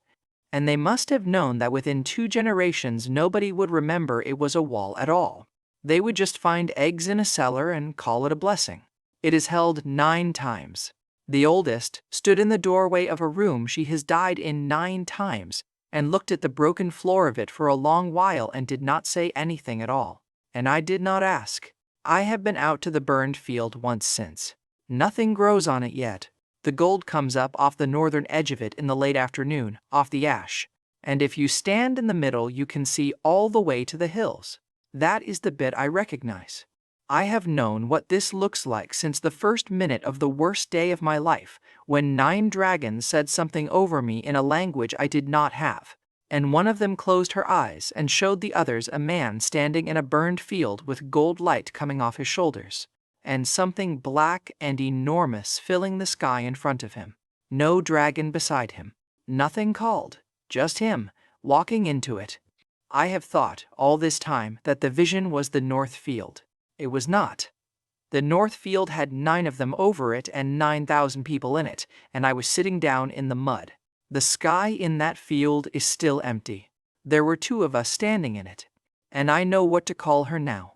And they must have known that within 2 generations nobody would remember it was a wall at all. They would just find eggs in a cellar and call it a blessing. It is held 9 times. The oldest stood in the doorway of a room she has died in 9 times and looked at the broken floor of it for a long while and did not say anything at all. And I did not ask. I have been out to the burned field once since. Nothing grows on it yet. The gold comes up off the northern edge of it in the late afternoon, off the ash. And if you stand in the middle, you can see all the way to the hills. That is the bit I recognize. I have known what this looks like since the first minute of the worst day of my life, when 9 dragons said something over me in a language I did not have, and one of them closed her eyes and showed the others a man standing in a burned field with gold light coming off his shoulders, and something black and enormous filling the sky in front of him. No dragon beside him. Nothing called, just him, walking into it. I have thought all this time that the vision was the north field. It was not. The north field had 9 of them over it and 9,000 people in it, and I was sitting down in the mud. The sky in that field is still empty. There were 2 of us standing in it, and I know what to call her now.